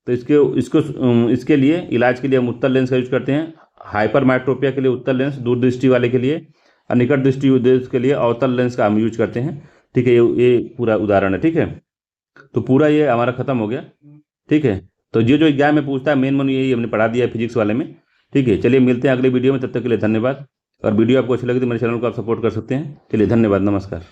Speaker 1: तो इसके लिए इलाज के लिए हम उत्तल लेंस का यूज करते हैं। हाइपरमेट्रोपिया के लिए उत्तल लेंस दूर दृष्टि वाले के लिए, और निकट दृष्टि के लिए अवतल लेंस का हम यूज करते हैं, ठीक है। ये पूरा उदाहरण है, ठीक है। तो पूरा ये हमारा खत्म हो गया, ठीक है। तो ये जो एग्जाम में पूछता है मेन यही हमने पढ़ा दिया है फिजिक्स वाले में, ठीक है। चलिए मिलते हैं अगले वीडियो में, तब तक के लिए धन्यवाद। और वीडियो आपको अच्छी लगी तो मेरे चैनल को आप सपोर्ट कर सकते हैं। चलिए धन्यवाद, नमस्कार।